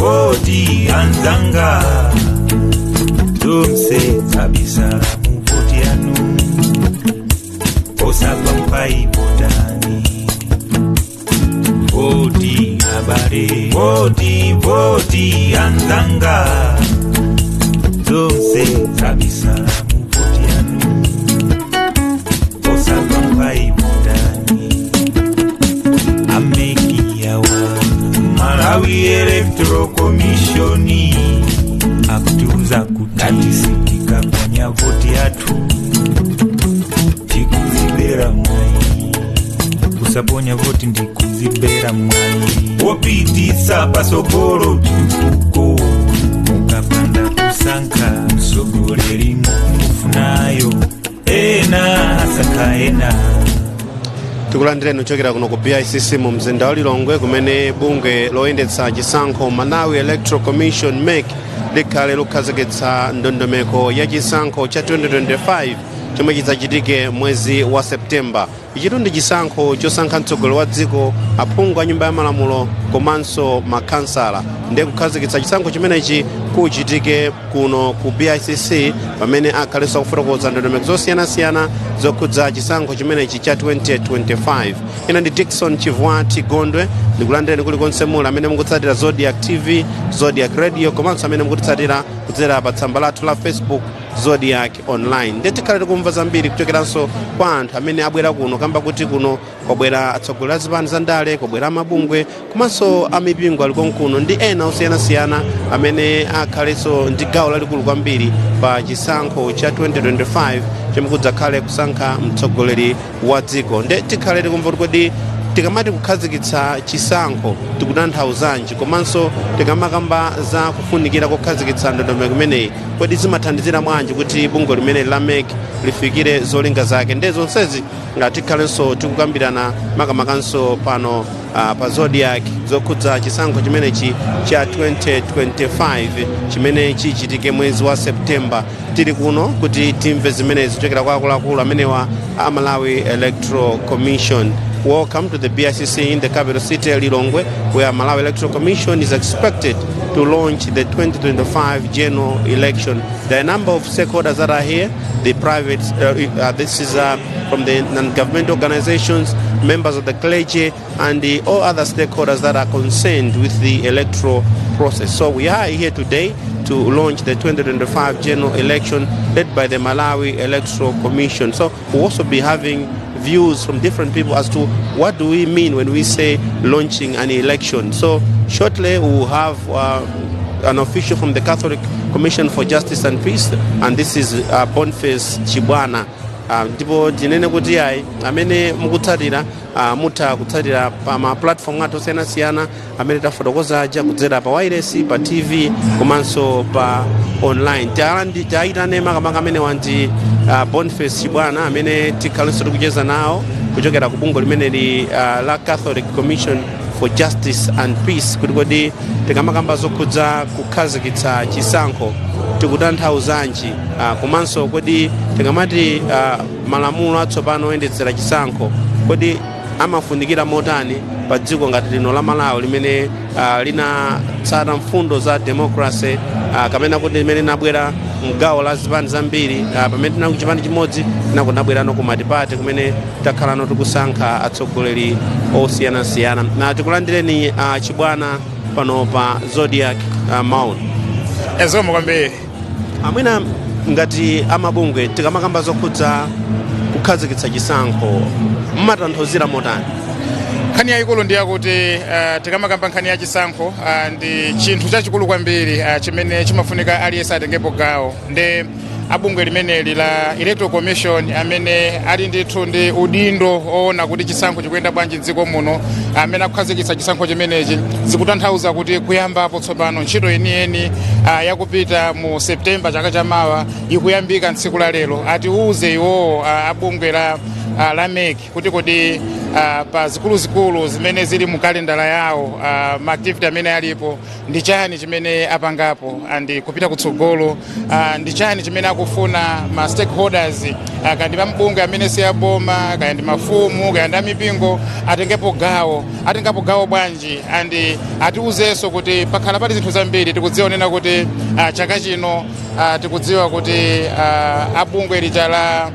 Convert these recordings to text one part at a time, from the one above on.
voti anzanga tumse kabisa muvoti yanu osapa mpai potani voti habari voti anzanga tumse kabisa muvoti yanu osapa mpai potani ameki yawa Malawi Electoral Commission akutuza kutatisikika kwenye voti yatu tikuzibera mwai kusaponya voti ndikuzibera mwai wopitisa pasogoro tukuko mukapanda kusanka msogoleri mufunayo ena sakaena tikulandireni uchokera kuno ku BICC mu mzinda wa Lilongwe kumene bungwe loyendetsa chisankho Malawi Electoral Commission MEC likhale lukhazikitsa ndondomeko ya chisankho cha 2025 chomwe chidzachitike mwezi wa Septemba. Ichitu ndi chisankho chosankha mtsogoleri wa dziko, aphungu a nyumba ya malamulo komanso makansala. Ndiye kukhazikitsa chisankho chimenechi kuchitike kuno ku BICC pamene akhalenso kufotokoza ndondomeko zosiyanasiyana zokhudza chisankho chimenechi cha 2025. Ina ndi Dickson Chivwati Gondwe, ndikulandireni kulikonse muli amene mukutsatira Zodiac TV, Zodiac Radio komanso amene mukutitsatira kudzera pa tsamba lathu la Facebook Zodiac Online. Nditikhala tikumva zambiri kuchokeranso kwa anthu amene abwera kuno kamba kuti kuno kwabwera atsogoleri a zipani za ndale, kwabwera mabungwe komanso amipingo ali konkuno ndi ena osiyanasiyana amene akhalenso ndi gawo lalikulu kwambiri pa chisankho cha 2025 chomwe kudzakhale kusankha mtsogoleri wa dziko. Ndi tikhale tikumva kuti tikamati kukhazikitsa chisankho tikutanthauzanji komanso tikamakamba za kufunikira kukhazikitsa ndondomeko imeneyi kodi zimathandizira bwanji kuti bungwe limene la MEC lifikire zolinga zake. Ndi zonsezi tikhalenso tikukambirana makamakanso pano pa Zodiac zokhudza chisankho chimenechi cha 2025 chimene chichitike mwezi wa Septemba. Tili kuno kuti timve zimenezi kuchokera kwa akuluakulu amenewa a Malawi Electoral Commission. Welcome to the BICC in the capital city Lilongwe, where Malawi Electoral Commission is expected to launch the 2025 general election. There are a number of stakeholders that are here. The private, this is from the non-governmental organizations, members of the clergy, and all other stakeholders that are concerned with the electoral process. So we are here today to launch the 2025 general election led by the Malawi Electoral Commission. So we'll also be having views from different people as to what do we mean when we say launching an election. So shortly we will have an official from the Catholic Commission for Justice and Peace, and this is Boniface Chibwana. Ndipo tinene kuti ayi amene mukutsatira mutha kutsatira pa ma platform athu osiyanasiyana amene tafotokoza aja kudzera pa wireless, pa TV komanso pa online. Taitane makamaka amene wanti Boniface Chibwana amene tikhalenso tikucheza nawo kuchokera ku bungwe limene la Catholic Commission for Justice and Peace kuti tikamakamba zokhudza kukhazikitsa chisankho tikutanthauzanji komanso kodi tikamati malamulo atsopano oyendetsera chisankho kodi amafunikira motani pa dziko ngati lino la Malawi limene linatsata mfundo za democracy kamena kuti limene linabwera mgawo la zipani zambiri pamene tinali chipani chimodzi tinabwerano ku matipati kumene takhalano tikusankha atsogoleri osiyanasiyana. Na tikulandireni Chibwana pano pa Zodiac Maun. Ezomo kwambiri amwina ngati amabungwe tikamakamba zokhudza kukhazikitsa chisankho mmatanthauzira motani? Nkhani yayikulu ndi yakuti tikamakamba nkhani ya chisankho ndi chinthu chachikulu kwambiri chimene chimafunika aliyense atengepo gawo. Ndi abungwe limeneli la Electoral Commission amene ali ndithu ndi udindo oona kuti chisankho chikuyenda bwanji m'dziko muno, amene akukhazikitsa chisankho chimenechi zikutanthauza kuti kuyambapo tsopano ntchito yeniyeni yakupita mu Septemba chaka chamawa ikuyambika tsiku la lero. Atiuze iwowo abungwe la la MEC kuti kodi pa zikuluzikulu zimene zili mu kalendala yawo maactivity amene alipo ndi chani chimene apangapo andi kupita kutsogolo, ndi chani chimene akufuna ma stakeholders kandi mabungwe amene siyaboma kandi mafumu kandi amipingo atengapo gawo bwanji andi atiuzenso kuti pakhala pali zinthu zambiri. Tikudziwa nena kuti chaka chino tikudziwa kuti abungwe lija la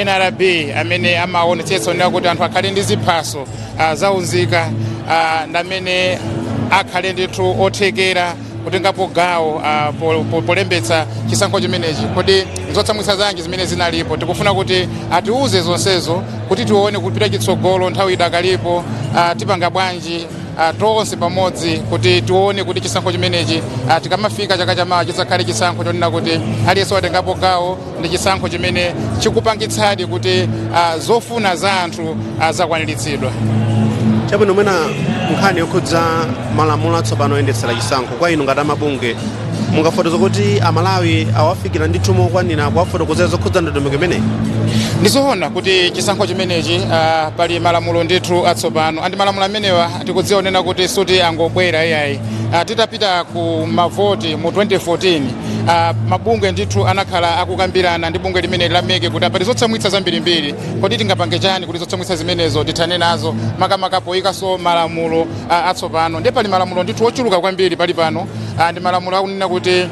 NRB amene amaonetsetsa nena kuti anthu akhale ndi ziphaso zaunzika ndamene akhale ndithu othekera kutengapo gawo polembetsa chisankho chimenechi. Kodi nzotsamwitsa zanji zimene zinalipo, tikufuna kuti atiuze zonsezo kuti tione kupita chitsogolo nthawi idakalipo, tipanga bwanji tonse pamodzi kuti tione kuti chisankho chimenechi tikamafika chaka chamawa chisakhale chisankho chonena kuti aliyense watengapo gawo ndi chisankho chimene chikupangitsadi kuti zofuna za anthu zakwaniritsidwa. Chabwino mwina nkhani yokhudza malamulo atsopano oyendetsera chisankho kwa inu ngati amabungwe mungafotokoza kuti amalawi awafikira ndithu mokwanira kuwafotokozera zokhudza ndondomeko imeneyi? Ndizoona kuti chisankho chimenechi pali malamulo ndithu atsopano andi malamulo amenewa tikudziwa nena kuti suti angobwera iyayi. Titapita ku mavoti mu 2014 mabungwe ndithu anakhala akukambirana ndi bungwe limene la MEC kuti pali zotsamwitsa zambirimbiri, kodi tingapange chani kuti zotsamwitsa zimenezo tithane nazo makamakapo ikaso malamulo atsopano. Ndi pali malamulo ndithu ochuluka kwambiri pali pano, ndi malamulo akunena kuti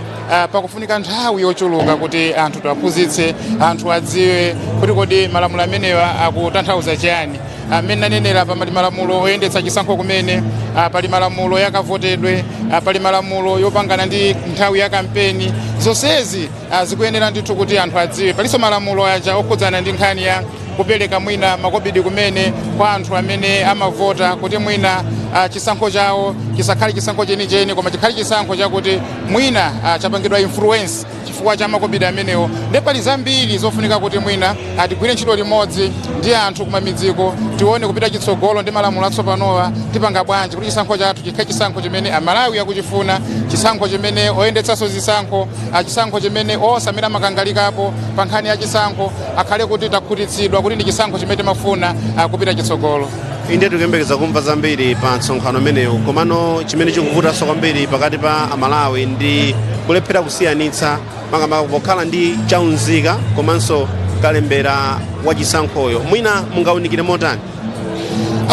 pakufunika nthawi yochuluka kuti anthu tiwaphunzitse, anthu adziwe kuti kodi malamulo amenewa akutanthauza chani. Amene nanenera pali malamulo oyendetsa chisankho kumene, pali malamulo yakavotedwe, pali malamulo yopangana ndi nthawi ya kampeni. Zonsezi zikuyenera ndithu kuti anthu adziwe. Palinso malamulo aja okhudzana ndi nkhani ya kupereka mwina makobidi kumene kwa anthu amene amavota kuti mwina chisankho chawo chisakhale chisankho chenicheni koma chikhale chisankho chakuti mwina chapangidwa influence chifukwa cha makobidi amenewo. Ndi pali zambiri zofunika kuti mwina atigwire ntchito limodzi ndi anthu kumamidziko tione kupita chitsogolo ndi malamulo atsopanowa tipanga bwanji kuti chisankho chathu chikhale chisankho chimene amalawi akuchifuna, chisankho chimene oyendetsanso zisankho, chisankho chimene onse amene amakangalikapo pa nkhani ya chisankho akhale kuti takhutitsidwa kuti ndi chisankho chimene timafuna kupita chitsogolo. Inde tikuyembekeza kumva zambiri pa msonkhano umenewu, komano chimene chikuvutanso kwambiri pakati pa amalawi ndi kulephera kusiyanitsa makamaka pokhala ndi chaunzika komanso kalembera wa chisankhoyo. Mwina mungawunikire motani?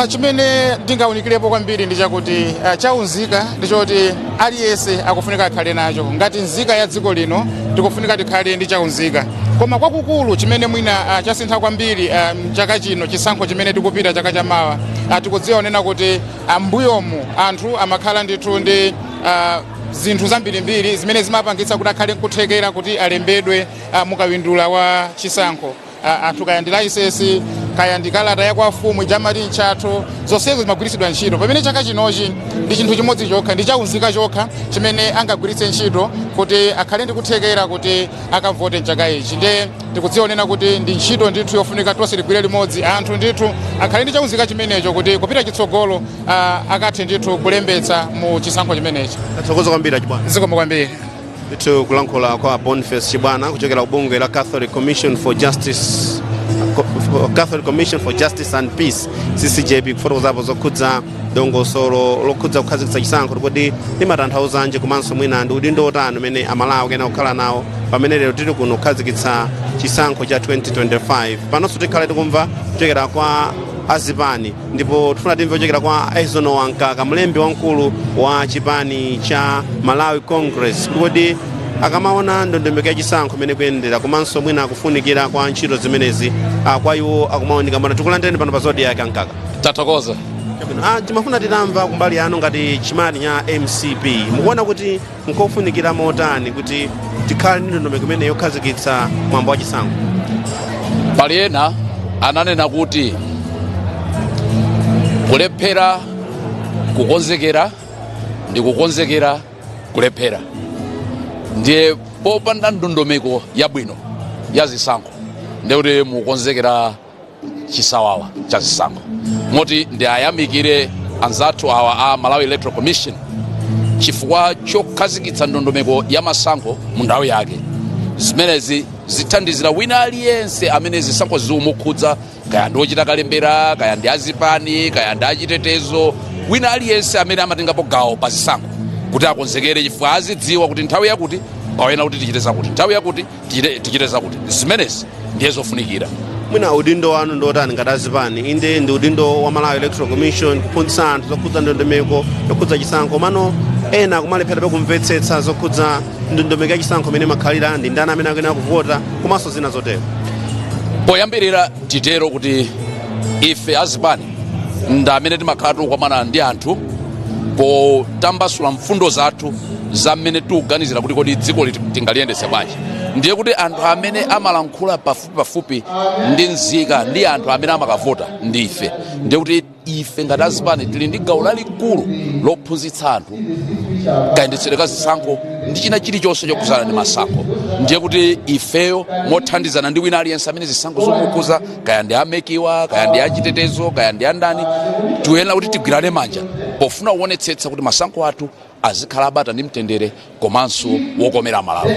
Chimene ndingawunikirepo kwambiri ndi chakuti chaunzika ndichoti aliyense akufunika akhale nacho. Ngati nzika ya dziko lino tikufunika tikhale ndi chaunzika. Koma kwakukulu chimene mwina chasintha kwambiri chaka chino chisankho chimene tikupita chaka chamawa, tikudziwa nena kuti mbuyomu anthu amakhala ndithu ndi zinthu zambirimbiri zimene zimapangitsa kuti akhale nkuthekera kuti alembedwe mukawindula wa chisankho. Anthu kaya ndi laisesi, kaya ndi kalata ya kwa fumu jamati nchatho, zonsezo zimagwiritsidwa ntchito. Pamene chaka chinochi ndi chinthu chimodzi chokha, ndi chaunzika chokha chimene angagwiritse ntchito kuti akhale ndi kuthekera kuti akavote chaka ichi. Nde tikudziwa nena kuti ndi ntchito ndithu yofunika tonse tigwire limodzi, anthu ndithu akhale ndi chaunzika chimenecho kuti kupita chitsogolo akathe ndithu kulembetsa mu chisankho chimenechi. Tathokoza kwambiri achibwana. Zikomo kwambiri. Ndithu kulankhula kwa Boniface Chibwana kuchokera ubungwe la Catholic Commission for Justice and Peace CCJP kufotokozapo zokhudza dongosolo lokhudza kukhazikitsa chisankho kuti limatanthauzanji komanso mwina ndi udindo otani umene amalawi kena kukhala nawo pamene lero tili kuno kukhazikitsa chisankho cha 2025. Panonso tikhale tikumva kuchokera kwa azipani ndipo tifuna timve kuchokera kwa Aizono Wankaka, mlembi wamkulu wa chipani cha Malawi Congress, kuti akamaona ndondomeko ya chisankho imene kuyendera komanso mwina akufunikira kwa ntchito zimenezi kwa iwo akumaoneka mbona. Tikulandireni pano pa Zodiac Ankaka. Tathokoza. Timafuna titamva kumbali yanu ngati chimani cha MCP, mukuona kuti nkofunikira motani kuti tikhale ndi ndondomeko imene yokhazikitsa mwambo wa chisankho? Pali ena ananena kuti kulephera kukonzekera ndi kukonzekera kulephera. Ndiye popanda ndondomeko yabwino ya zisankho ndikuti mukonzekera chisawawa cha zisankho. Moti ndi ayamikire anzathu awa a Malawi Electoral Commission chifukwa chokhazikitsa ndondomeko ya masankho mu nthawi yake. Zimenezi zithandizira wina aliyense amene zisankho zimukhudza, kaya ndi ochita kalembera, kaya ndi azipani, kaya ndi achitetezo, wina aliyense amene amatengapo gawo pa zisankho kuti akonzekere, chifukwa azidziwa kuti nthawi yakuti pawena kuti tichite zakuti, nthawi yakuti tichite zakuti. Zimenezi ndiye zofunikira. Mwina udindo wanu ndotani ngati azipani? Inde ndi udindo wa Malawi Electoral Commission kuphunzitsa anthu zokhudza ndondomeko yokhudza chisankho, mano ena kumalephera pakumvetsetsa zokhudza ndondomeko ya chisankho imene makhalira ndi ndani amene akuyenera kuvota komanso zina zotero. Poyambirira titero kuti ife azipani ndi amene timakhala tikukumana ndi anthu potambasula mfundo zathu za mmene tikuganizira kuti kodi dziko tingaliyendetse bwanji. Ndiye kuti anthu amene amalankhula pafupi ndi nzika ndi anthu amene amakavota ndi ife. Ndiye kuti ife ngati azipani tili ndi gawo lalikulu lophunzitsa anthu kayendetsedwe ka zisankho ndi china chilichonse chokhudzana ndi masankho. Ndiye kuti ifeyo mothandizana ndi wina aliyense amene zisankho zomukhudza, kaya ndi amekiwa, kaya ndi achitetezo, kaya ndi andani, tiyenera kuti tigwirane manja pofuna kuonetsetsa kuti masankho athu azikhala abata ndi mtendere komanso wokomera Malawi.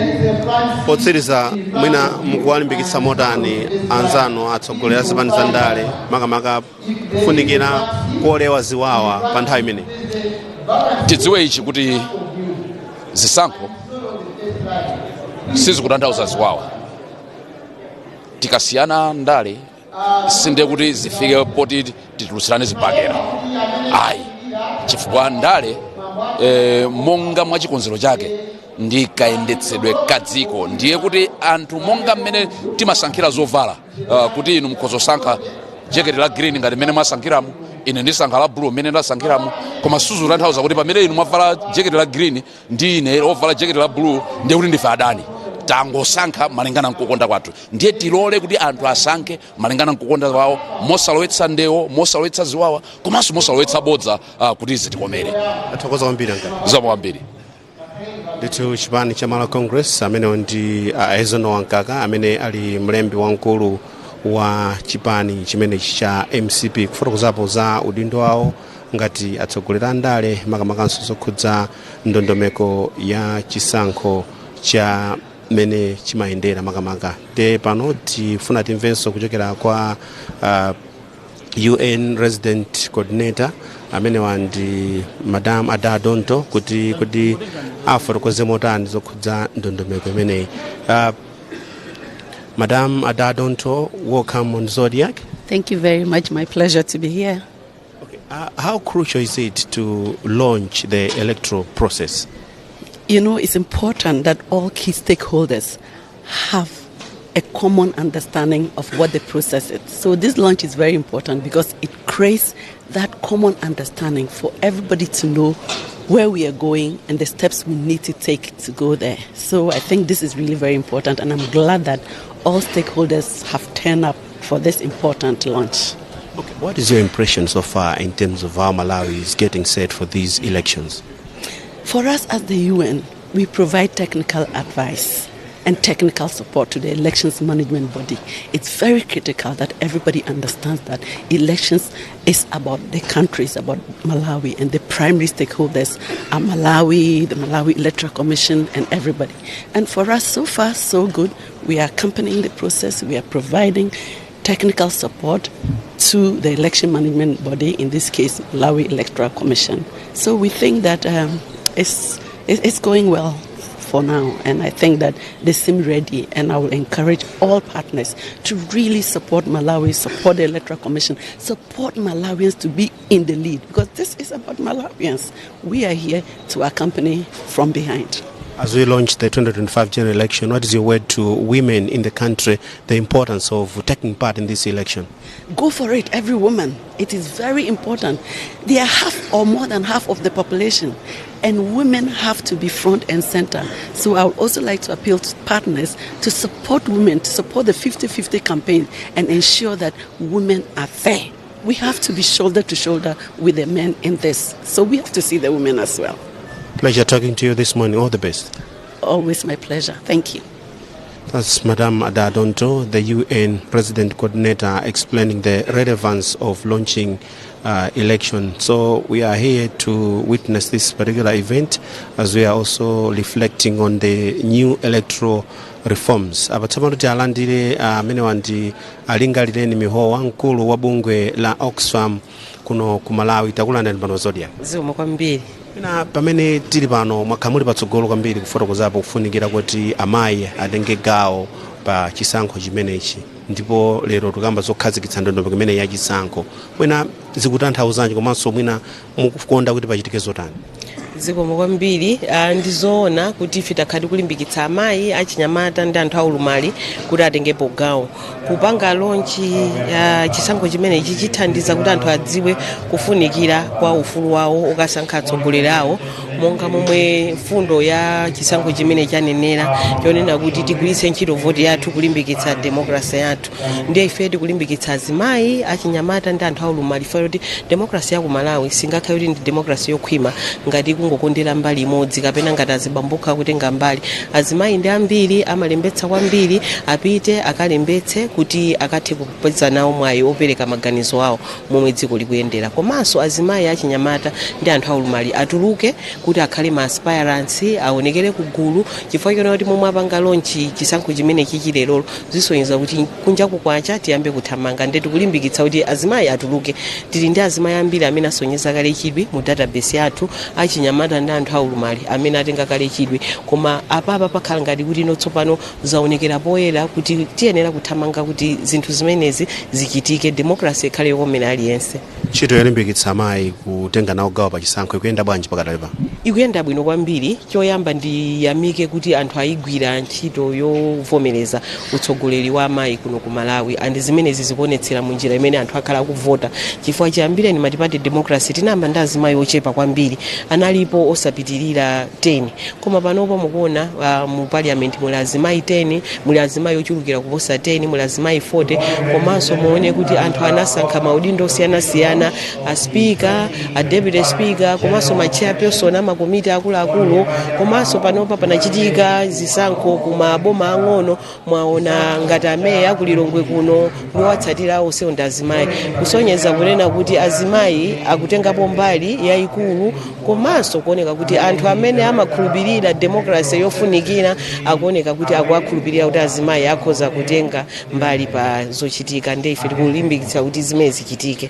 Potsiriza, mwina mukuwalimbikitsa motani anzanu atsogoleri azipani za ndale makamaka kufunikira kuolewa ziwawa pa nthawi imene? Tidziwe ichi kuti zisankho sizikutanthauza ziwawa. Tikasiyana ndale sinde kuti zifike poti titulutsirane zibakera. Ayi, chifukwa ndale monga mwa chikonzero chake ndi kayendetsedwe ka dziko. Ndiye kuti anthu monga mmene timasankhira zovala, kuti inu mukhozosankha jeketi la green ngati mmene mwasankhiramo, ine ndisankha la blue mmene ndasankhiramo, koma suzutanthauza kuti pamene inu mwavala jeketi la green ndi ine ovala jeketi la blue ndiye kuti ndife adani. Tangosankha malingana nkukonda kwathu. Ndiye tilole kuti anthu asankhe malingana nkukonda kwawo, mosalowetsa ndewo, mosalowetsa ziwawa, komanso mosalowetsa bodza kuti zitikomere. Athokoza kwambiri anga. Zikomo kwambiri. Ndithu chipani cha Malawi Congress amene ndi Ezono Wankaka amene ali mlembi wamkulu wa chipani chimene cha MCP kufotokozapo za udindo wawo ngati atsogoleri a ndale makamakanso zokhudza ndondomeko ya chisankho cha mene chimayendera makamaka. Te pano tifuna timvenso kuchokera kwa UN Resident Coordinator amene wandi Madam Ada Donto kuti afotokoze motani zokhudza ndondomeko imeneyi. Madam Ada Donto, welcome on Zodiac. Thank you very much. My pleasure to be here. Okay. How crucial is it to launch the electoral process? You know, it's important that all key stakeholders have a common understanding of what the process is. So this launch is very important because it creates that common understanding for everybody to know where we are going and the steps we need to take to go there. So I think this is really very important, and I'm glad that all stakeholders have turned up for this important launch. Okay. What is your impression so far in terms of how Malawi is getting set for these elections? For us as the UN, we provide technical advice and technical support to the elections management body. It's very critical that everybody understands that elections is about the country, it's about Malawi, and the primary stakeholders are Malawi, the Malawi Electoral Commission, and everybody. And for us, so far, so good. We are accompanying the process. We are providing technical support to the election management body, in this case, Malawi Electoral Commission. So we think that it's going well for now, and I think that they seem ready, and I will encourage all partners to really support Malawi, support the Electoral Commission, support Malawians to be in the lead, because this is about Malawians. We are here to accompany from behind. As we launch the 2025 general election, what is your word to women in the country, the importance of taking part in this election? Go for it, every woman. It is very important. They are half or more than half of the population, and women have to be front and center. So I would also like to appeal to partners to support women, to support the 50-50 campaign, and ensure that women are there. We have to be shoulder to shoulder with the men in this. So we have to see the women as well. Pleasure talking to you this morning. All the best. Always my pleasure. Thank you. That's Madame Ada Donto, the UN President Coordinator, explaining the relevance of launching election. So we are here to witness this particular event as we are also reflecting on the new electoral reforms. Abatsama kuti alandire amene wandi alingalireni mihowa mkulu wa bungwe la Oxfam kuno ku Malawi takulanda pano Zodiac. Zikomo kwambiri. Pamene tili pano mwakhamuli patsogolo kwambiri kufotokozapo kufunikira kuti amayi atenge gawo pa chisankho chimenechi, ndipo lero tukamba zokhazikitsa ndondomeko imene ya chisankho mwina zikutanthauzanji komanso mwina mukukonda kuti pachitike zotani? Zikomo kwambiri. Ndizoona kuti ife takhati kulimbikitsa amayi achinyamata ndi anthu aulumali kuti atengepo gawo kupanga lonchi ya chisankho chimenechi chithandiza kuti anthu adziwe kufunikira kwa ufulu wawo okasankha atsogoleri awo, monga momwe fundo ya chisankho chimene chanenera chonena kuti tigwiritse ntchito voti yathu kulimbikitsa demokrasi yathu. Ndiye ife tikulimbikitsa azimayi achinyamata ndi anthu aulumali fa kuti demokrasi ya ku Malawi singakhale kuti ndi demokrasi yokhwima ngati kungokondera mbali imodzi kapena ngati azibambuka kutenga mbali. Azimayi ndi ambiri amalembetsa kwambiri apite akalembetse kuti akathe kupeza nawo mwayi opereka maganizo awo momwe dziko likuyendera. Komanso azimayi achinyamata ndi anthu aulumali atuluke kuti akhale ma aspirants aonekere kugulu, chifukwa chona kuti momwe apanga lonchi chisankho chimene chichilero zisonyeza kuti kunja kukwacha tiyambe kuthamanga. Ndi tikulimbikitsa kuti azimayi atuluke. Tili ndi azimayi ambiri amene asonyeza kale chidwi mu database yathu achinyamata ndi anthu aulumali amene atenga kale chidwi, koma apapa pakhala ngati kuti tsopano zaonekera poyera kuti tiyenera kuthamanga kuti zinthu zimenezi zichitike, demokrasi ikhale yokomera aliyense. Ntchito yolimbikitsa amayi kutenga nawo gawo pa chisankho ikuyenda bwanji pakadali pa? Ikuyenda bwino kwambiri. Choyamba ndiyamike kuti anthu ayigwira ntchito yovomereza utsogoleri wa amayi kuno ku Malawi, andi zimenezi zikuonetsera mu njira imene anthu akhala akuvota. Chifukwa chiyambire ni matipati demokrasi tinamba ndi azimayi ochepa kwambiri, analipo osapitirira 10, koma panopo mukuona mu parliament muli azimayi 10, muli azimayi ochulukira kuposa 10, muli azimayi 40, komanso muone kuti anthu anasankha maudindo osiyanasiyana, a speaker, a deputy speaker, komanso ma chairperson amakomiti akuluakulu. Komanso panopa panachitika zisankho kumaboma ang'ono, mwaona ngati ameya kulilongwe kuno ndiwatsatira onse ndi azimayi, kusonyeza kunena kuti azimayi akutengapo mbali yayikulu, komanso kuoneka kuti anthu amene amakhulupirira demokrasi yofunikira akuoneka kuti akuwakhulupirira kuti azimayi akhoza kutenga mbali pa zochitika. Ndi ife tikulimbikitsa kuti zimene zichitike.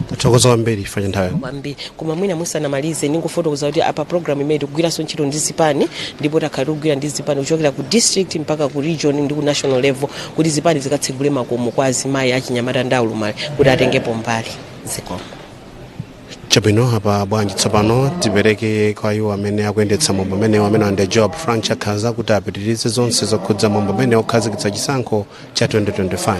Tathokoza kwambiri fanya nthawi kwambiri. Koma mwina musanamalize ningofotokoza kuti apa program imene tikugwiranso ntchito ndi zipani, ndipo takhala tikugwira ndi zipani kuchokera ku district mpaka ku region ndi ku national level kuti zipani zikatsegule makomo kwa azimayi achinyamata ndi aulumali kuti atengepo mbali. Zikomo. Chabwino apa bwanji tsopano tipereke kwa iwo amene akuyendetsa mombo amene ande Job Frank akhaza kuti apitirize zonse zokhudza mombo amene okhazikitsa chisankho cha 2025.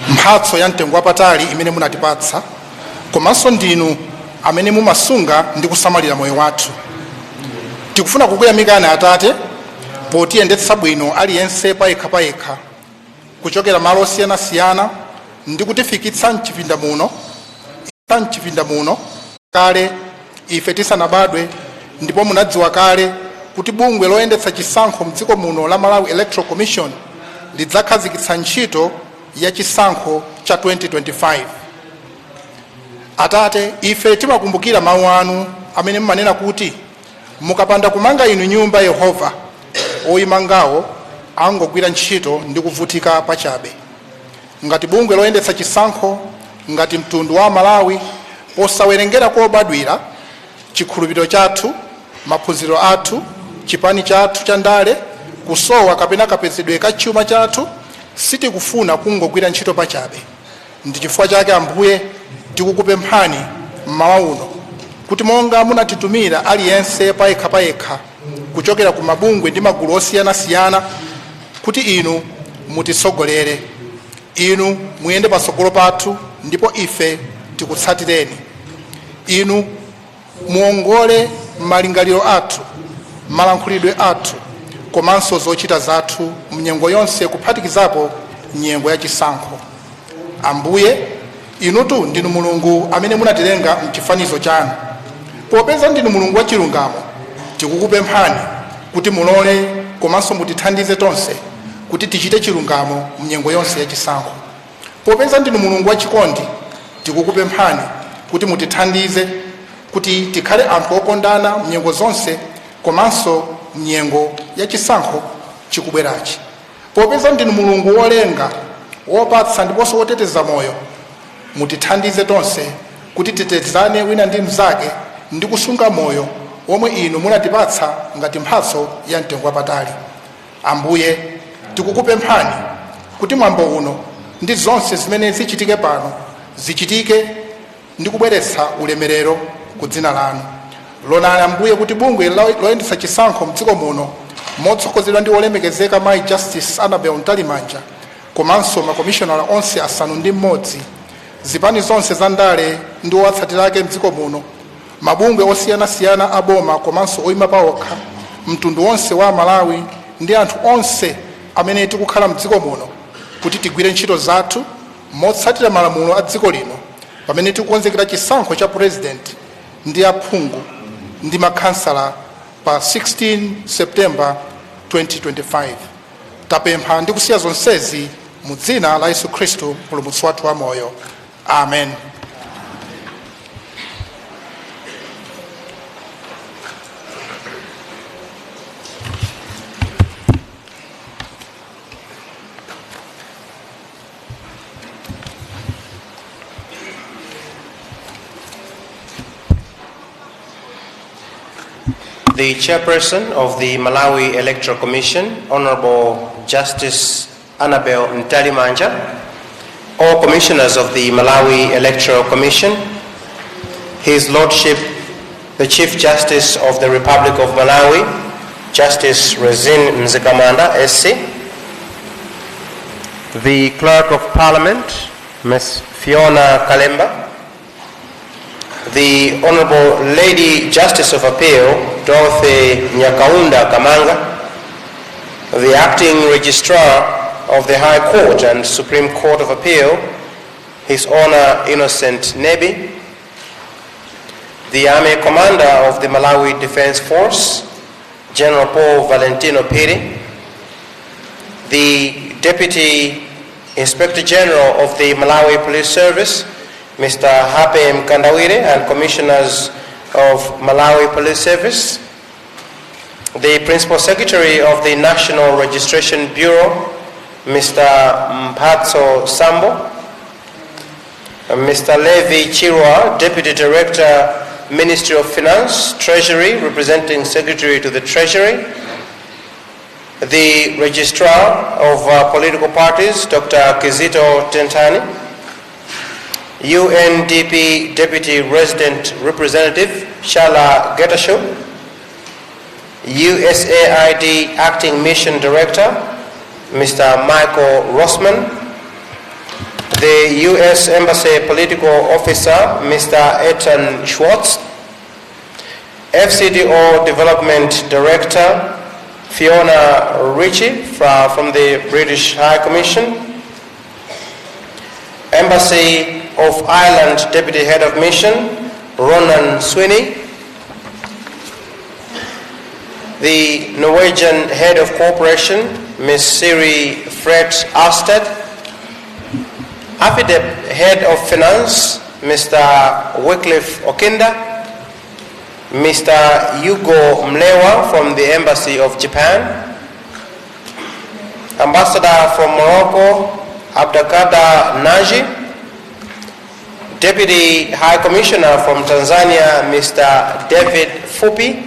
Mphatso ya mtengo wapatali imene munatipatsa, komanso ndinu amene mumasunga ndi kusamalira moyo wathu. Tikufuna kukuyamikani Atate potiyendetsa bwino aliyense payekha kuchokera malo osiyanasiyana ndi kutifikitsa mchipinda muno kale ife tisanabadwe, ndipo munadziwa kale kuti bungwe loyendetsa chisankho mdziko muno la Malawi Electoral Commission lidzakhazikitsa ntchito ya chisankho cha 2025. Atate, ife timakumbukira mawu anu amene mmanena kuti mukapanda kumanga inu nyumba Yehova, oyimangawo angogwira ntchito ndi kuvutika pachabe. Ngati bungwe loyendetsa chisankho, ngati mtundu wa Malawi, posawerengera kobadwira, chikhulupiriro chathu, maphunziro athu, chipani chathu cha ndale, kusowa kapena kapezedwe ka chuma chathu, sitikufuna kungogwira ntchito pachabe. Ndi chifukwa chake Ambuye tikukupemphani mmawa uno kuti monga munatitumira aliyense payekha kuchokera ku mabungwe ndi magulu osiyanasiyana, kuti inu mutisogolere, inu muyende patsogolo pathu ndipo ife tikutsatireni. Inu muongole malingaliro athu, malankhulidwe athu, komanso zochita zathu mnyengo yonse kuphatikizapo nyengo ya chisankho. Ambuye, inutu ndinu Mulungu amene munatilenga mchifanizo chanu. popeza ndinu mulungu wa chilungamo tikukupemphani kuti mulole komanso mutithandize tonse kuti tichite chilungamo mnyengo yonse yachisankho. Popeza ndinu mulungu wa chikondi tikukupemphani kuti mutithandize kuti tikhale anthu okondana mnyengo zonse komanso mnyengo yachisankho chikubwerachi. Popeza ndinu mulungu wolenga wopatsa ndiponso woteteza moyo mutithandize tonse kuti titetezane wina ndi mnzake ndi kusunga moyo omwe inu munatipatsa ngati mphatso ya mtengo wapatali. Ambuye tikukupemphani kuti mwambo uno ndi zonse zimene zichitike pano zichitike ndi kubweretsa ulemerero ku dzina lanu. Lonani Ambuye kuti bungwe loyendetsa chisankho mdziko muno motsogozedwa ndi olemekezeka Mayi Justice Annabel Ntalimanja komanso makomishonala onse asanu ndi mmodzi, zipani zonse za ndale ndi owatsatira ake mdziko muno, mabungwe osiyanasiyana aboma komanso oyima paokha, mtundu wonse wa Malawi ndi anthu onse amene tikukhala mdziko muno kuti tigwire ntchito zathu motsatira malamulo a dziko lino pamene tikukonzekera chisankho cha president ndi aphungu ndi makhansala pa 16 September 2025. Tapempha ndi kusiya zonsezi mu dzina la Yesu Khristu mpulumutsi wathu wa moyo. Amen. The chairperson of the Malawi Electoral Commission, Honorable Justice Annabel Ntalimanja, all commissioners of the Malawi Electoral Commission, His Lordship, the Chief Justice of the Republic of Malawi, Justice Rezin Nzikamanda, SC, the Clerk of Parliament, Ms. Fiona Kalemba, the Honorable Lady Justice of Appeal, Dorothy Nyakaunda Kamanga, the Acting Registrar of the High Court and Supreme Court of Appeal, His Honor Innocent Nebi, the Army Commander of the Malawi Defense Force, General Paul Valentino Piri, the Deputy Inspector General of the Malawi Police Service, Mr. Hape Mkandawire, and Commissioners of Malawi Police Service, the Principal Secretary of the National Registration Bureau, Mr. Mphatso Sambo, Mr. Levi Chirwa, Deputy Director, Ministry of Finance, Treasury, representing Secretary to the Treasury, the Registrar of Political Parties, Dr. Kizito Tentani, UNDP Deputy Resident Representative Shala Getasho, USAID Acting Mission Director Mr. Michael Rossman, the U.S. Embassy Political Officer Mr. Ethan Schwartz, FCDO Development Director Fiona Ritchie from the British High Commission, Embassy of Ireland Deputy Head of Mission, Ronan Sweeney, the Norwegian Head of Cooperation, Ms. Siri Fred Arsted, AFIDEP Head of Finance, Mr. Wycliffe Okinda, Mr. Hugo Mlewa from the Embassy of Japan, Ambassador from Morocco, Abdakada Naji, Deputy High Commissioner from Tanzania, Mr. David Fupi,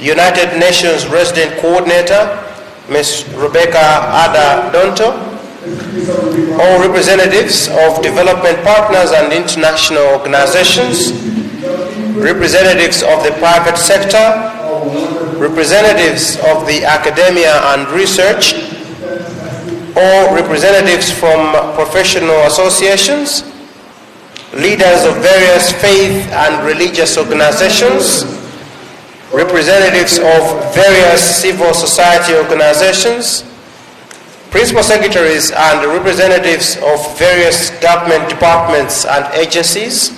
United Nations Resident Coordinator, Ms. Rebecca Ada Donto, all representatives of development partners and international organizations, representatives of the private sector, representatives of the academia and research, all representatives from professional associations, leaders of various faith and religious organizations, representatives of various civil society organizations, principal secretaries and representatives of various government departments and agencies,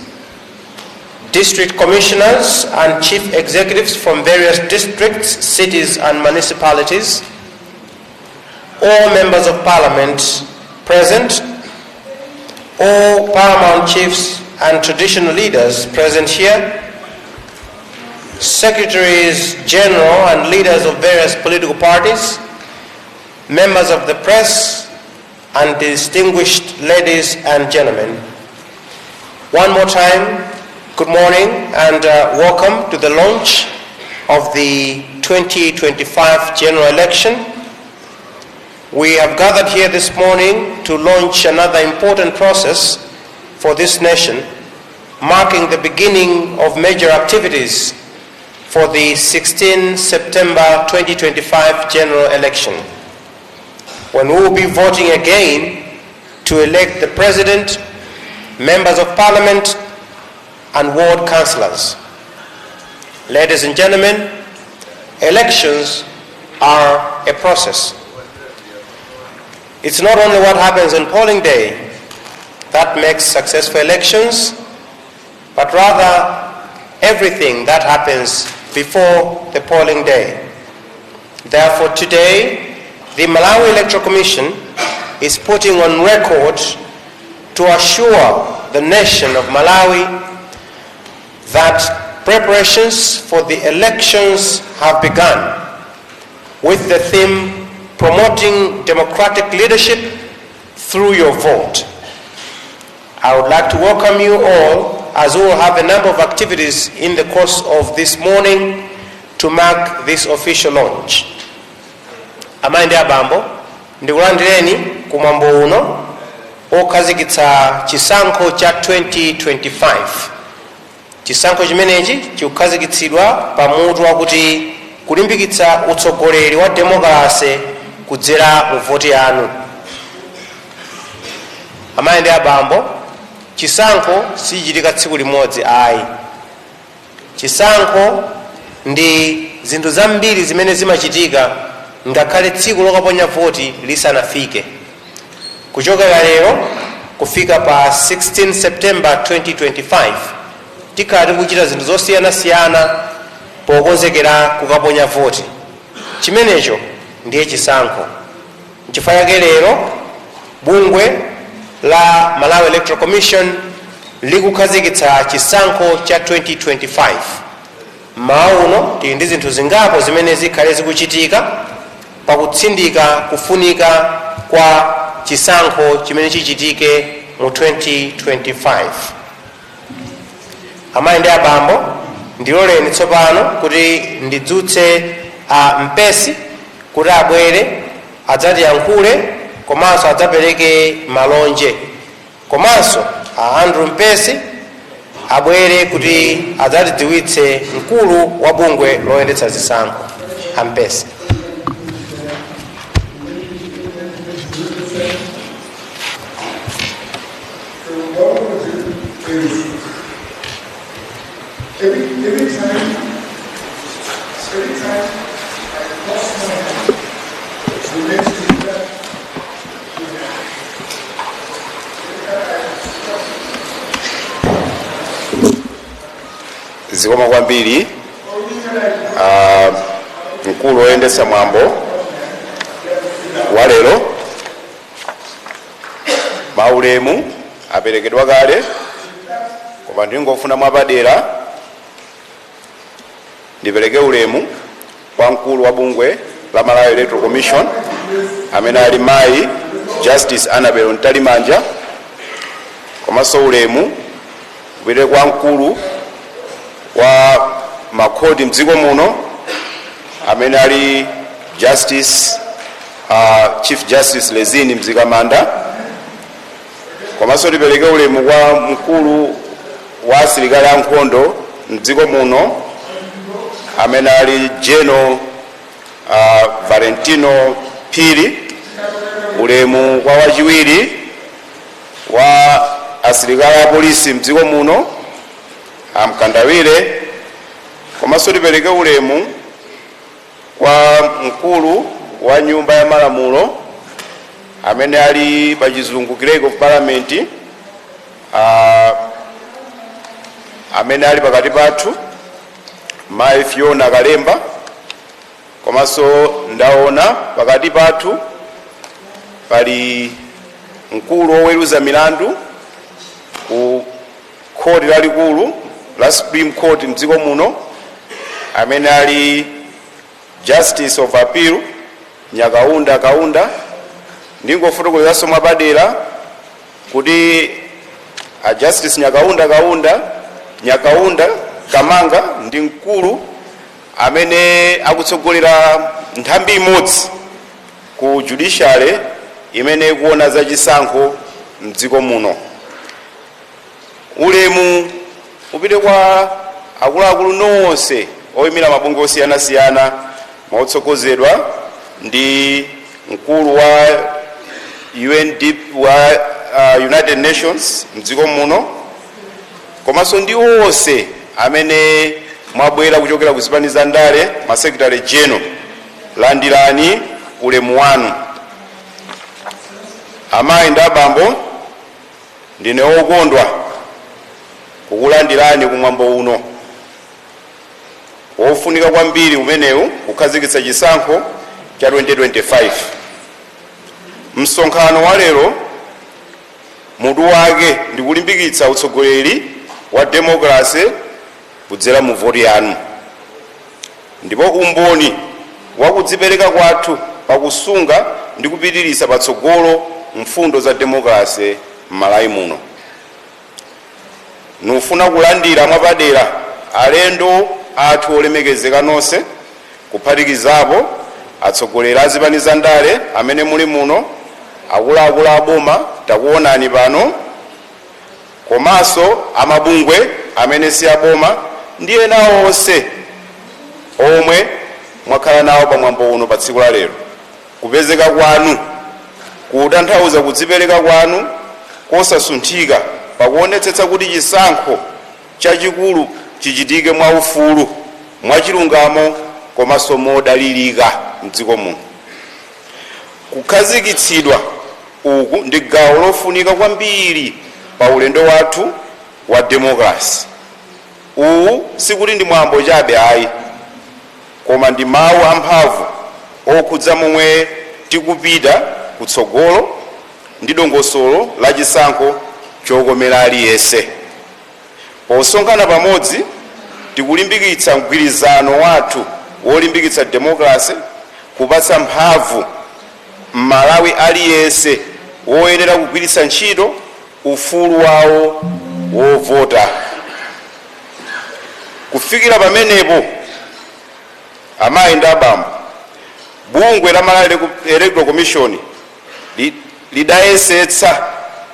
district commissioners and chief executives from various districts, cities and municipalities, all members of parliament present, all paramount chiefs and traditional leaders present here, secretaries general and leaders of various political parties, members of the press, and distinguished ladies and gentlemen. One more time, good morning and welcome to the launch of the 2025 general election. We have gathered here this morning to launch another important process for this nation, marking the beginning of major activities for the 16 September 2025 general election, when we will be voting again to elect the President, members of Parliament, and ward councillors. Ladies and gentlemen, elections are a process. It's not only what happens on polling day that makes successful elections, but rather everything that happens before the polling day. Therefore, today, the Malawi Electoral Commission is putting on record to assure the nation of Malawi that preparations for the elections have begun, with the theme promoting democratic leadership through your vote. I would like to welcome you all, as we will have a number of activities in the course of this morning to mark this official launch. Amainde abambo, ndikulandireni kumwambo uno okhazikitsa chisankho cha 2025. Chisankho chimenechi chikukhazikitsidwa pamutu wakuti kulimbikitsa utsogoleri wa demokrasi kudzera mu voti yanu. Amainde abambo, chisankho sichitika tsiku limodzi ayi. Chisankho ndi zinthu zambiri zimene zimachitika ngakhale tsiku lokaponya voti lisanafike. Kuchokera lero kufika pa 16 September 2025 tikati kuchita zinthu zosiyanasiyana pokonzekera kukaponya voti. Chimenecho ndiye chisankho. N'chifukwa chake lero bungwe la Malawi Electoral Commission likukhazikitsa chisankho cha 2025. Mmawa uno tili ndi zinthu zingapo zimene zikhale zikuchitika pakutsindika kufunika kwa chisankho chimene chichitike mu 2025. Amayi ndi abambo, ndiloleni tsopano kuti ndidzutse mpesi kuti abwere adzatiyankhule komanso adzapereke malonje, komanso Andrew Mpesi abwere kuti adzatidziwitse mkulu wa bungwe loyendetsa zisankho. Ampesi. Every time I cross my hand, the next thing that zikoma kwambiri mkulu oyendetsa mwambo wa lero maulemu aperekedwa kale, koma ndingofuna mwapadera ndipereke ulemu kwa mkulu wa bungwe la Malawi Electoral Commission amene ali mayi Justice Annabel Ntalimanja, komanso ulemu upite kwa mkulu wa makhoti mdziko muno amene ali Chief Justice Lezini Mzikamanda, komanso tipereke ulemu kwa mkulu wa asilikali ankhondo mdziko muno amene ali General Valentino Phiri, ulemu kwa wachiwiri wa asilikali a polisi mdziko muno amkandawire, komanso tipereke ulemu kwa mkulu wa nyumba ya malamulo amene ali pa chizungu Clerk of Parliament amene ali pakati pathu, mayi Fiona Kalemba, komanso ndaona pakati pathu pali mkulu woweruza milandu ku khoti lalikulu la Supreme Court mdziko muno, amene ali Justice of Appeal Nyakaunda Kaunda. Ndingofotokozeranso mwapadera kuti a Justice Nyakaunda Kamanga ndi mkulu amene akutsogolera nthambi imodzi ku judiciary imene ikuona za chisankho mdziko muno. Ulemu upite kwa akuluakulu nonse oyimira mabungwe osiyanasiyana motsogozedwa ndi mkulu wa United Nations mdziko muno, komanso ndi onse amene mwabwera kuchokera ku zipani za ndale, masekretary general, landirani ulemu wanu. Amayi ndi abambo, ndine okondwa kukulandirani kumwambo uno wofunika kwambiri umenewu kukhazikitsa chisankho cha 2025. Msonkhano wa lero mutu wake ndi kulimbikitsa utsogoleri wa demokrasi kudzera mu voti yanu, ndipo umboni wa kudzipereka kwathu pakusunga ndi kupitiriza patsogolo mfundo za demokrasi m'Malawi muno. Nufuna kulandira mwapadera alendo athu olemekezeka nonse, kuphatikizapo atsogoleri a zipani za ndale amene muli muno, akuluakulu aboma takuonani pano, komanso amabungwe amene si aboma ndi ena onse omwe mwakhala nawo pamwambo uno pa tsiku la lero. Kupezeka kwanu kutanthauza kudzipereka kwanu kosasunthika pakuonetsetsa kuti chisankho chachikulu chichitike mwaufulu, mwachilungamo, komanso modalirika mdziko muno. Kukhazikitsidwa uku ndi gawo lofunika kwambiri pa ulendo wathu wa demokrasi. Uwu sikuti ndi mwambo chabe ayi, koma ndi mawu amphamvu okhudza momwe tikupita kutsogolo ndi dongosolo la chisankho chokomera aliyense. Posonkhana pamodzi tikulimbikitsa mgwirizano wathu wolimbikitsa demokrasi, kupatsa mphamvu Mmalawi aliyense woyenera kugwiritsa ntchito ufulu wawo wovota. Kufikira pamenepo, amayi ndi abambo, bungwe la Malawi Electoral Commission lidayesetsa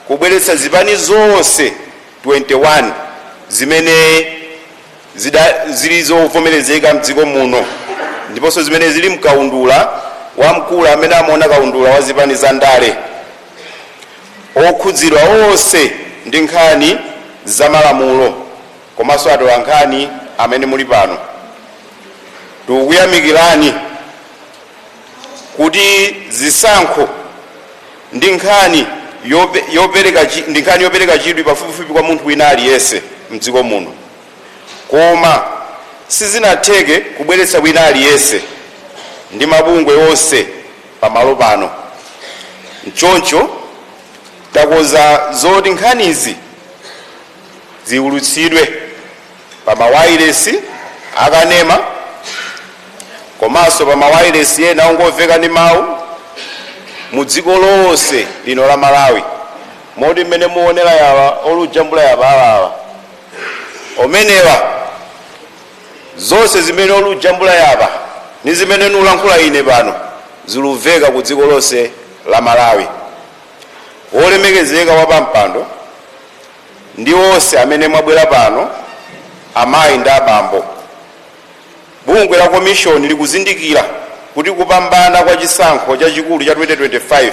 kubweretsa zipani zonse 21 zimene zili zovomerezeka mdziko muno, ndiponso zimene zili mkaundula wa mkulu amene amaona kaundula wa zipani za ndale, okhudzidwa onse ndi nkhani za malamulo, komanso atola nkhani amene muli pano. Tikuyamikirani kuti zisankho ndi nkhani yopereka chidwi pafupifupi kwa munthu wina aliyense mdziko muno, koma sizinatheke kubweretsa wina aliyense ndi mabungwe onse pamalo pano. Mchoncho takoza zoti nkhanizi ziulutsidwe pa mawayilesi akanema, komanso pa mawayilesi ena ongomveka ndi mawu mu dziko lonse lino la Malawi, moti mmene muonera yawa olujambula yapaalawa omenewa zonse zimene olujambula yapa ni zimene nulankhula ine pano ziluveka ku dziko lonse la Malawi. Wolemekezeka wapampando ndi onse amene mwabwera pano, amayi ndi abambo, bungwe la komishoni likuzindikira kuti kupambana kwa chisankho chachikulu cha 2025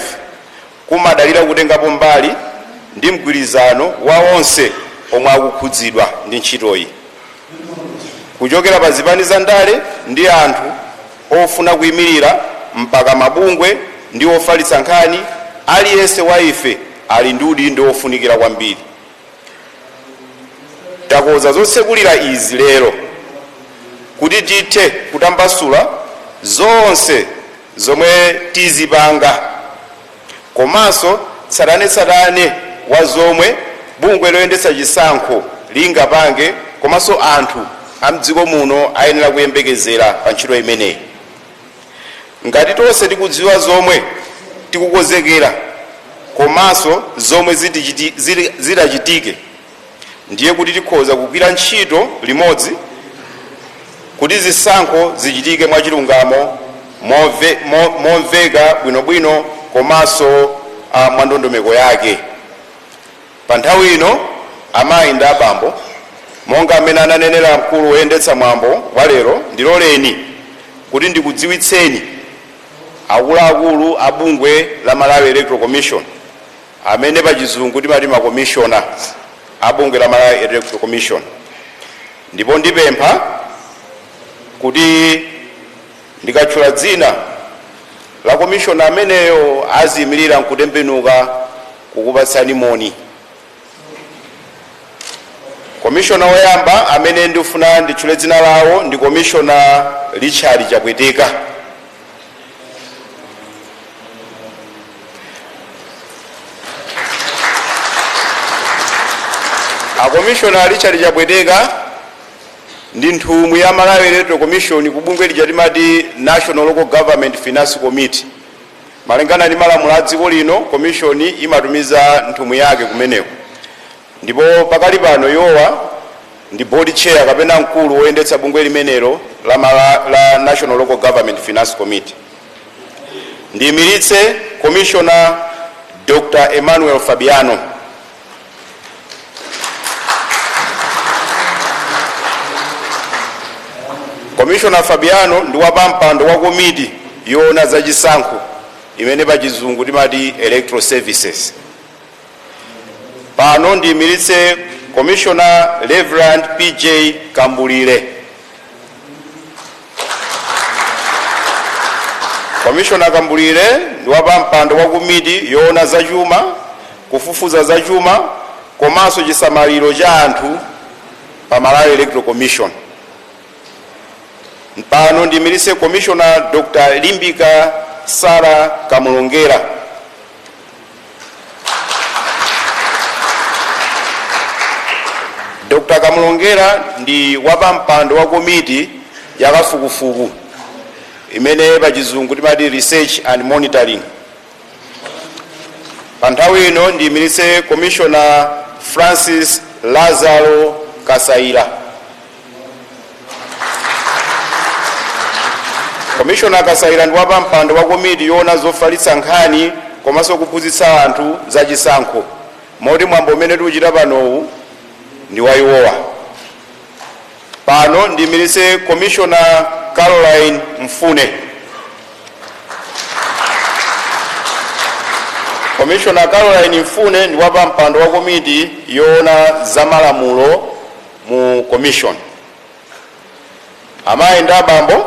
kumadalira kutengapo mbali ndi mgwirizano wa onse omwe akukhudzidwa ndi ntchitoyi, kuchokera pa zipani za ndale ndi anthu ofuna kuyimirira mpaka mabungwe ndi ofalitsa nkhani. Aliyense wa ife ali ndi udindo ofunikira kwambiri. takoza zosekulira izi lero kuti tithe kutambasula zonse zomwe tizipanga komanso tsatanetsatane wa zomwe bungwe loyendetsa chisankho lingapange komanso anthu amdziko muno ayenera kuyembekezera pa ntchito imeneyi. Ngati tonse tikudziwa zomwe tikukonzekera komanso zomwe zidachitike, ndiye kuti tikhoza kugwira ntchito limodzi kuti zisankho zichitike mwachilungamo, momveka bwinobwino komanso mwa ndondomeko yake. Pa nthawi ino amayi ndi abambo, monga amene ananenera mkulu woyendetsa mwambo wa lero, ndiloleni kuti ndikudziwitseni akuluakulu a bungwe la Malawi Electoral Commission, amene pa chizungu timati makomishona a bungwe la Malawi Electoral Commission, ndipo ndipempha kuti ndikatchula dzina la komishona ameneyo aziyimirira nkutembenuka kukupatsani moni. Komishona woyamba amene ndifuna nditchule dzina lawo ndi Komishona Richard Chapweteka. Komishona Richard Chapweteka ndi nthumwi ya Malawi Electoral Commission ku bungwe lija timati National Local Government Finance Committee. Malingana ndi malamulo a dziko lino, komishoni imatumiza nthumwi yake kumeneko. Ndipo pakali pano yowa ndi board chair kapena mkulu woyendetsa bungwe limenelo la National Local Government Finance Committee. Ndiyimiritse Commissioner Dr. Emmanuel Fabiano. Commissioner Fabiano ndi wapampando wa komiti yoona za chisankho imene pa chizungu timati Electoral Services. Pano ndiyimiritse Commissioner Reverend PJ Kambulire. Commissioner Kambulire ndi wapampando wa komiti yoona za chuma, kufufuza za chuma komanso chisamaliro cha anthu pa Malawi Electoral Commission. Pano ndiyimiritse Commissioner Dr. Limbika Sara Kamulongera. Dr. Kamulongera ndi wapampando wa komiti ya kafukufuku imene pa chizungu timati Research and Monitoring. Pa nthawi ino ndiyimiritse Commissioner Francis Lazaro Kasaira. Commissioner Kasaira ndi wapampando wa komiti yoona zofalitsa nkhani komanso kuphunzitsa anthu za chisankho, moti mwambo umene tikuchita panowu ndi wayiwowa. Pano ndiyimiritse Commissioner Caroline Mfune. Commissioner Caroline Mfune ndi wapampando wa komiti yoona za malamulo mu commission. Amayi ndi abambo,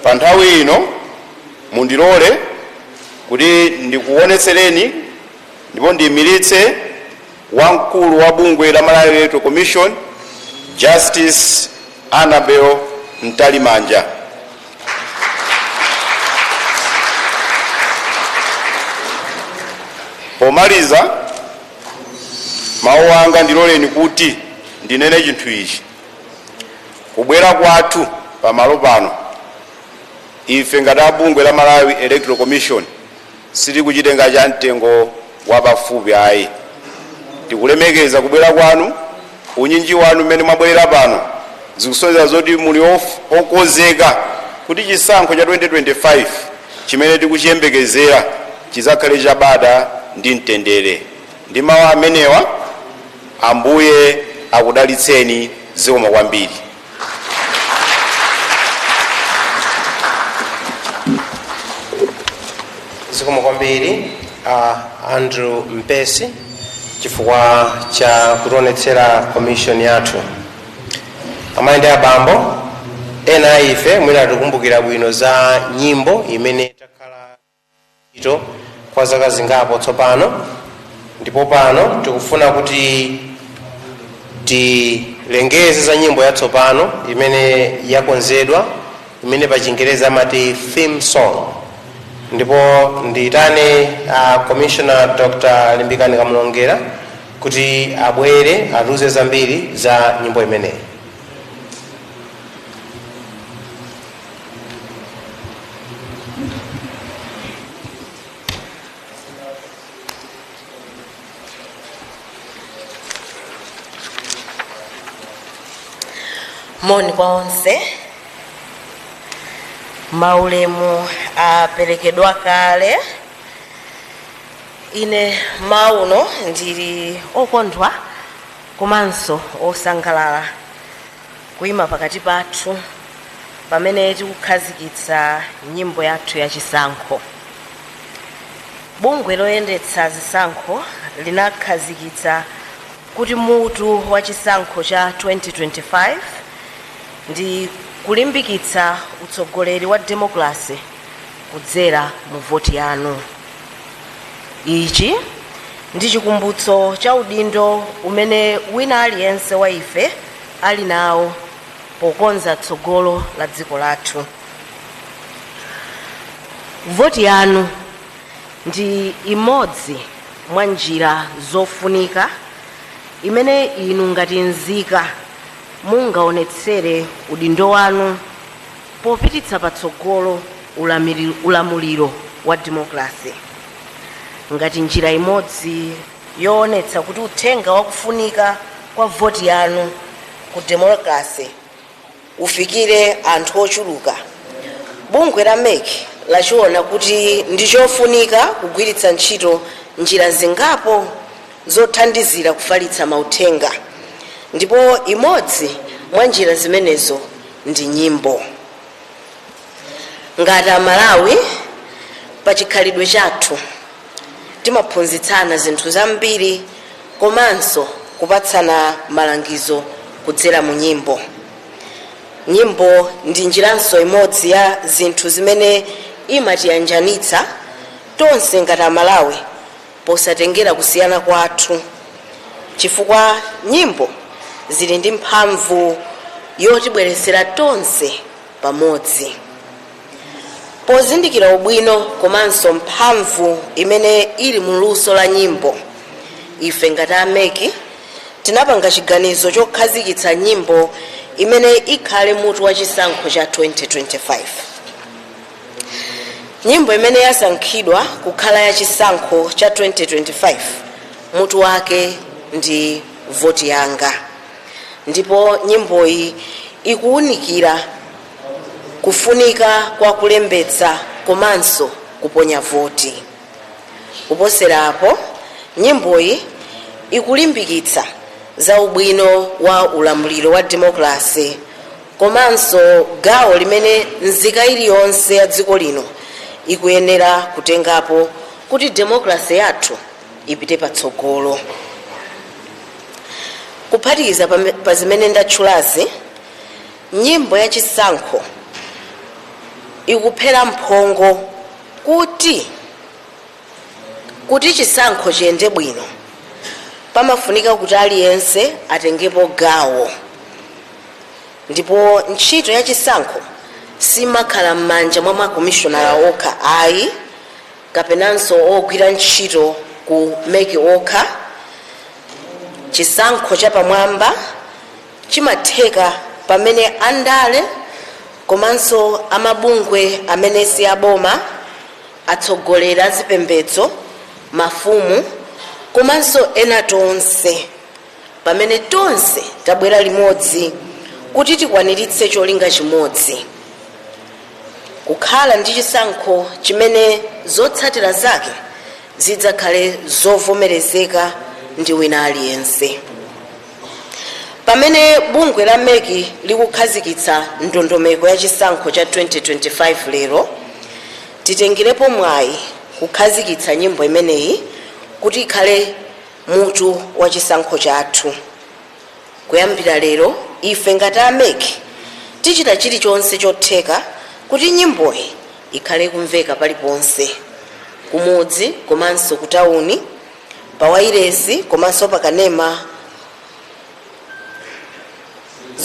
pa nthawi ino mundilole kuti ndikuonetsereni ndipo ndiyimiritse wamkulu wa bungwe la Malawi Electoral Commission, Justice Annabel Ntalimanja. Pomaliza mawu anga ndiloleni kuti ndinene chinthu ichi. Kubwera kwathu pamalo pano, ife ngati abungwe la Malawi Electoral Commission sitikuchitenga cha mtengo wapafupi ayi. Tikulemekeza kubwera kwanu, unyinji wanu mmene mwabwerera pano zikusonyeza zoti muli okonzeka kuti chisankho cha 2025 chimene tikuchiyembekezera chizakhale chabata ndi mtendere. Ndi mawu amenewa Ambuye akudalitseni zikomo kwambiri. Zikomo kwambiri Andrew Mpesi chifukwa cha kutionetsera commission yathu. Amayi ndi abambo, ena ife mwina tikumbukira bwino za nyimbo imene takhala ito kwa zaka zingapo tsopano, ndipo pano tikufuna kuti tilengeze za nyimbo yatsopano imene yakonzedwa, imene pa Chingereza amati theme song, ndipo ndiyitane Commissioner Dr. Limbikani Kamulongera kuti abwere atiuze zambiri za nyimbo imeneyi. Moni kwa onse, maulemu aperekedwa kale. Ine mauno ndili okondwa komanso osangalala kuima pakati pathu pamene tikukhazikitsa nyimbo yathu ya chisankho. Bungwe loyendetsa zisankho linakhazikitsa kuti mutu wa chisankho cha 2025 ndi kulimbikitsa utsogoleri wa demokrasi kudzera mu voti yanu. Ichi ndi chikumbutso cha udindo umene wina aliyense wa ife ali nawo pokonza tsogolo la dziko lathu. Voti yanu ndi imodzi mwa njira zofunika imene inu ngati nzika mungaonetsere udindo wanu popititsa patsogolo ulamuliro wa demokrasi. Ngati njira imodzi yoonetsa kuti uthenga wakufunika kwa voti yanu ku demokrasi ufikire anthu ochuluka, bungwe la MEC lachiona kuti ndi chofunika kugwiritsa ntchito njira zingapo zothandizira kufalitsa mauthenga, ndipo imodzi mwa njira zimenezo ndi nyimbo. Ngati Amalawi pa chikhalidwe chathu timaphunzitsana zinthu zambiri komanso kupatsana malangizo kudzera mu nyimbo. Nyimbo ndi njiranso imodzi ya zinthu zimene imatiyanjanitsa tonse ngati Amalawi posatengera kusiyana kwathu, chifukwa nyimbo zili ndi mphamvu yotibweresera tonse pamodzi. Pozindikira ubwino komanso mphamvu imene ili mu luso la nyimbo, ife ngati AMEC tinapanga chiganizo chokhazikitsa nyimbo imene ikhale mutu wa chisankho cha 2025. Nyimbo imene yasankhidwa kukhala ya chisankho cha 2025 mutu wake ndi voti yanga, ndipo nyimboyi ikuunikira kufunika kwa kulembetsa komanso kuponya voti. Kuposerapo, nyimboyi ikulimbikitsa za ubwino wa ulamuliro wa demokrasi komanso gawo limene nzika iliyonse ya dziko lino ikuyenera kutengapo kuti demokrasi yathu ipite patsogolo. Kuphatikiza pa zimene ndatchulazi, nyimbo ya chisankho ikuphera mphongo kuti chisankho chiyende bwino pamafunika kuti aliyense atengepo gawo, ndipo ntchito ya chisankho simakhala m'manja mwa makomishonala okha ayi kapenanso ogwira ntchito ku MEC okha. Chisankho chapamwamba chimatheka pamene andale komanso amabungwe amene si aboma, atsogoleri a zipembedzo, mafumu komanso ena tonse, pamene tonse tabwera limodzi kuti tikwaniritse cholinga chimodzi, kukhala ndi chisankho chimene zotsatira zake zidzakhale zovomerezeka ndi wina aliyense. Pamene bungwe la MEC likukhazikitsa ndondomeko ya chisankho cha 2025 lero, titengerepo mwayi kukhazikitsa nyimbo imeneyi kuti ikhale mutu wa chisankho chathu. Kuyambira lero, ife ngati AMEC tichita chilichonse chotheka kuti nyimboyi ikhale kumveka paliponse, kumudzi komanso kutawuni, pa wairesi komanso pakanema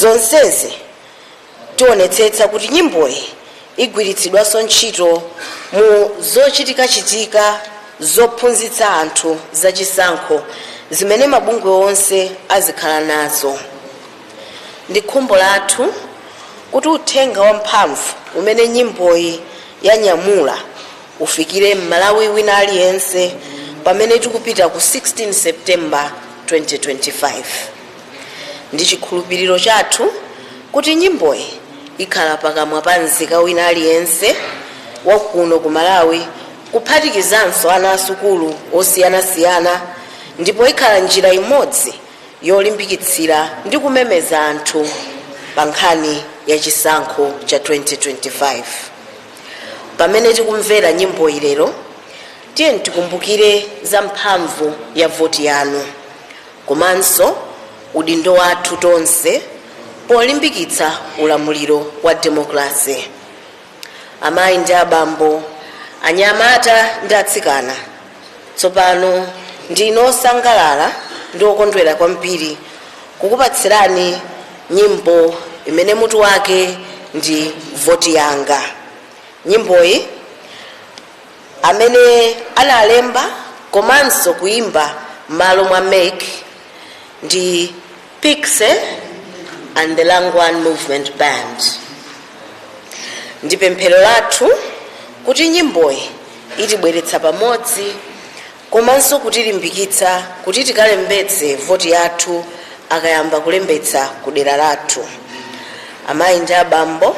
zonsezi tionetsetsa kuti nyimboyi igwiritsidwanso ntchito mu zochitika zophunzitsa anthu zachisankho zimene mabungwe onse azikhala nazo. Ndi khumbo lathu kuti uthenga wamphamvu umene nyimboyi yanyamula ufikire Malawi wina aliyense pamene tikupita ku 16 September 2025. Ndi chikhulupiriro chathu kuti nyimboyi ikhala pakamwa pa nzika wina aliyense wakuno ku Malawi kuphatikizanso ana asukulu osiyanasiyana, ndipo ikhala njira imodzi yolimbikitsira ndi kumemeza anthu pa nkhani ya chisankho cha 2025. Pamene tikumvera nyimboyi lero, tiye tikumbukire za mphamvu ya voti yanu komanso udindo wathu tonse polimbikitsa ulamuliro wa demokrasi. Amayi ndi abambo, anyamata ndi atsikana, tsopano ndine osangalala ndi okondwera kwambiri kukupatsirani nyimbo imene mutu wake ndi voti yanga. Nyimboyi amene analemba komanso kuimba m'malo mwa MEC ndi Pixie and the Langwan Movement Band. Ndi pemphero lathu kuti nyimboyi itibweretsa pamodzi komanso kutilimbikitsa kuti tikalembetse voti yathu akayamba kulembetsa ku dera lathu. Amayi ndi abambo,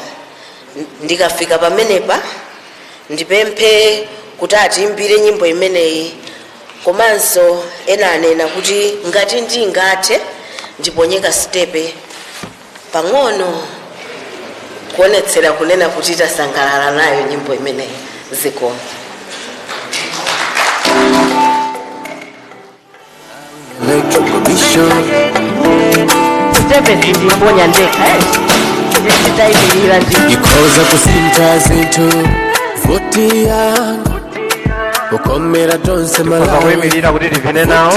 ndikafika pamenepa ndipemphe kuti atiimbire nyimbo imeneyi komanso ena anena kuti ngati ndingathe ndiponyeka stepe pang'ono kuonetsera kunena kuti tasangalala nayo nyimbo imeneyi. Zikomo. Ikoza kusinta zintu voti yangu ukomera tonse Malawi kuti divine nawo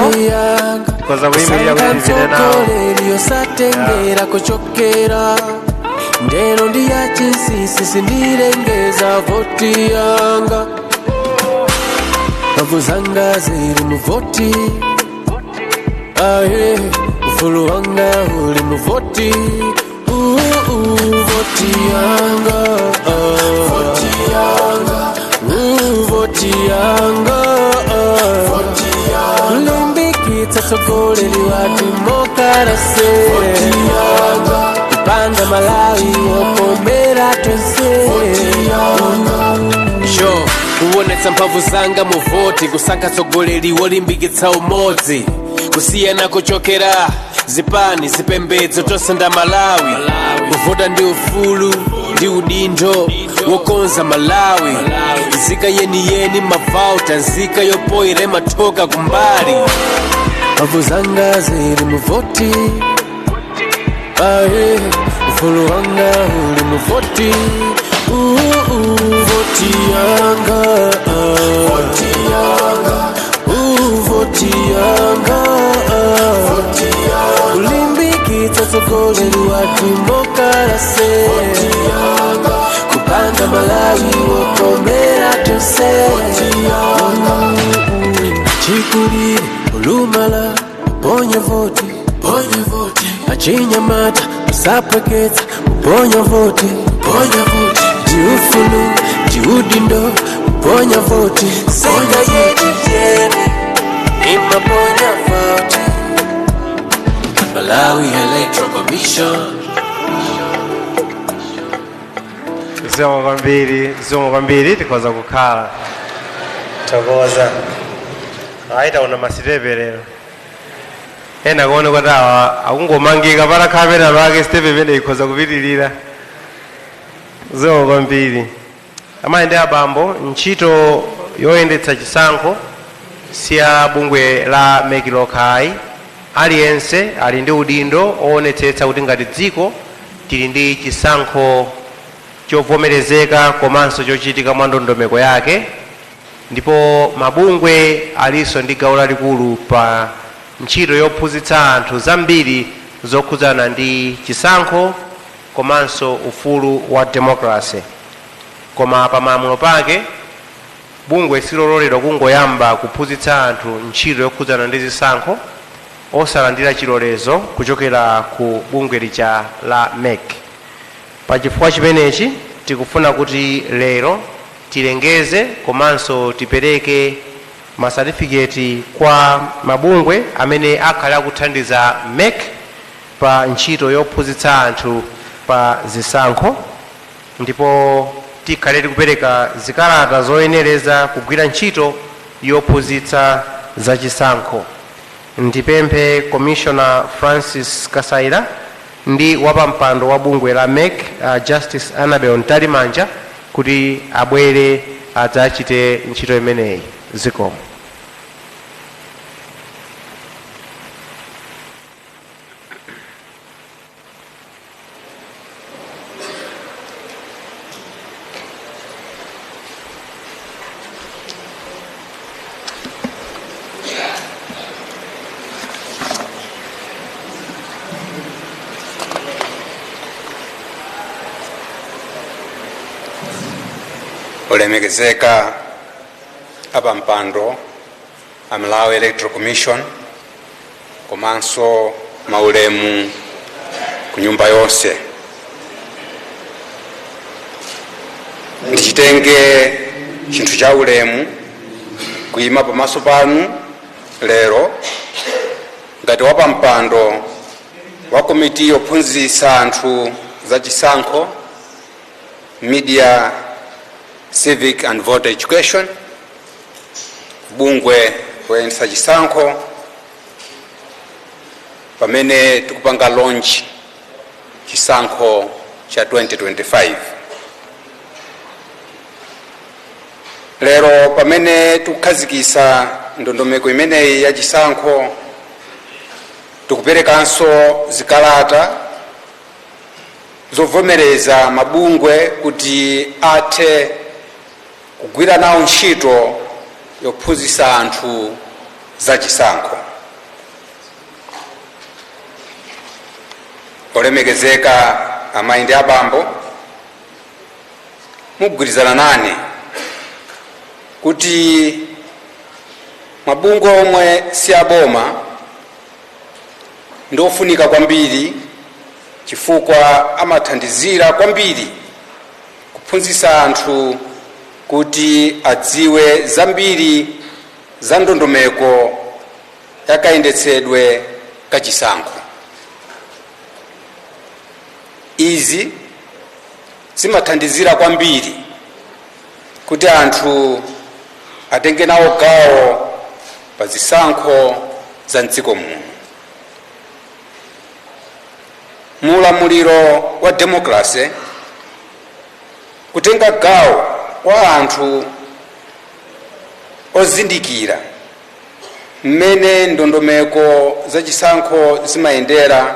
koza kuyimirira kuti divine nawo satengera kuchokera ndeno ndi yachinsisi sindirengeza voti yanga mphamvu zanga ziri mu voti aye ufulu wanga uli mu voti voti yanga voti yanga voti yanga voti yanga limbikitsa tsogoleri wa demokrasi voti yanga kupanga Malawi wokomera tonse voti yanga sho kuonetsa mphamvu zanga mu voti kusankha tsogoleri wolimbikitsa umodzi kusiyana kuchokera zipani zipembedzo tonse nda Malawi kuvota ndi ufulu ndi udindo wokonza Malawi nzika yeniyeni mavauta nzika yopoyera mathoka kumbali mphamvu zanga ziri mu voti aye ufulu wanga uli mu voti voti yanga voti yanga voti yanga voti yanga ulimbikitsa tsogoleri wa demokrasi voti yanga kupanga Malawi wokomera tonse voti yanga chikulire ulumala ponya voti achinyamata usapweketsa uponya voti ndiufulu ndiudindo uponya voti sika yeni imaponya voti Malawi Electoral Commission. zomwe kwambiri tikoza kukhala tokoza aita una masitepe lero ena kuone kuti awa akungomangika para kamera lwake stepe pene ikhoza kupitirira zomwe kwambiri. Amayi ndi abambo, ntchito yoyendetsa chisankho siya bungwe la MEC Lokai aliyense ali ndi udindo oonetsetsa kuti ngati dziko tili ndi chisankho chovomerezeka komanso chochitika mwa ndondomeko yake, ndipo mabungwe aliso ndi gawo lalikulu pa ntchito yophunzitsa anthu zambiri zokhudzana ndi chisankho komanso ufulu wa democracy. Koma pamalamulo pake bungwe silololedwa kungoyamba kuphunzitsa anthu ntchito yokhudzana ndi zisankho osalandira chilolezo kuchokera ku bungwe lija la MEC. Pachifukwa chimenechi tikufuna kuti lero tilengeze komanso tipereke masatifiketi kwa mabungwe amene akhale akuthandiza MEC pa ntchito yophunzitsa anthu pa zisankho, ndipo tikhale tikupereka zikalata zoyenereza kugwira ntchito yophunzitsa za chisankho. Ndipemphe Commissioner Francis Kasaira ndi wapampando wa bungwe la MEC Justice Annabel Ntalimanja kuti abwere adzachite ntchito imeneyi. Zikomo. Olemekezeka apampando a Malawi Electoral Commission komanso maulemu ku nyumba yonse. Ndichitenge chinthu cha ulemu kuyima pamaso panu lero ngati wapampando wa komiti yophunzitsa anthu za chisankho, media, civic and voter education, bungwe loyendetsa chisankho pamene tikupanga launch chisankho cha 2025. Lero pamene tikukhazikitsa ndondomeko imeneyi ya chisankho, tikuperekanso zikalata zovomereza mabungwe kuti athe kugwira nawo ntchito yophunzitsa anthu za chisankho. Olemekezeka amayi ndi abambo, mugwirizana nane kuti mabungwe omwe si aboma ndofunika kwambiri chifukwa amathandizira kwambiri kuphunzitsa anthu kuti adziwe zambiri za ndondomeko yakayendetsedwe ka chisankho. Izi zimathandizira kwambiri kuti anthu atenge nawo gawo pa zisankho za mdziko muno. Muulamuliro wa democracy, kutenga gawo kwa anthu ozindikira mmene ndondomeko za chisankho zimayendera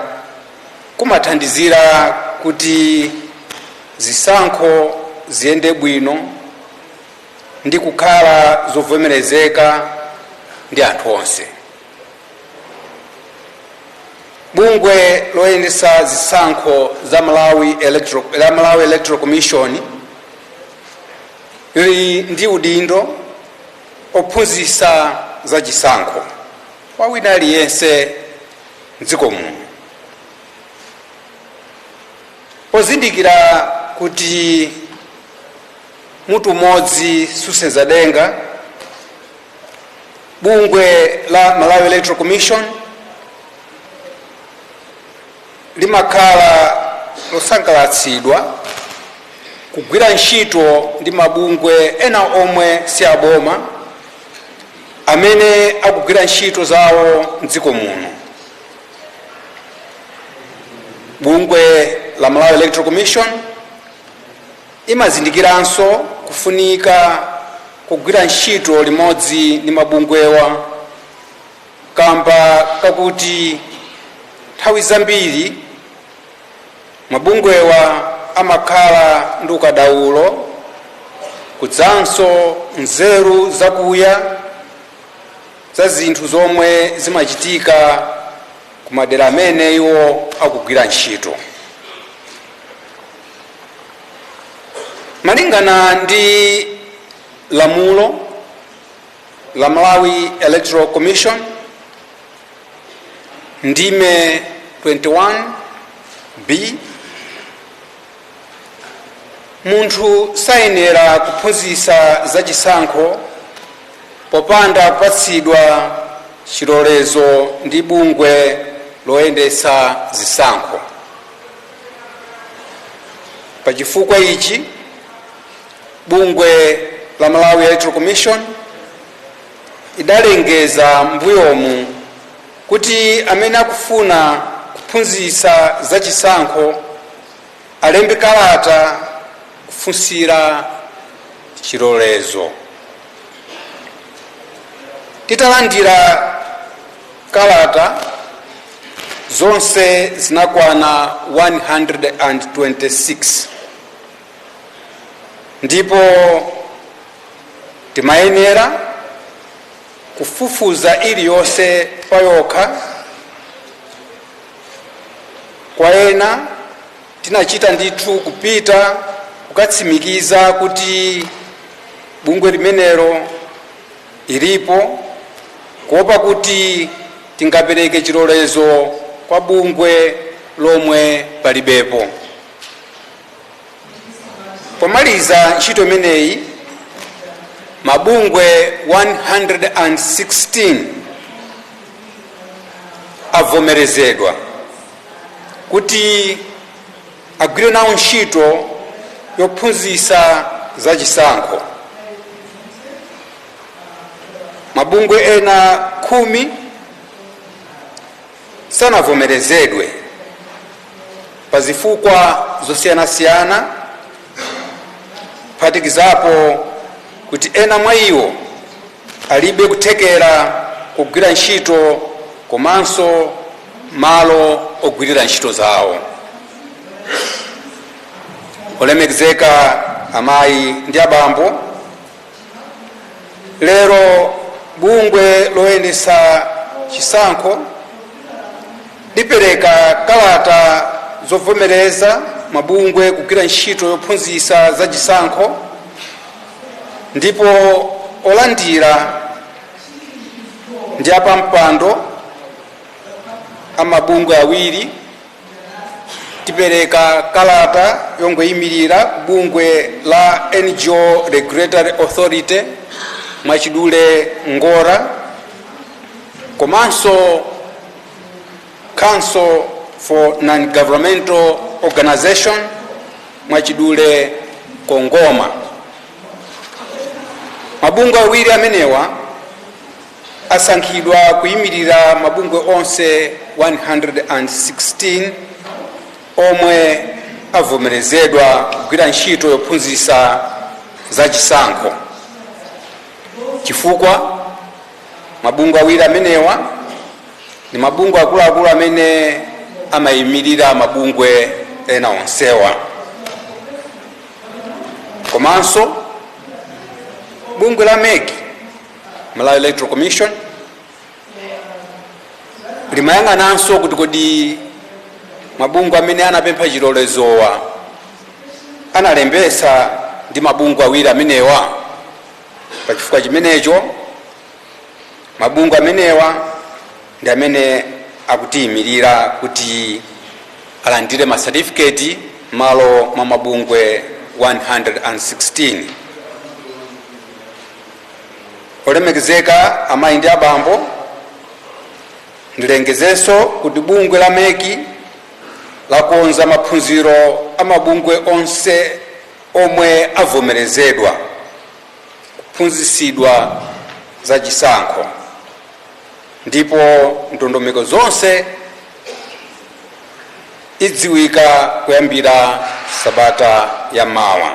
kumathandizira kuti zisankho ziyende bwino ndi kukhala zovomerezeka ndi anthu onse. Bungwe loyendetsa zisankho za Malawi Electoral Commission lili ndi udindo ophunzitsa za chisankho kwa wina aliyense m'dziko muno. Pozindikira kuti mutu umodzi susenza denga, bungwe la Malawi Electoral Commission limakhala losangalatsidwa kugwira ntchito ndi mabungwe ena omwe si aboma amene akugwira ntchito zawo m'dziko muno. Bungwe la Malawi Electoral Commission imazindikiranso kufunika kugwira ntchito limodzi ndi mabungwewa kamba kakuti nthawi zambiri mabungwewa amakhala ndi ukadaulo kudzanso nzeru zakuya za zinthu zomwe zimachitika kumadera amene iwo akugwira ntchito. Malingana ndi lamulo la Malawi Electoral Commission ndime 21B, munthu sayenera kuphunzitsa za chisankho popanda kupatsidwa chilolezo ndi bungwe loyendetsa zisankho. Pachifukwa ichi bungwe la Malawi Electoral Commission idalengeza mbuyomu kuti amene akufuna kuphunzitsa za chisankho alembe kalata kufunsira chilolezo. Titalandira kalata zonse zinakwana 126, ndipo timayenera kufufuza iliyonse payokha. Kwa ena tinachita ndithu kupita kukatsimikiza kuti bungwe limenelo ilipo, kuopa kuti tingapereke chilolezo kwa bungwe lomwe palibepo. Pomaliza ntchito imeneyi, mabungwe 116 avomerezedwa kuti agwire nawo ntchito yophunzitsa za chisankho. Mabungwe ena 10 sanavomerezedwe pa zifukwa zosiyanasiyana, kuphatikizapo kuti ena mwa iwo alibe kuthekera kugwira ntchito komanso malo ogwirira ntchito zawo. Olemekezeka amayi ndi abambo, lero bungwe loyendetsa chisankho lipereka kalata zovomereza mabungwe kugwira ntchito yophunzitsa za chisankho, ndipo olandira ndi apampando amabungwe awiri. Tipereka kalata yongoyimirira bungwe la NGO Regulatory Authority mwachidule Ngora, komanso Council for Non-Governmental Organization mwachidule Kongoma. Mabungwe awiri amenewa asankhidwa kuyimirira mabungwe onse 116 omwe avomerezedwa kugwira ntchito yophunzitsa za chisankho. Chifukwa mabungwe awiri amenewa ni mabungwe akuluakulu amene amayimirira mabungwe ena onsewa. Komanso bungwe la MEC, Malawi Electoral Commission, limayang'ananso kuti kodi mabungwe amene anapempha chilolezowa analembesa ndi mabungwe awiri amenewa. Pachifukwa chimenecho mabungwe amenewa ndi amene akutiyimirira kuti alandire ma certificate malo mwa mabungwe 116. Olemekezeka amayi ndi abambo, ndilengezenso kuti bungwe la MEC lakonza maphunziro amabungwe onse omwe avomerezedwa kuphunzitsidwa za chisankho, ndipo ndondomeko zonse idziwika kuyambira Sabata ya mawa.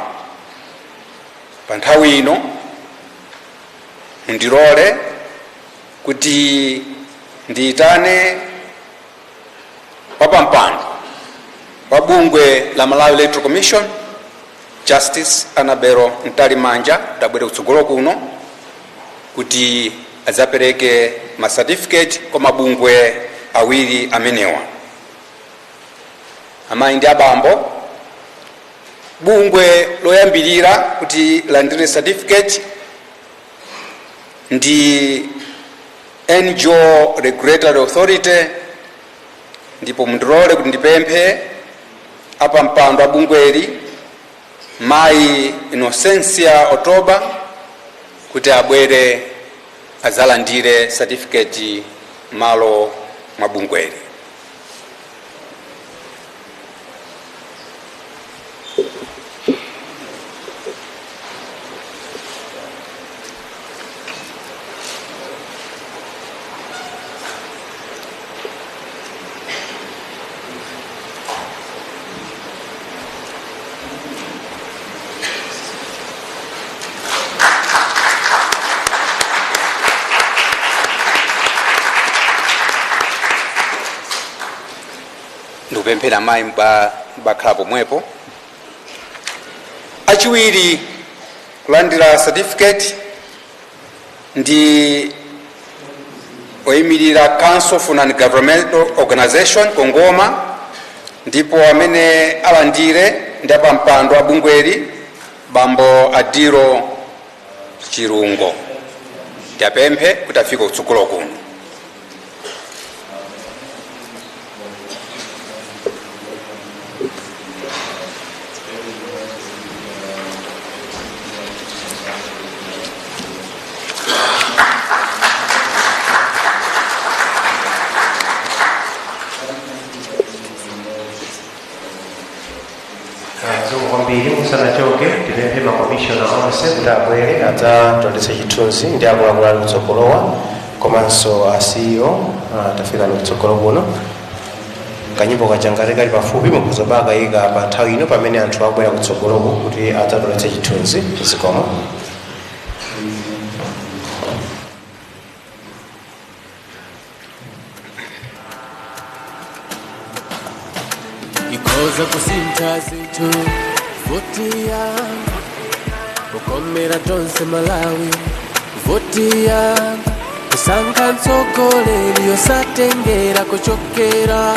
Pa nthawi ino ndilole kuti ndiyitane wapampando wa bungwe la Malawi Electoral Commission, Justice Annabel Ntalimanja, tabwere kutsogolo kuno kuti azapereke ma certificate kwa mabungwe awiri amenewa. Amayi ndi abambo, bungwe loyambirira kuti landire certificate ndi NGO Regulatory Authority, ndipo mundilole kuti ndipemphe apa mpando wa bungweli Mayi Innocencia Otoba kuti abwere azalandire certificate malo mwa bungweli. Ndikupemphera amayi bakhala pomwepo. Achiwiri kulandira certificate ndi oyimirira Council for Non-Governmental Organization Kongoma, ndipo amene alandire ndi apa mpando wa bungweli bambo Adiro Chirungo. Ndipemphe kuti afike kutsogolo kuno. musanachoke tipemphe makomishona onse kuti abwere adzatondetse chithunzi ndi akuluakulu ali kutsogolowa komanso a CEO tafika ni kutsogolo kuno. Kanyimbo kachangati kali pafupi mukhoza bakayika pa nthawi ino pamene anthu abwera kutsogoloko kuti adzatondetse chithunzi zikomo. Ikoza kusinta zitu votia ukomera tonse Malawi votia kusanka nsogoleri yosatengera kuchokera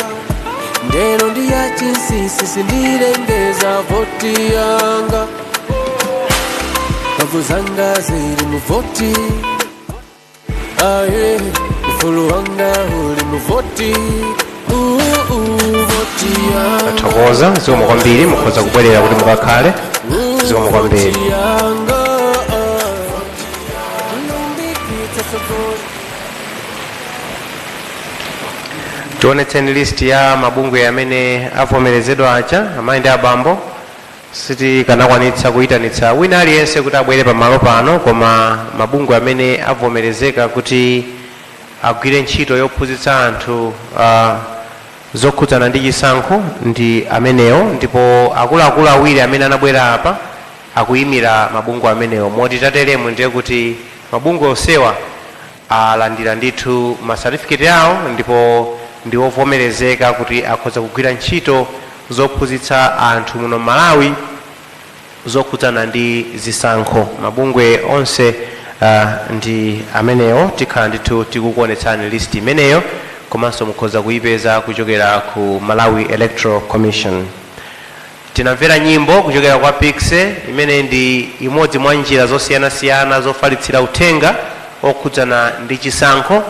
ndeno ndiya chinsisi sindirengeza voti yanga kavu zanga ziri muvoti aye ufulu wanga uli muvoti thokoza zikomo kwambiri mukhoza kubwerera kuti mukakhale zikomo kwambiri. Tionetseni list ya mabungwe amene avomerezedwa acha amayi ndi abambo. Sitikanakwanitsa kuyitanitsa wina aliyense kuti abwere pamalo pano, koma mabungwe amene avomerezeka kuti agwire ntchito yophunzitsa anthu zokhudzana ndi chisankho ndi amenewo, ndipo akuluakulu awiri amene anabwera apa akuyimira mabungwe amenewo. Moti tateremu ndiye kuti mabungwe onsewa alandira ndithu masatifiketi awo ndipo ndi ovomerezeka kuti akhoza kugwira ntchito zophunzitsa anthu muno Malawi zokhudzana ndi zisankho. Mabungwe onse ndi amenewo. Tikhala ndithu tikukuonetsani list imeneyo, komanso mukhoza kuyipeza kuchokera ku Malawi Electoral Commission. Tinamvera nyimbo kuchokera kwa Pixe imene ndi imodzi mwa njira zosiyanasiyana zofalitsira uthenga okhudzana ndi chisankho.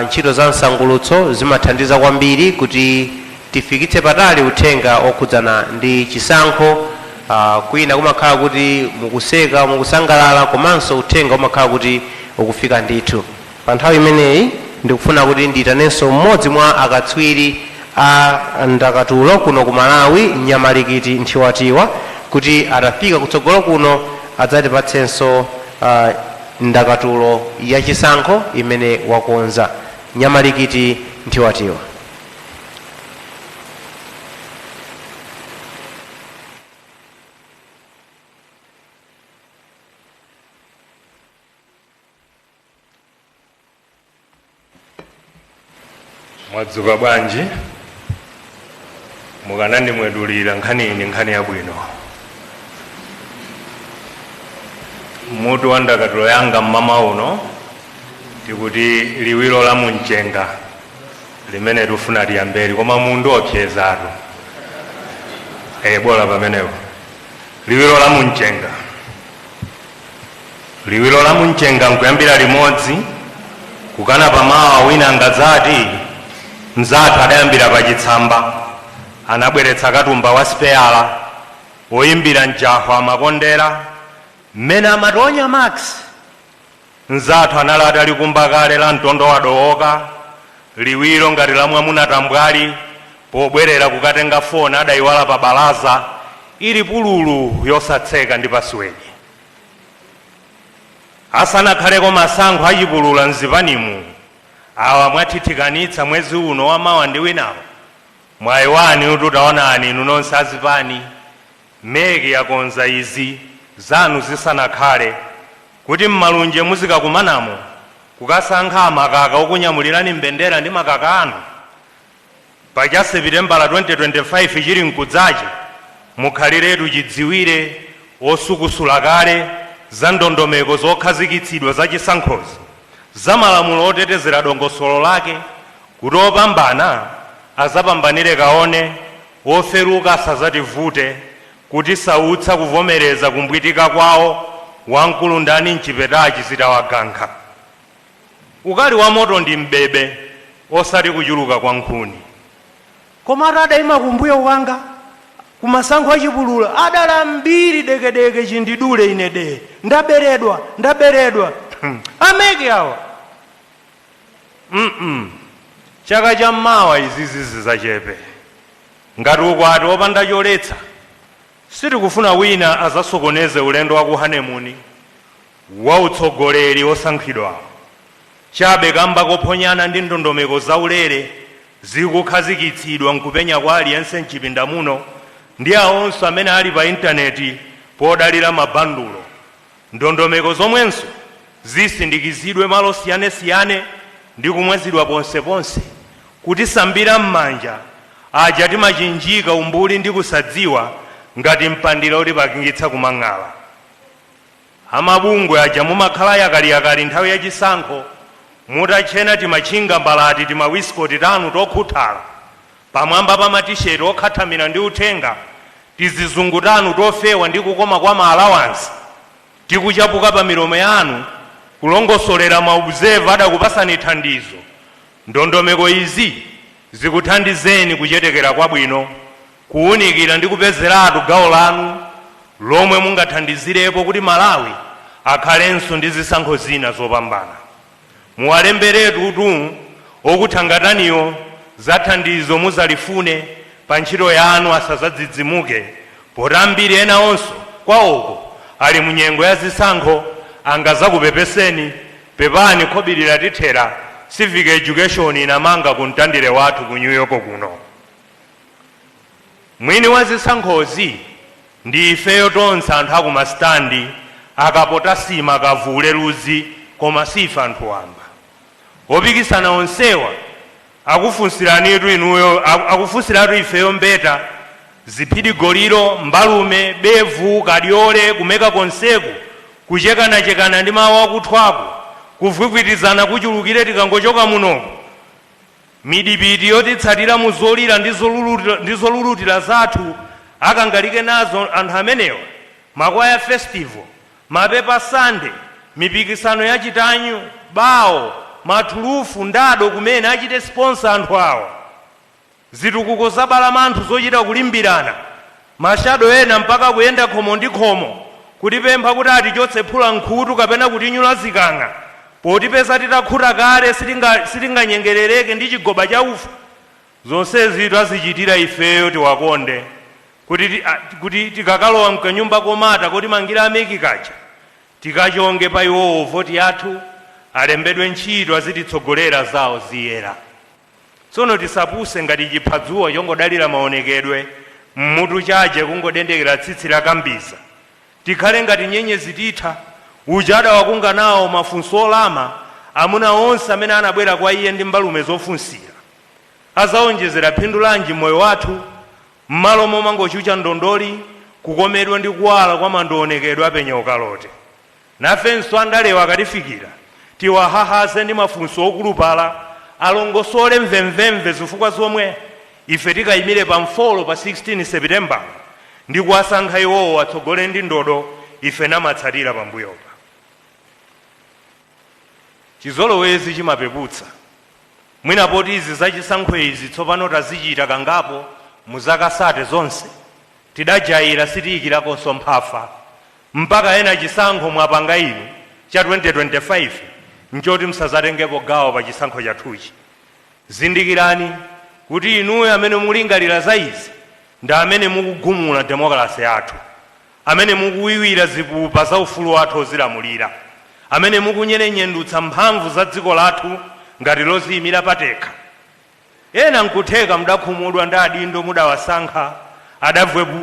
Ntchito za msangulutso zimathandiza kwambiri kuti tifikitse patali uthenga okhudzana ndi chisankho. Kwina kumakhala kuti mukuseka mukusangalala, komanso uthenga umakhala kuti ukufika ndithu. Pa nthawi imeneyi ndikufuna kuti ndiyitanenso mmodzi mwa akatswiri a ndakatulo kuno ku Malawi, Nyamalikiti Nthiwatiwa, kuti atafika kutsogolo kuno adzatipatsenso ndakatulo ya chisankho imene wakonza. Nyamalikiti Nthiwatiwa. Mwadzuka bwanji, mukanandimwedulira nkhani ini nkhani yabwino. Mutu wa ndakatulo yanga mmama uno tikuti liwiro la Munchenga. limene tufuna liyambeli koma mundu okhezatu bola pamenepo liwiro la muncenga nkuyambira limodzi kukana pamawa wina angadzati mzathu adayambira pachitsamba anabweretsa katumba wa speyala oyimbira mjaho amakondera mmene amatonya max mzathu anali atalikumba kale la mtondo wadowoka liwiro ngati la mwamuna tambwali pobwerera kukatenga foni adayiwala pa balaza ili pululu yosatseka ndi pasiwedi asanakhaleko masankho achipulula mzipanimu awa mwatithikanitsa mwezi uno wamawa ndi winawo mwayiwani ututaonani inu nonse azipani meki yakonza izi zanu zisanakhale kuti mmalunje muzikakumanamo kukasankha amakaka okunyamulirani mbendera ndi makaka anu pacha Seputembala 2025 chili mkudzachi mukhaliretu chidziwire osukusula kale za ndondomeko zokhazikitsidwa za chisankhozi za malamulo otetezera dongosolo lake kuti opambana azapambanire kaone oferuka asazativute kuti sautsa kuvomereza kumbwitika kwawo wamkulu ndani mchipetachi zitawagankha ukali wa moto ndi mbebe osati kuchuluka kwa nkhuni koma adayima kumbuyo wanga kumasankho achipulula adala mbiri dekedeke chindidule ine de ndaberedwa ameke awa chaka cha mmawa izizi zizachepe ngati ukwati opanda choletsa sitikufuna wina azasokoneze ulendo wa kuhanemuni wa utsogoleri osankhidwawo chabe kamba kophonyana ndi ndondomeko zaulere zikukhazikitsidwa nkupenya kwa aliyense mchipinda muno ndi awonso amene ali pa intaneti podalira mabandulo ndondomeko zomwenso zisindikizidwe malo siyanesiyane ndi kumwezedwa ponseponse kuti sambira m'manja aja timachinjika umbuli ndi kusadziwa ngati mpandira kuti pakingitsa kumang'ala amabungwe aja mumakhala yakaliyakali nthawi yachisankho mutachena timachinga mbalati timawisikoti tanu tokhuthala pamwamba pa matisheti okhathamira ndi uthenga tizizungu tanu tofewa ndi kukoma kwa maalawansi tikuchapuka pa milomo yanu kulongosolera maobserva adakupasani thandizo ndondomeko izi zikuthandizeni kuchetekera kwabwino kuwunikira ndi kupezeratu gawo lanu lomwe mungathandizirepo kuti Malawi akhalenso ndi zisankho zina zopambana muwalemberetu utu okuthangataniyo za thandizo muzalifune pa ntchito yanu asazadzidzimuke poti ambiri ena onso kwawoko ali munyengo ya zisankho angazakupepeseni pepani khobirira tithera civic education inamanga kuntandire wathu ku New York kuno mwini wa zisankhozi ndi ifeyo tonse anthu akumasitandi akapota sima kavule luzi koma sifa anthu wamba opikisana onsewa akufunsiranitu inuyo akufunsiratu ifeyo mbeta ziphidi goliro mbalume bevu kadyole kumeka konseku kuchekanachekana ndi mawu akuthwaku kuvwivwitizana kuchulukire tikangochoka munoko midipiti yotitsatira muzolira ndi zolulutira zathu akangalike nazo anthu amenewa makwaya festival mapepa sande mipikisano yachitanyu bawo mathulufu ndado kumene achite sponsor anthu awa zitukuko zabalamanthu zochita kulimbirana mashado ena mpaka kuyenda khomo ndi khomo kutipempha kuti atichotse phula nkhutu kapena kutinyula zikang'a potipeza titakhuta kale sitinganyengerereke ndi chigoba cha ufa zonsezi tazichitira ifeyo tiwakonde kuti tikakalowa mkanyumba komata kuti mangira ameki kacha tikachonge pa iwowo voti yathu alembedwe ntchito azititsogolera zawo ziyera tsono tisapuse ngati chiphazuwa chongodalira maonekedwe mmutu chache kungodendekera tsitsi la kambiza tikhale ngati nyenyezi titha uja adawakunga nawo mafunso olama amuna onse amene anabwera kwa iye ndi mbalume zofunsira azawonjezera phindu lanji moyo wathu m'malo momangochucha ndondoli kukomedwa ndi kuwala kwa mandoonekedwe apenya ukalote nafenso andalewa akatifikira tiwahahaze ndi mafunso okulupala alongosole mvemvemve zifukwa zomwe ife tikayimire pa mfolo pa 16 September ndi kuwasankha iwowo atsogole ndi ndodo ife namatsatira pambuyopa. Chizolowezi chimapeputsa. Mwina poti izi zachisankho izi tsopano tazichita kangapo muzaka sate zonse tidajayira sitiyikirakonso mphafa mpaka ena chisankho mwapanga inu cha 2025 nchoti msazatengepo gawo pa chisankho chathuchi. Zindikirani kuti inuyo amene mulingalira za izi ndi amene mukugumula demokrasi yathu, amene mukuwiwira zipupa za ufulu wathu ozilamulira, amene mukunyerenyendutsa mphamvu za dziko lathu ngati loziyimira patekha. Ena nkutheka mudakhumudwa ndi adindo mudawasankha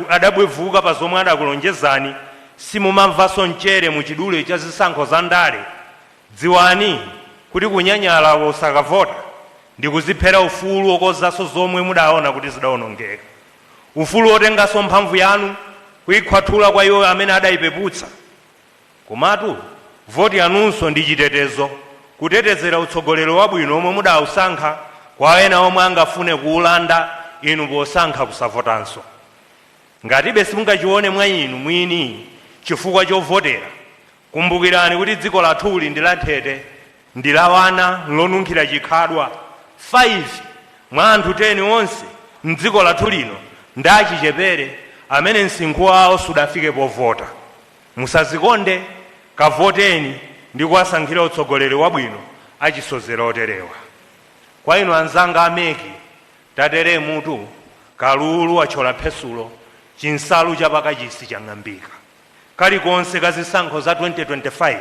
adabwevuka pa zomwe adakulonjezani simumamvanso mchere muchidule cha zisankho za ndale. Dziwani kuti kunyanyala osakavota ndi kuziphera ufulu okozanso zomwe mudaona kuti zidawonongeka, ufulu otenganso mphamvu yanu kuyikhwathula kwa iwo amene adayipeputsa. Komatu voti yanunso ndi chitetezo kutetezera utsogoleri wabwino omwe mudawusankha kwa ena omwe angafune kuulanda inu posankha kusavotanso. Ngatibe simungachione mwa inu mwini chifukwa chovotera, kumbukirani kuti dziko lathuli ndi lathete, ndi la wana lonunkhira chikhadwa. 5 mwa anthu 10 onse mdziko lathu lino ndi achichepere amene msinkhu wawo sudafike povota. Musazikonde, kavoteni ndi kuwasankhira utsogoleri wabwino achisozera oterewa. Kwa inu anzanga ameki, tatere mutu kalulu wachola phesulo, chinsalu chapakachisi chang'ambika. Kalikonse kazisankho za 2025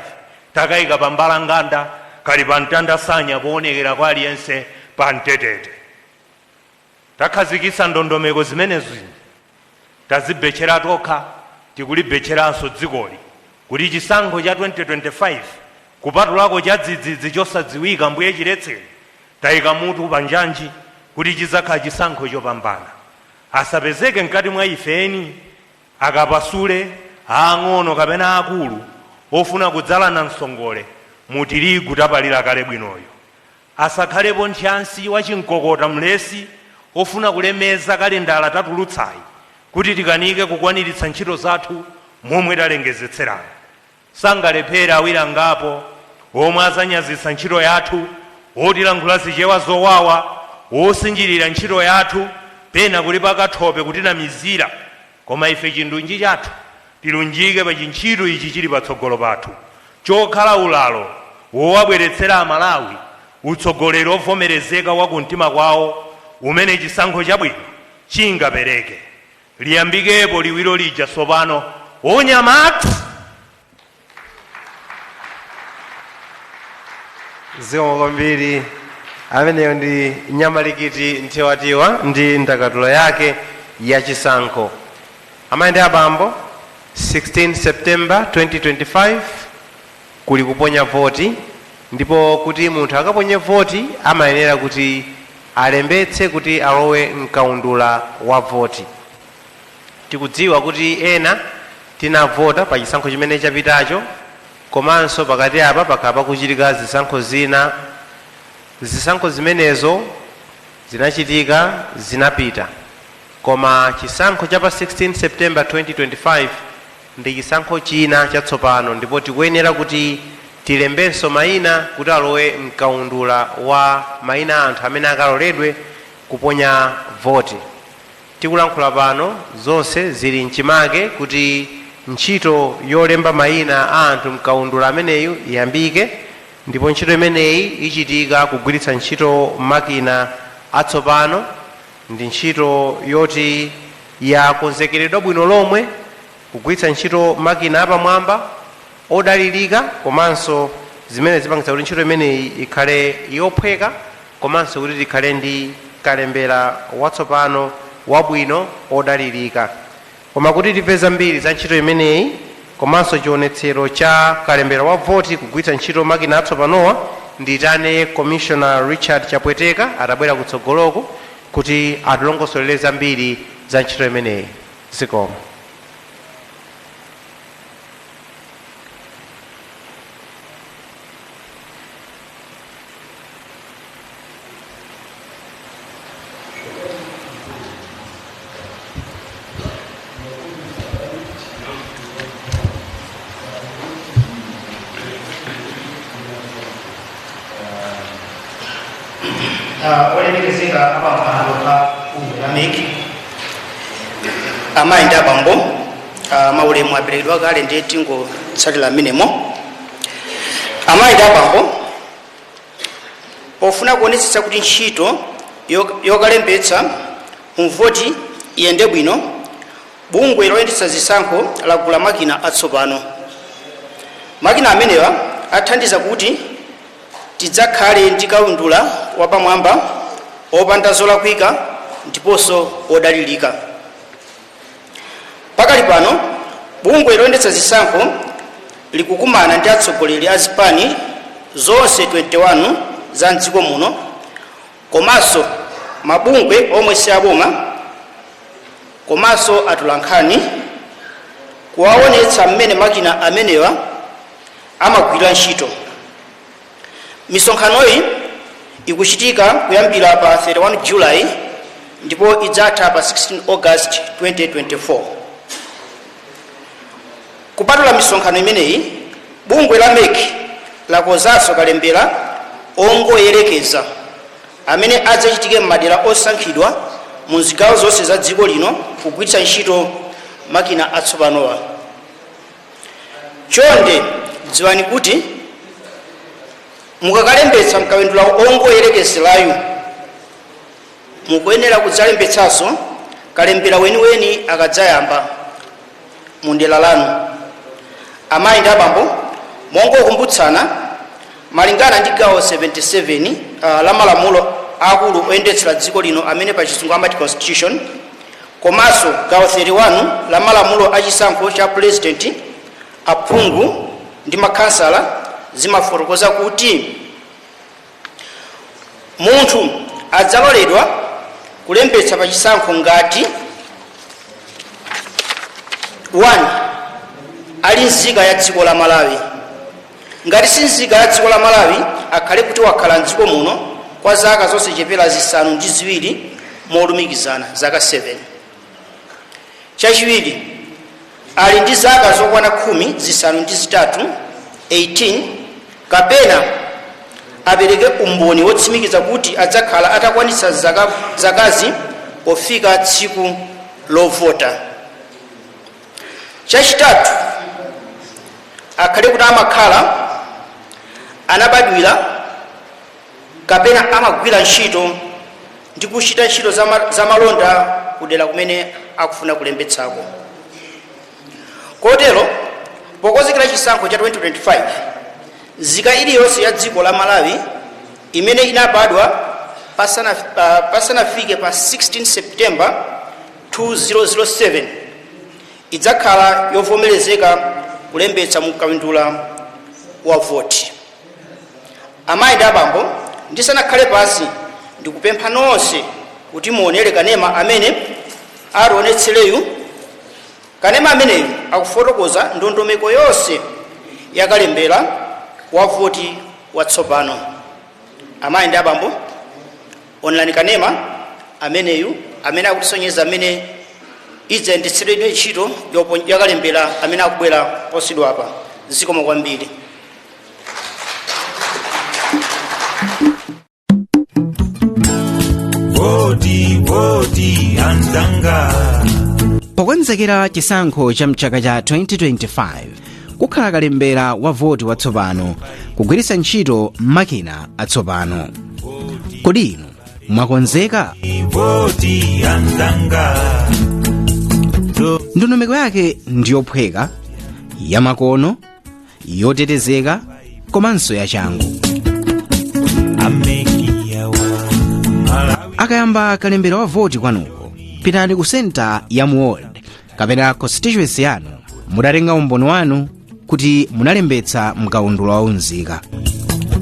takayika pa mbalanganda kali pa mtandasanya poonekera kwa aliyense pa mtetete. Takhazikitsa ndondomeko zimenezi tazibetchera tokha, tikulibetcheranso dzikoli kuti chisankho cha 2025 kupatulako cha dzidzidzi chosadziwika mbuye chiletseni tayika mutu panjanji kuti chizakhala chisankho chopambana. Asapezeke mkati mwa ifeni akapasule aang'ono kapena akulu ofuna kudzalana msongole mutirigu tapalira kale bwinoyo. Asakhalepo nthansi wachinkokota mlesi ofuna kulemeza kalendala tatulutsayi kuti tikanike kukwaniritsa ntchito zathu momwe talengezetserana. Sangalephera awira ngapo omwe azanyazitsa ntchito yathu, otilankhula zichewa zowawa, osinjirira ntchito yathu, pena kuti pakathope kutinamizira. Koma ife chindunji chathu tilunjike pa chintchito ichi chili patsogolo pathu chokhala ulalo wowabweretsera Amalawi utsogoleri ovomerezeka wa kumtima kwawo umene chisankho chabwino chingapereke. Liyambikepo liwiro lija sopano onyamatu. Zikomo kwambiri. Ameneyo ndi Nyamalikiti Ntiwatiwa ndi ndakatulo yake ya chisankho. Amayi ndi abambo, 16 September 2025 kuli kuponya voti, ndipo kuti munthu akaponye voti amayenera kuti alembetse kuti alowe mkaundula wa voti. Tikudziwa kuti ena tinavota pa chisankho chimene chapitacho, komanso pakati apa pakhala pakuchitika zisankho zina. Zisankho zimenezo zinachitika zinapita, koma chisankho cha pa 16 September 2025 ndi chisankho china chatsopano, ndipo tikuyenera kuti tilembenso mayina kuti alowe mkaundula wa mayina anthu amene akaloledwe kuponya voti. Tikulankhula pano zonse zili mchimake kuti ntchito yolemba mayina a anthu mkaundula ameneyu iyambike, ndipo ntchito imeneyi ichitika kugwiritsa ntchito makina atsopano. Ndi ntchito yoti yakonzekeredwa bwino lomwe kugwiritsa ntchito makina apamwamba odalirika, komanso zimene zipangitsa kuti ntchito imeneyi ikhale yophweka, komanso kuti tikhale ndi kalembera watsopano wabwino odalirika. Koma kuti tipeza mbiri za ntchito imeneyi komanso chionetsero cha kalembera wa voti kugwiritsa ntchito makina atsopanowa, nditane Commissioner Richard Chapweteka atabwera kutsogoloko kuti atilongosolere zambiri za ntchito imeneyi. Zikomo. olemekezeka apampando pa UMEC amayi ndi abambo maulemu aperekedwa kale ndiye tingotsatira amenemo. Amayi ndi abambo pofuna kuonetsetsa kuti ntchito yokalembetsa mvoti iyende bwino, bungwe loyendetsa zisankho lagula makina atsopano. Makina amenewa athandiza kuti tidzakhale ndi kaundula wapamwamba opanda zolakwika ndiponso odalirika. Pakali pano bungwe loyendetsa zisankho likukumana ndi atsogoleri a zipani zonse 21 za mdziko muno, komanso mabungwe omwe si aboma, komanso atolankhani, kuwaonetsa mmene makina amenewa amagwira ntchito. Misonkhanoyi ikuchitika kuyambira pa 31 July ndipo idzatha pa 16 August 2024. Kupatula misonkhano imeneyi, bungwe la MEC lakozanso kalembera ongoyerekeza amene adzachitike m'madera osankhidwa mu zigawo zonse za dziko lino kugwiritsa ntchito makina atsopanowa. Chonde dziwani kuti mukakalembetsa mkawendula ongoyerekezerayu mukuyenera kudzalembetsanso kalembera weniweni akadzayamba mu dera lanu. Amayi ndi abambo mongokumbutsana malingana ndi gawo 77 la malamulo akulu oyendetsera dziko lino amene pa chizungu amati constitution, komanso gawo 31 la malamulo achisankho cha president, aphungu ndi makhansala zimafotokoza kuti munthu adzaloledwa kulembetsa pa chisankho ngati 1 ali nzika ya dziko la Malawi. Ngati si nzika ya dziko la Malawi akhale kuti wakhala mdziko muno kwa zaka zonse chepera zisanu ndi ziwiri molumikizana zaka 7. Chachiwiri, ali ndi zaka zokwana 10 zisanu ndi zitatu 18, kapena apereke umboni wotsimikiza kuti adzakhala atakwanitsa zakazi pofika tsiku lovota. Chachitatu, akhale kuti amakhala anabadwira kapena amagwira ntchito ndi kuchita ntchito za malonda kudera kumene akufuna kulembetsako. Kotero pokonzekera chisankho cha 2025, nzika iliyonse ya dziko la Malawi imene inabadwa pasanafike pa 16 September 2007 idzakhala yovomerezeka kulembetsa mu kawundula wa voti. Amayi ndi abambo ndisanakhale pansi ndikupempha nonse kuti muonere kanema amene alionetsereyu. Kanema ameneyu akufotokoza ndondomeko yonse yakalembera wa voti watsopano. Amayi ndi abambo onelani kanema ameneyu amene akutisonyeza amene idzayendetseredwe ntchito yakalembera amene akubwera posidwa apa. Zikomo kwambiri. Voti anzanga. Pokonzekera chisankho cha mchaka cha 2025 kukhala kalembera wa voti watsopano kugwiritsa ntchito makina atsopano. Kodi inu mwakonzeka? Voti anzanga. Ndondomeko yake ndiyophweka, yamakono, yotetezeka, komanso yachangu. Akayamba kalembera wa voti kwanuko, pitani ku senta ya muward kapena constituency yanu mudatenga umboni wanu kuti munalembetsa mkaundula waunzika.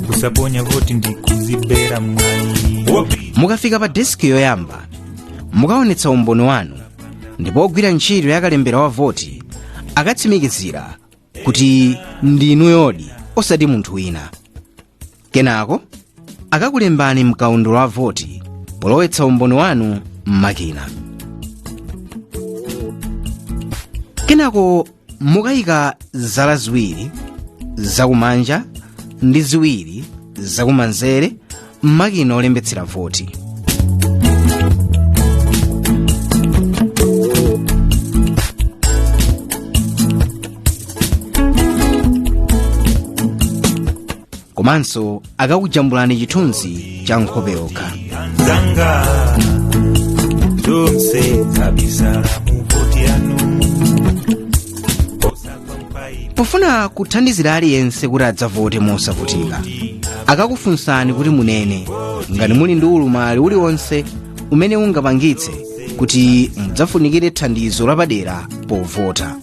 Kusaponya voti ndi kuzibera mwayi. Mukafika pa deski yoyamba mukaonetsa umboni wanu ndipo ogwira ntchito yakalembera wa voti akatsimikizira kuti ndinu yodi osati munthu wina. Kenako akakulembani mkaundula wa voti polowetsa umboni wanu m'makina. Kenako mukayika zala ziwiri zakumanja ndi ziwiri zakumanzere m'makina olembetsera voti. Komanso akakujambulani chithunzi cha nkhope yokha. Anzanga tonse kabisala mu voti yanu. Pofuna kuthandizira aliyense kuti adzavote mosavutika, akakufunsani kuti munene ngati muli ndi ulumali uliwonse umene ungapangitse kuti mudzafunikire thandizo lapadera povota.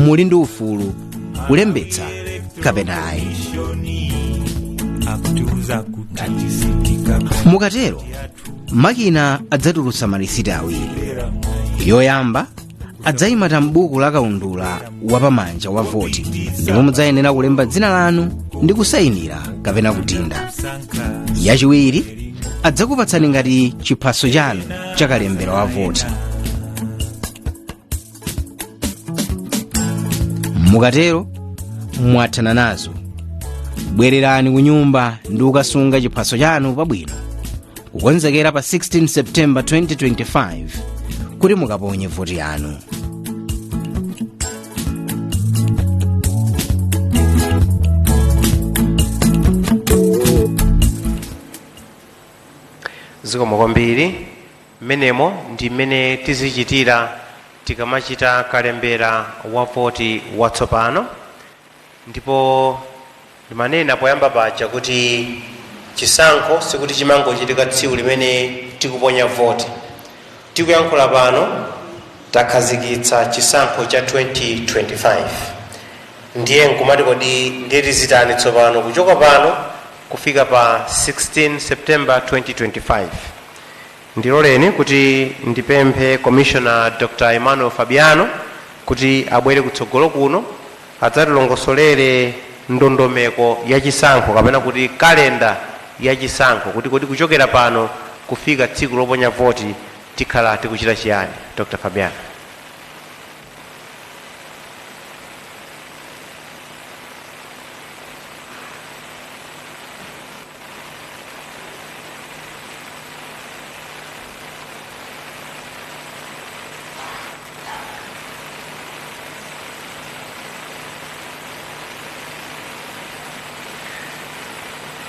Muli ndi ufulu kulembetsa kapena ayi. Mukatero makina adzatulutsa malisiti awiri. Yoyamba adzayimata m'buku la kaundula wapamanja wa voti ndipo mudzayenera kulemba dzina lanu ndi kusayinira kapena kutinda. Yachiwiri adzakupatsani ngati chiphaso chanu cha kalembera wa voti. Mukatero mwathana nazo, bwererani ku nyumba ndi kukasunga chiphaso chanu pabwino kukonzekera pa 16 September 2025 kuti mukaponye voti yanu. Zikomo kwambiri. Menemo ndi mmene tizichitira tikamachita kalembera wa voti watsopano. Ndipo ndimanena poyamba paja kuti chisankho sikuti chimangochitika tsiku limene tikuponya voti. Tikuyankhula pano takhazikitsa chisankho cha 2025. Ndiye nkumati kodi ndeti zitani tsopano kuchoka pano kufika pa 16 September 2025. Ndiloleni kuti ndipemphe Commissioner Dr. Emmanuel Fabiano kuti abwere kutsogolo kuno adzatilongosolere ndondomeko ya chisankho kapena kuti kalenda ya chisankho kuti kuchokera pano kufika tsiku loponya voti tikhala tikuchita chiyani. Dr. Fabiano.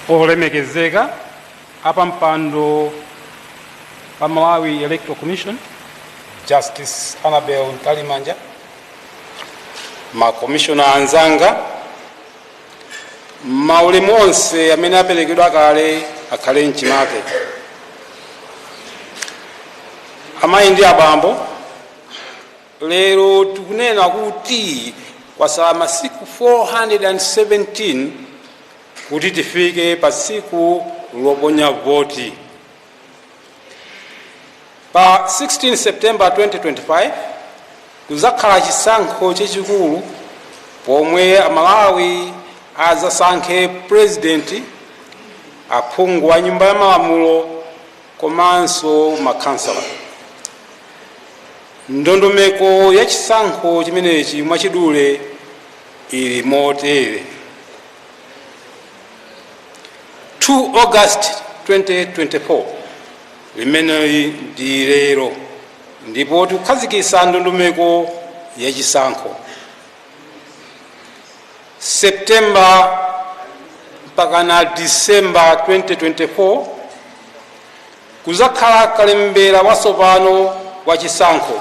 Olemekezeka apa mpando pa Malawi Electoral Commission, Justice Annabel Ntalimanja, makomishona anzanga, maulemu onse amene aperekedwa kale akhale mchimake, amayi ndi abambo. Lero tikunena kuti kwasala masiku 417 kuti tifike pa tsiku loponya voti. Pa 16 September 2025 kuzakhala chisankho chachikulu pomwe Amalawi azasankhe president, aphungu a nyumba ya malamulo komanso makhansala. Ndondomeko ya chisankho chimenechi mwachidule ili motere: 2 August 2024 limene ndi lero ndipo tikukhazikitsa ndondomeko ya chisankho. September mpaka na December 2024 kuzakhala kalembera watsopano wa chisankho.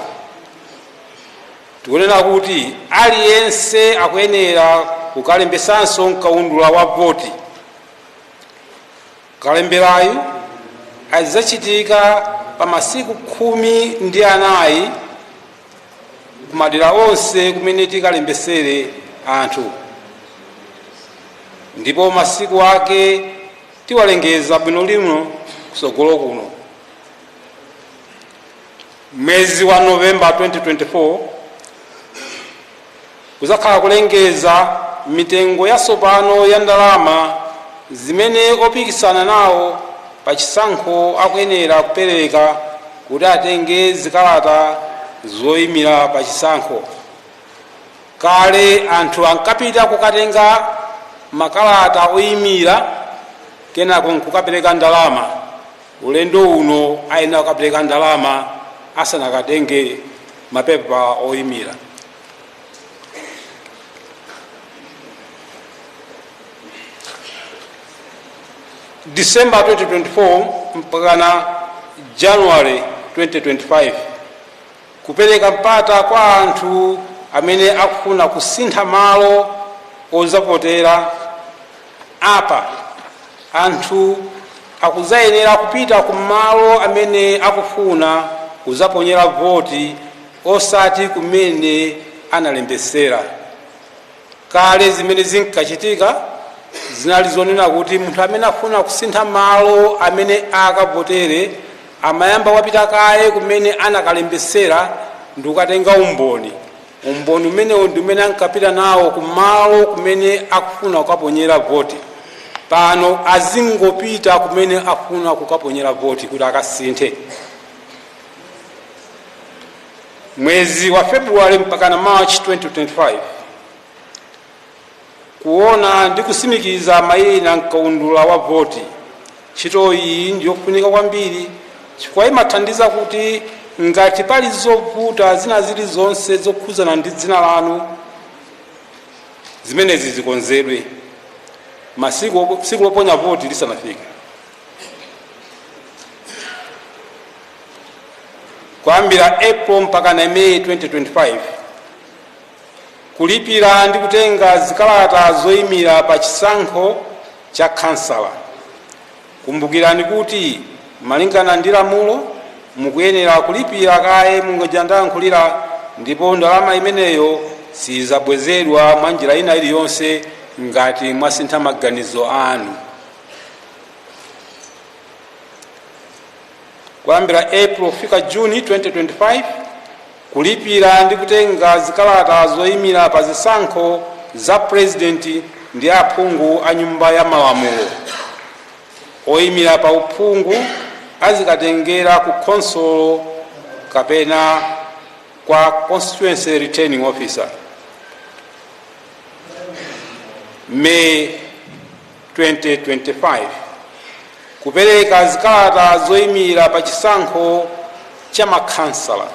Tikunena kuti aliyense akuyenera kukalembesanso kaundula wa voti. Kalemberayu azachitika pa masiku 14 kumadera onse kumene tikalembesere anthu, ndipo masiku ake tiwalengeza bwino lino kusogolo kuno. Mwezi wa November 2024 kuzakhala kulengeza mitengo yatsopano ya ndalama zimene opikisana nawo pa chisankho akuyenera kupereka kuti atenge zikalata zoyimira pa chisankho. Kale anthu ankapita kukatenga makalata oyimira kenako nkukapereka ndalama. Ulendo uno ayenera kukapereka ndalama asanakatenge mapepa oyimira. December 2024 mpakana January 2025 kupereka mpata kwa anthu amene akufuna kusintha malo ozapotera. Apa anthu akuzayenera kupita ku malo amene akufuna kuzaponyera voti osati kumene analembesera. Kale zimene zinkachitika zinali zonena kuti munthu amene afuna kusintha malo amene akavotere amayamba wapita kaye kumene anakalembesera ndi kukatenga umboni. Umboni umenewo ndi umene ankapita nawo ku malo kumene akufuna kukaponyera voti. Pano azingopita kumene afuna kukaponyera voti kuti akasinthe. Mwezi wa February mpakana March 2025 kuona ndi kusimikiza mayina mkaundula wa voti. Ntchito iyi ndiyofunika kwambiri chifukwa imathandiza kuti ngati pali zovuta zina zilizonse zokhuzana ndi dzina lanu zimenezi zikonzedwe tsiku loponya voti lisanafike. Kuyambira April mpakana May 2025 kulipira ndi kutenga zikalata zoyimira pa chisankho cha kansala. Kumbukirani kuti malingana ndi lamulo mukuyenera kulipira kaye mungojandayankhulira ndipo ndalama imeneyo sizabwezedwa mwa njira ina iliyonse ngati mwasintha maganizo anu. Kuyambira April kufika June 2025 kulipira ndi kutenga zikalata zoyimira pa zisankho za president ndi aphungu a nyumba ya malamulo. Oyimira pa uphungu azikatengera ku console kapena kwa constituency returning officer. May 2025 kupereka zikalata zoyimira pa chisankho cha makansala.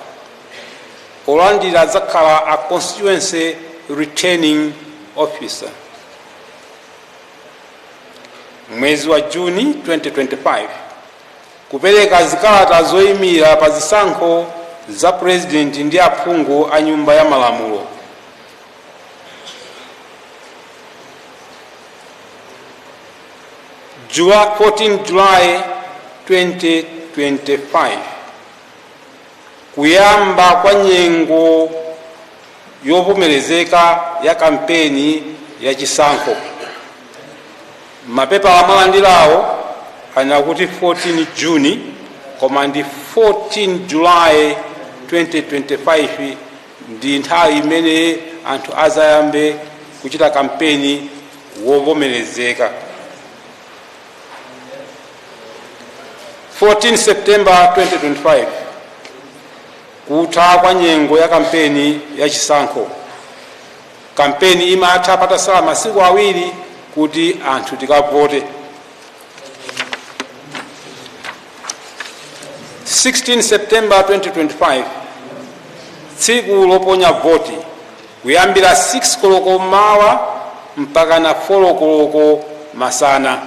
Olandira zakhala a constituency returning officer. Mwezi wa Juni 2025 kupereka zikalata zoyimira pa zisankho za president ndi aphungu a nyumba ya malamulo. July 14 July 2025 kuyamba kwa nyengo yovomerezeka ya kampeni ya chisankho. Mapepa amalandirawo anakuti 14 Juni koma ndi 14 July 2025 ndi nthawi imene anthu azayambe kuchita kampeni wovomerezeka. 14 September 2025 kutha kwa nyengo ya kampeni ya chisankho. Kampeni imatha patasala masiku awiri kuti anthu tikavote. 16 September 2025 tsiku loponya voti kuyambira 6 koloko mawa mpaka na 4 koloko masana.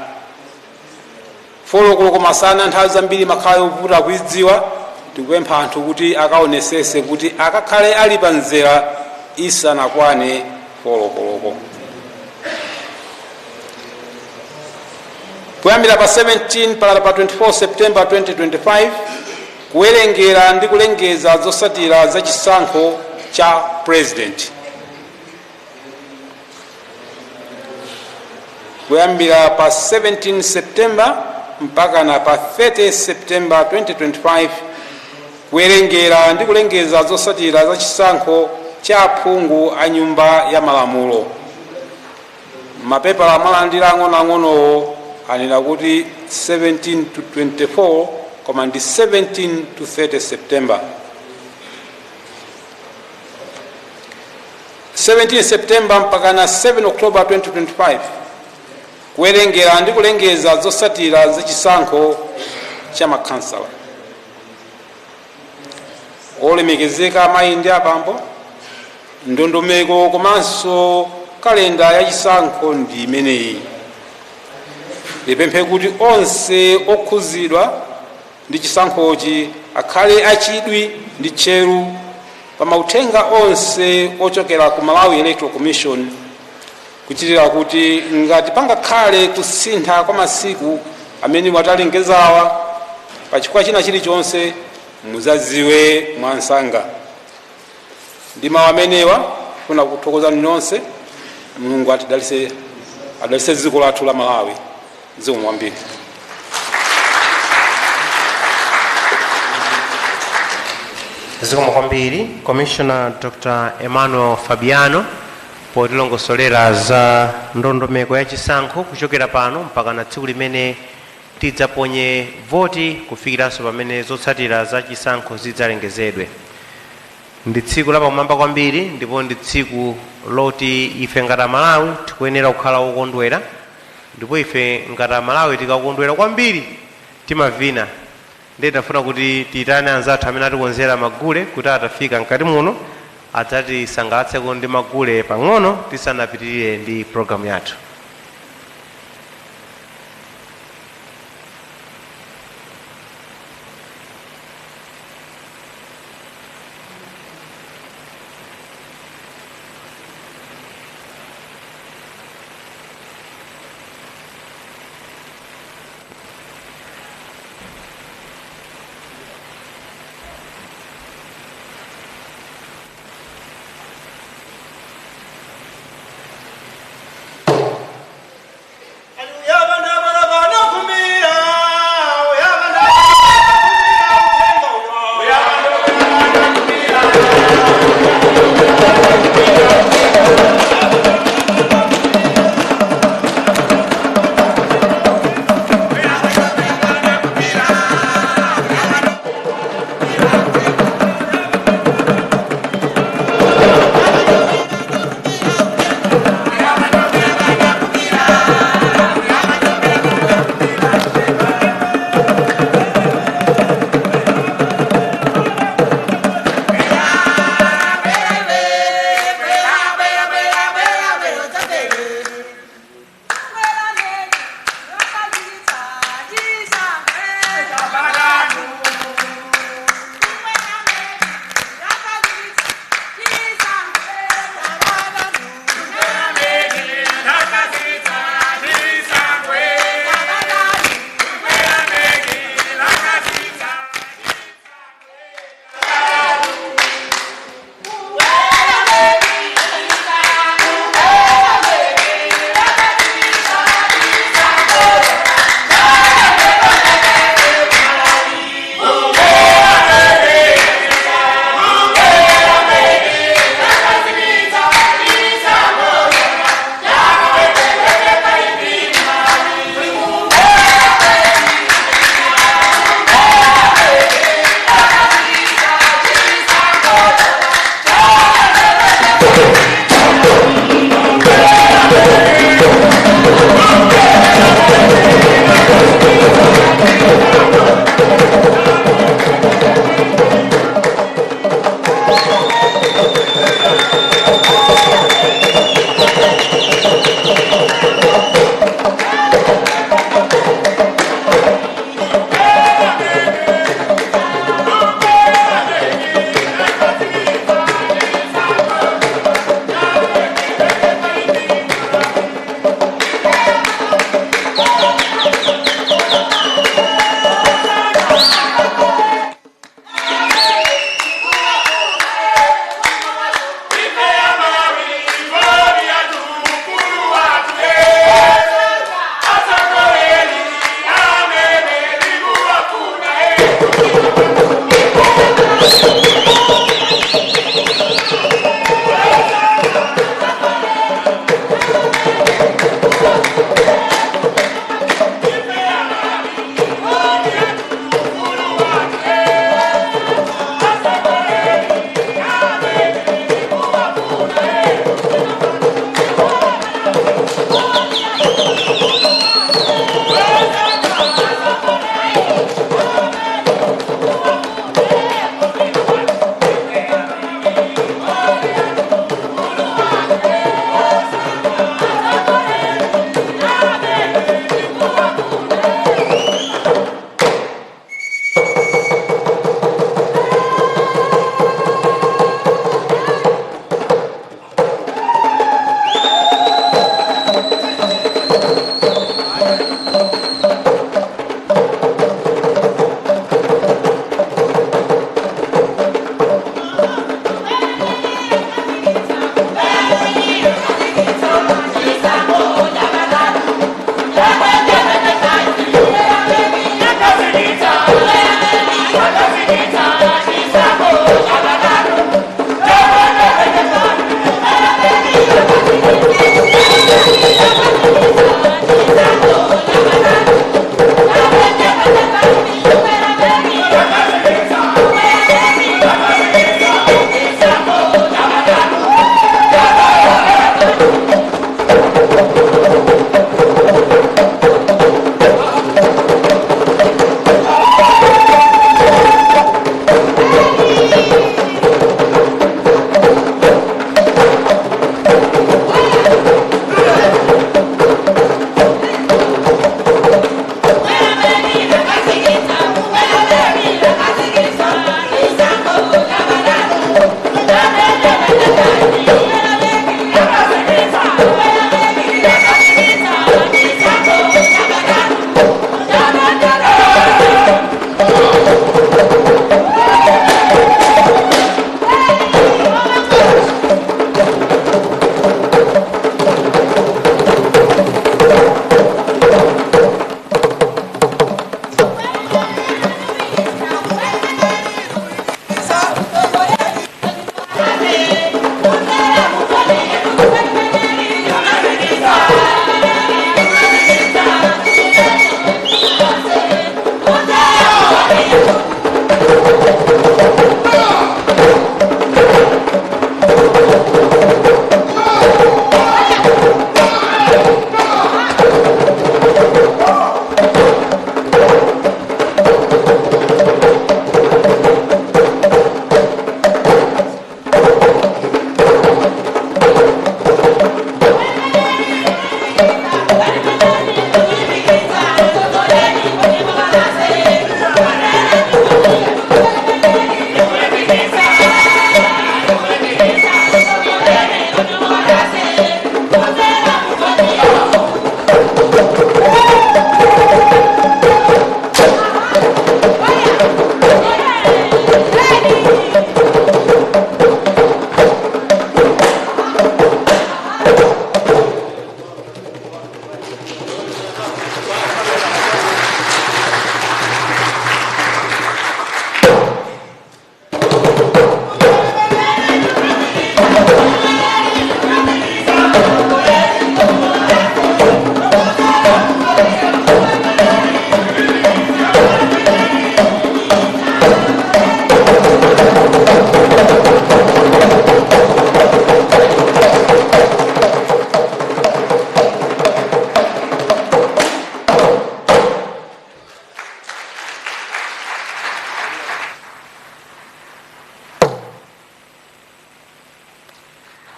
4 koloko masana nthawi zambiri makhala yovuta kuidziwa. Tikupempha anthu kuti akaonesese kuti akakhale ali pa nzera isanakwane 4 koloko. Kuyambira pa 17 mpaka pa 24 September 2025 kuwerengera ndi kulengeza zotsatira za chisankho cha president. Kuyambira pa 17 September mpaka na pa 30 September 2025 kuwerengera ndi kulengeza zotsatira za chisankho cha aphungu a nyumba ya malamulo. Mapepa amalandira ang'onoang'onowo anena kuti 17 to 24 koma ndi 17 to 30 September. 17 September mpaka na 7 October 2025 kuwerengera ndi kulengeza zotsatira za chisankho cha makhansala. Olemekezeka amayi ndi abambo, ndondomeko komanso kalenda ya chisankho ndi imeneyi. Ndipemphe kuti onse okhuzidwa ndi chisankhochi akhale achidwi ndi tcheru pa mauthenga onse ochokera ku Malawi Electoral Commission, kuchitira kuti ngati pangakhale kusintha kwa masiku amene mwatalengezawa pa chifukwa china chilichonse muzaziwe mwansanga. Ndi mawu amenewa funa kuthokozani nonse. Mulungu adalitse dziko lathu la Malawi. Zikomo kwambiri. Zikomo kwambiri Commissioner Dr. Emmanuel Fabiano potilongosolera za ndondomeko ya chisankho kuchokera pano mpaka na tsiku limene tidzaponye voti kufikiranso pamene zotsatira za chisankho zidzalengezedwe. Ndi tsiku lapamwamba kwambiri ndipo ndi tsiku loti ife ngati Malawi tikuyenera kukhala wokondwera, ndipo ife ngati Malawi tikakondwera kwambiri timavina. Ndiye tafuna kuti tiyitane anzathu amene atikonzera magule kuti atafika mkati muno adzatisangalatse ndi magule pang'ono tisanapitirire ndi programu yathu.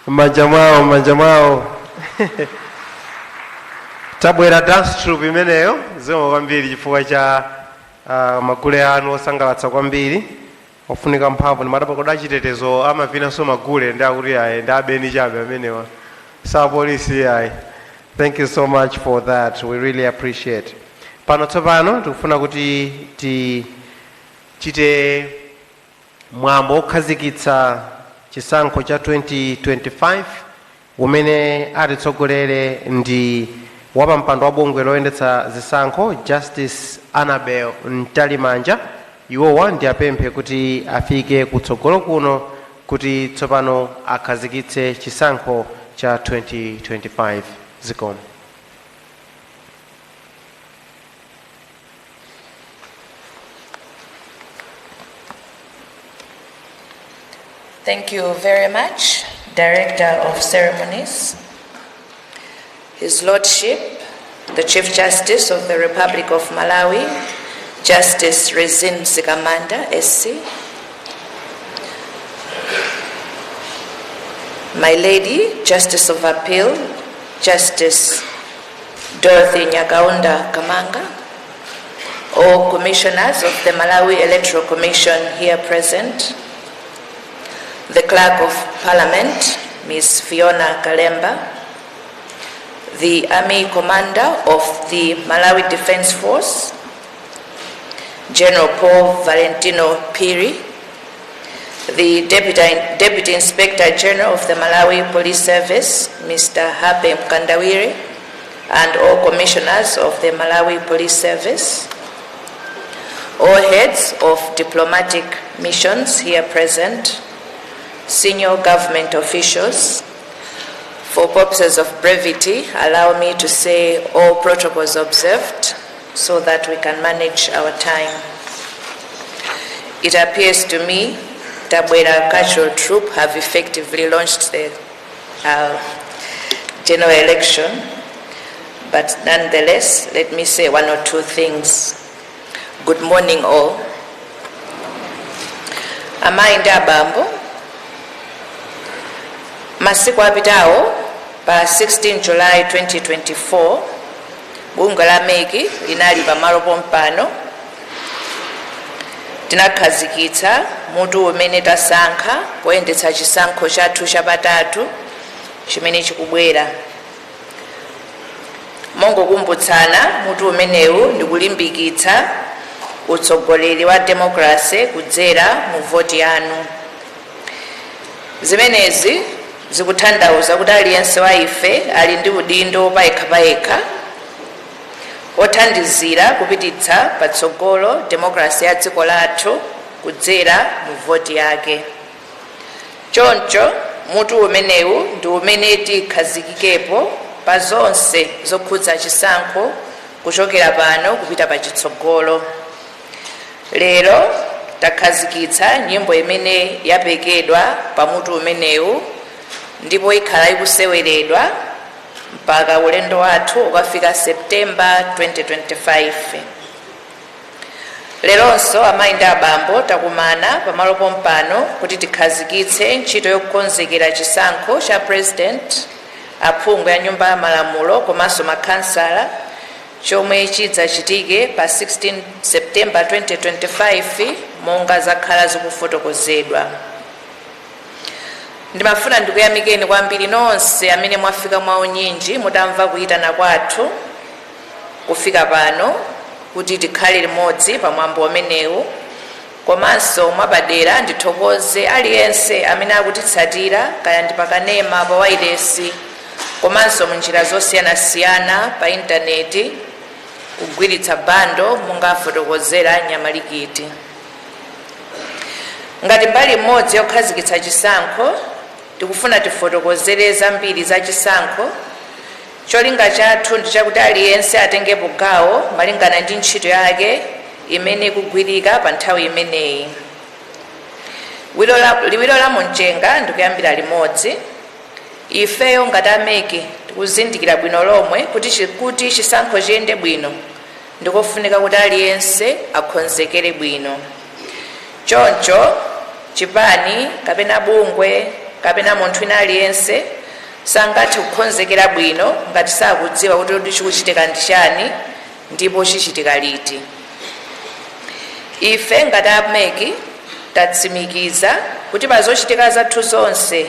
manja mwawo tabwera dance troupe imeneyo zomwe kwambiri chifukwa cha magule anu osangalatsa kwambiri ofunika mphamvu ndimadapakoda chitetezo amavinanso magule ndi akuti ayi ndi abeni chabe amenewa sapolisi ayi. Thank you so much for that, we really appreciate. Pano tsopano tikufuna kuti tichite mwambo okhazikitsa chisankho cha 2025 umene atitsogolere ndi wapampando wa bungwe loyendetsa zisankho Justice Annabel Ntalimanja. Iwowa ndi apemphe kuti afike kutsogolo kuno kuti tsopano akhazikitse chisankho cha 2025. Zikomo. Thank you very much, Director of Ceremonies. His Lordship, the Chief Justice of the Republic of Malawi, Justice Rezin Sikamanda, SC. My Lady, Justice of Appeal, Justice Dorothy Nyakaunda Kamanga, all commissioners of the Malawi Electoral Commission here present, the Clerk of Parliament, Ms. Fiona Kalemba, the Army Commander of the Malawi Defense Force, General Paul Valentino Piri, the Deputy Inspector General of the Malawi Police Service, Mr. Hape Mkandawiri, and all commissioners of the Malawi Police Service, all heads of diplomatic missions here present, senior government officials. For purposes of brevity, allow me to say all protocols observed so that we can manage our time. It appears to me Tabwera Cultural Troupe have effectively launched the general election, but nonetheless, let me say one or two things. Good morning all. Amainda Bambo, masiku apitawo pa 16 July 2024, bunge la meki linali pamalo pompano tinakhazikitsa mutu umene tasankha poyendetsa chisankho chathu chapatatu chimene chikubwera. Mongokumbutsana mutu umenewu ndi kulimbikitsa utsogoleri wa demokrasi kudzera mu voti yanu. Zimenezi zikutanthauza kuti aliyense wa ife ali ndi udindo payekha othandizira kupititsa patsogolo demokrasi ya dziko lathu kudzera mu voti yake. Choncho mutu umenewu ndi umene tikhazikikepo pa zonse zokhudza chisankho kuchokera pano kupita pa chitsogolo. Lero takhazikitsa nyimbo imene yapekedwa pa mutu umenewu ndipo ikhala ikuseweredwa mpaka ulendo wathu ukafika September 2025. Leronso amayi ndi abambo takumana pamalo pompano kuti tikhazikitse ntchito yokukonzekera chisankho cha president, aphungu ya nyumba ya malamulo komanso makhansala chomwe chidzachitike pa 16 September 2025 monga zakhala zikufotokozedwa. Ndimafuna ndikuyamikeni kwambiri nonse amene mwafika mwaunyinji mutamva kuyitana kwathu kufika pano kuti tikhale limodzi pa mwambo umenewu, komanso mwapadera ndithokoze aliyense amene akutitsatira kaya ndi pakanema pa wailesi komanso munjira zosiyanasiyana pa intaneti kugwiritsa bando mungafotokozera Nyamalikiti. Ngati mbali imodzi yokhazikitsa chisankho tikufuna tifotokozere zambiri za chisankho. Cholinga chathu ndi chakuti aliyense atengepo gawo malingana ndi ntchito yake imene ikugwirika pa nthawi imeneyi. Liwiro la Munjenga ndikuyambira limodzi. Ifeyo ngati ameki tikuzindikira bwino lomwe kuti chisankho chiyende bwino ndikofunika kuti aliyense akonzekere bwino. Choncho chipani kapena bungwe kapena munthu wina aliyense sangathe kukonzekera bwino ngati sakudziwa kuti chikuchitika ndi chani ndipo chichitika liti. Ife ngati ameki tatsimikiza kuti pa zochitika zathu zonse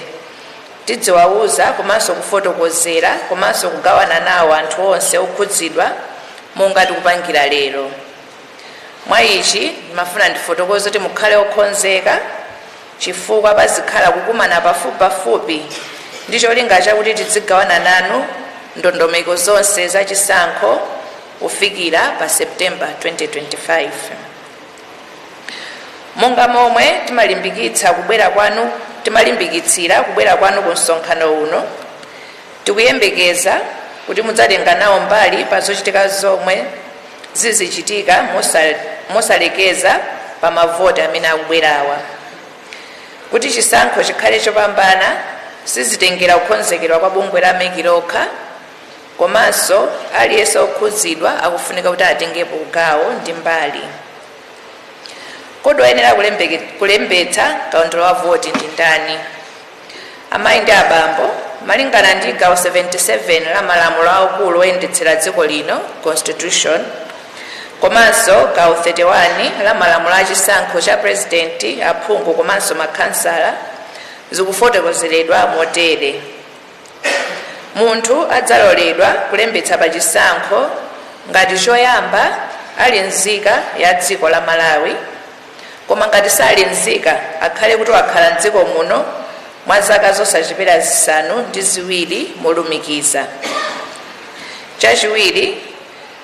tidziwauza komanso kufotokozera komanso kugawana nawo anthu onse okhudzidwa monga tikupangira lero. Mwa ichi ndimafuna ndifotokoze kuti mukhale okonzeka chifukwa pazikhala kukumana pafupipafupi ndi cholinga chakuti tidzigawana nanu ndondomeko zonse za chisankho kufikira pa September 2025. Monga momwe timalimbikitsira kubwera kwanu ku msonkhano uno, tikuyembekeza kuti mudzatenga nawo mbali pa zochitika zomwe zizichitika mosalekeza pa mavoti amene akubwerawa. Kuti chisankho chikhale chopambana sizitengera kukonzekedwa kwa bungwe la MEC lokha, komanso aliyense okhudzidwa akufunika kuti atengepo gawo ndi mbali. Kodi oyenera kulembetsa kaundula wa voti ndi ndani? Amayi ndi abambo malingana ndi gawo 77 la malamulo aukulu oyendetsera dziko lino constitution, komanso gawo 31 la malamulo a chisankho cha president, aphungu komanso makhansala zikufotokozeredwa motere. Munthu adzaloledwa kulembetsa pa chisankho ngati choyamba ali nzika ya dziko la Malawi, koma ngati sali nzika akhale kuti wakhala mdziko muno mwa zaka zosachepera 5 molumikiza. Chachiwiri,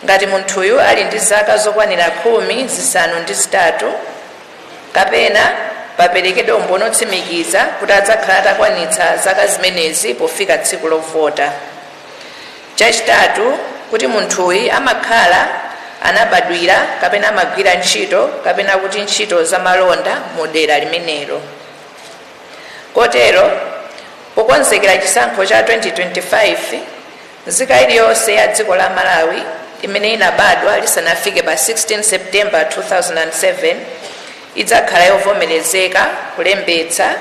ngati munthuyu ali ndi zaka zokwanira 13 kapena paperekedwe umboni otsimikiza kuti adzakhala atakwanitsa zaka zimenezi pofika tsiku lovota. Chachitatu, kuti munthuyu amakhala anabadwira kapena amagwira ntchito kapena kuti ntchito za malonda mu dera limenelo. Kotero pokonzekera chisankho cha 2025, nzika iliyonse ya dziko la Malawi imene inabadwa lisanafike pa 16 September 2007 idzakhala yovomerezeka kulembetsa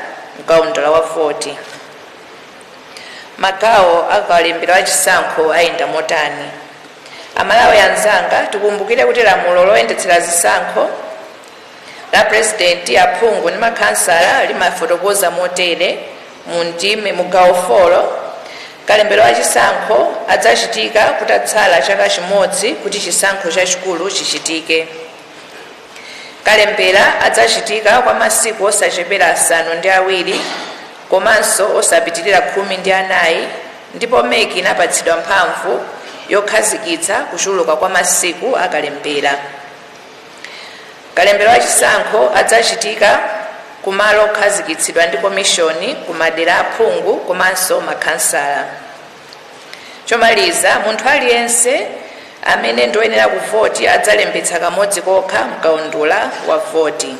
kaundula wa voti. Magawo akalembera wa chisankho ayenda motani. Amalawi anzanga, tikumbukire kuti lamulo loyendetsera zisankho la president, aphungu ndi makhansala limafotokoza motere mu gawo 4, kalembera wa chisankho adzachitika kutatsala chaka chimodzi kuti chisankho chachikulu chichitike. Kalembera adzachitika kwa masiku osachepera 7 komanso osapitirira 14, ndipo MEC inapatsidwa mphamvu yokhazikitsa kuchuluka kwa masiku akalembera. Kalembera wa chisankho adzachitika kumalo okhazikitsidwa ndi komishoni kumadera aphungu komanso makhansala. Chomaliza, munthu aliyense amene ndoyenera kuvoti adzalembetsa kamodzi kokha mkaundula wa voti.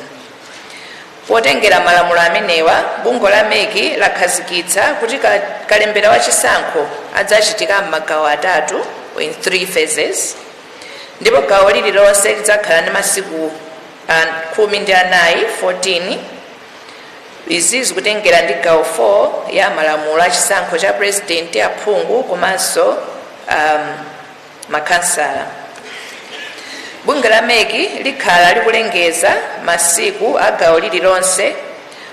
Potengera malamulo amenewa, bungwe la MEC lakhazikitsa kuti kalembera wa chisankho adzachitika m'magawo 3 in 3 phases, ndipo gawo lililonse lidzakhala ndi masiku 14. Izi zikutengera ndi gawo 4 ya malamulo a chisankho cha president, aphungu komanso makhansala. Bungwe la MEC likhala likulengeza masiku a gawo lililonse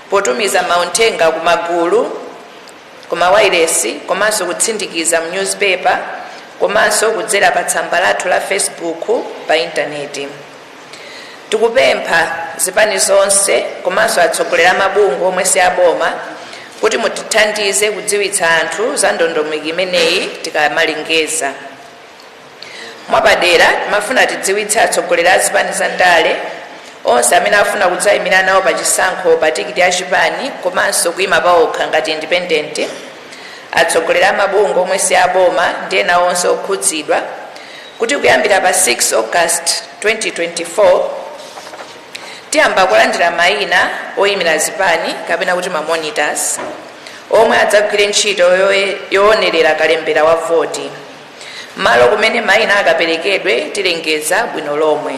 potumiza mauthenga kumagulu, kumawayilesi komanso kutsindikiza mu newspaper komanso kudzera pa tsamba lathu la Facebook pa intaneti. Tikupempha zipani zonse komanso atsogoleri amabungwe omwe si aboma kuti mutithandize kudziwitsa anthu za ndondomeko imeneyi tikamalengeza. Mwapadera timafuna tidziwitse atsogoleri a zipani za ndale onse amene afuna kudzayimira nawo pa chisankho pa tikiti ya chipani komanso kuyima pawokha ngati independent, atsogoleri amabungwe omwe si aboma ndi ena onse okhudzidwa, kuti kuyambira pa 6 August 2024 tiyamba kulandira mayina oyimira zipani kapena kuti mamonitors omwe adzagwire ntchito yoonerera kalembera wa voti. Malo kumene mayina akaperekedwe tilengeza bwino lomwe.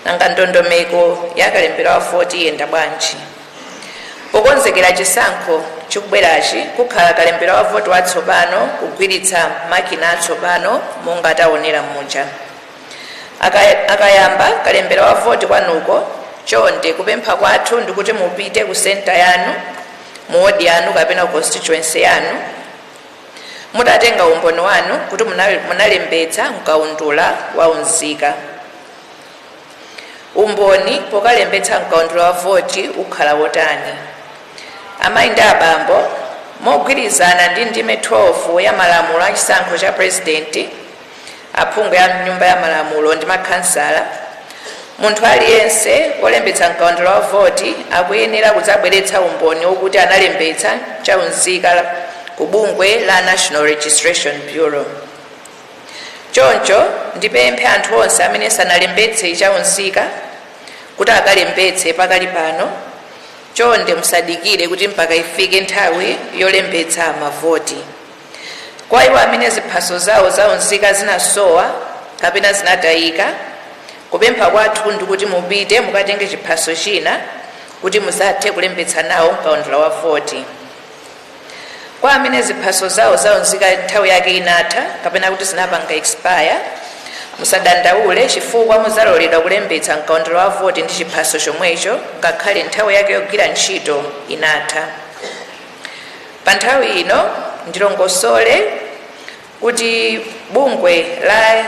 Nanga ndondomeko ya kalembera wa voti yenda bwanji? pokonzekera chisankho chikubwerachi kukhala kalembera wa voti watsopano kugwiritsa makina atsopano monga taonera muja. Akayamba kalembera wa voti kwanuko chonde kupempha kwathu ndikuti mupite ku center yanu mu ward yanu kapena constituency yanu mutatenga umboni wanu kuti munalembetsa mkaundula wa unzika. Umboni pokalembetsa mkaundula wa voti ukhala wotani. Amayi ndi abambo mogwirizana ndi ndime 12 ya malamulo a chisankho cha president, aphungu ya nyumba ya malamulo ndi makhansala, munthu aliyense wolembetsa mkaundula wa voti akuyenera kudzabweretsa umboni wokuti analembetsa chaunzika ku bungwe la National Registration Bureau. Choncho ndipemphe anthu onse amene sanalembetse chaunzika kuti akalembetse pakali pano. Chonde musadikire kuti mpaka ifike nthawi yolembetsa mavoti. Kwa iwo amene ziphaso zawo zaunzika zinasowa kapena zinatayika, kupempha kwathu ndikuti mupite mukatenge chiphaso china kuti muzathe kulembetsa nawo mkaundula wa voti. Kwa amene ziphaso zawo zaunzika nthawi yake inatha kapena kuti zinapanga expire, musadandaule chifukwa muzaloledwa kulembetsa mkaundula wa voti ndi chiphaso chomwecho ngakhale nthawi yake yogwira ntchito inatha. Pa nthawi ino ndilongosole kuti bungwe la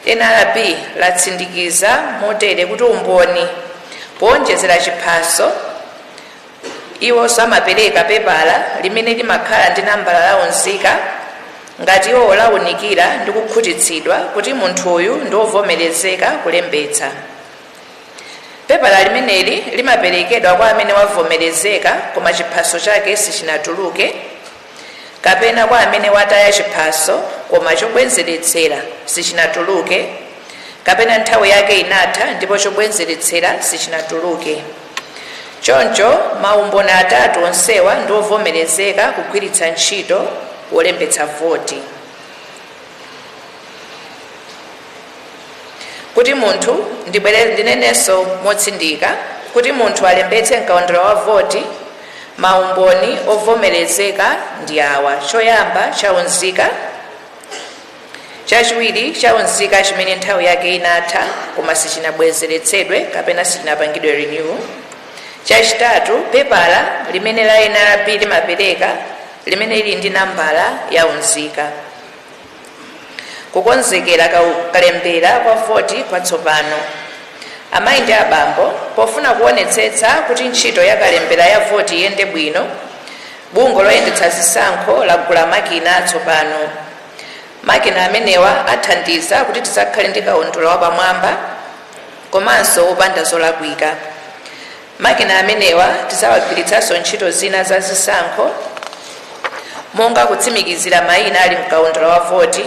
NRB latsindikiza motere kuti umboni powonjezera chiphaso iwo samapereka pepala limene limakhala ndi nambala la unzika ngati iwo lawunikira ndi kukhutitsidwa kuti munthu uyu ndi wovomerezeka kulembetsa. Pepala limeneli limaperekedwa kwa amene wavomerezeka koma chiphaso chake sichinatuluke, kapena kwa amene wataya chiphaso koma chobwenzeretsera sichinatuluke, kapena nthawi yake inatha ndipo chobwenzeretsera sichinatuluke. Choncho maumboni atatu onsewa ndi ovomerezeka kugwiritsa ntchito wolembetsa voti. Kuti munthu ndinenenso motsindika kuti munthu alembetse mkaundula wa voti, maumboni ovomerezeka ndi awa: choyamba chaunzika, chachiwiri chaunzika chimene nthawi yake inatha koma sichinabwezeretsedwe kapena sichinapangidwe renew, chachitatu pepala limene la NRB limapereka limene lili ndi nambala ya unzika. Kukonzekera kalembera kwa voti kwatsopano. Amayi ndi abambo pofuna kuonetsetsa kuti ntchito ya kalembera ya voti iyende bwino, bungwe loyendetsa zisankho lagula makina atsopano. Makina amenewa athandiza kuti tisakhale ndi kaundula wapamwamba komanso wopanda zolakwika. Makina amenewa tizawagwiritsanso ntchito zina za zisankho monga kutsimikizira mayina ali mkaundula wa voti,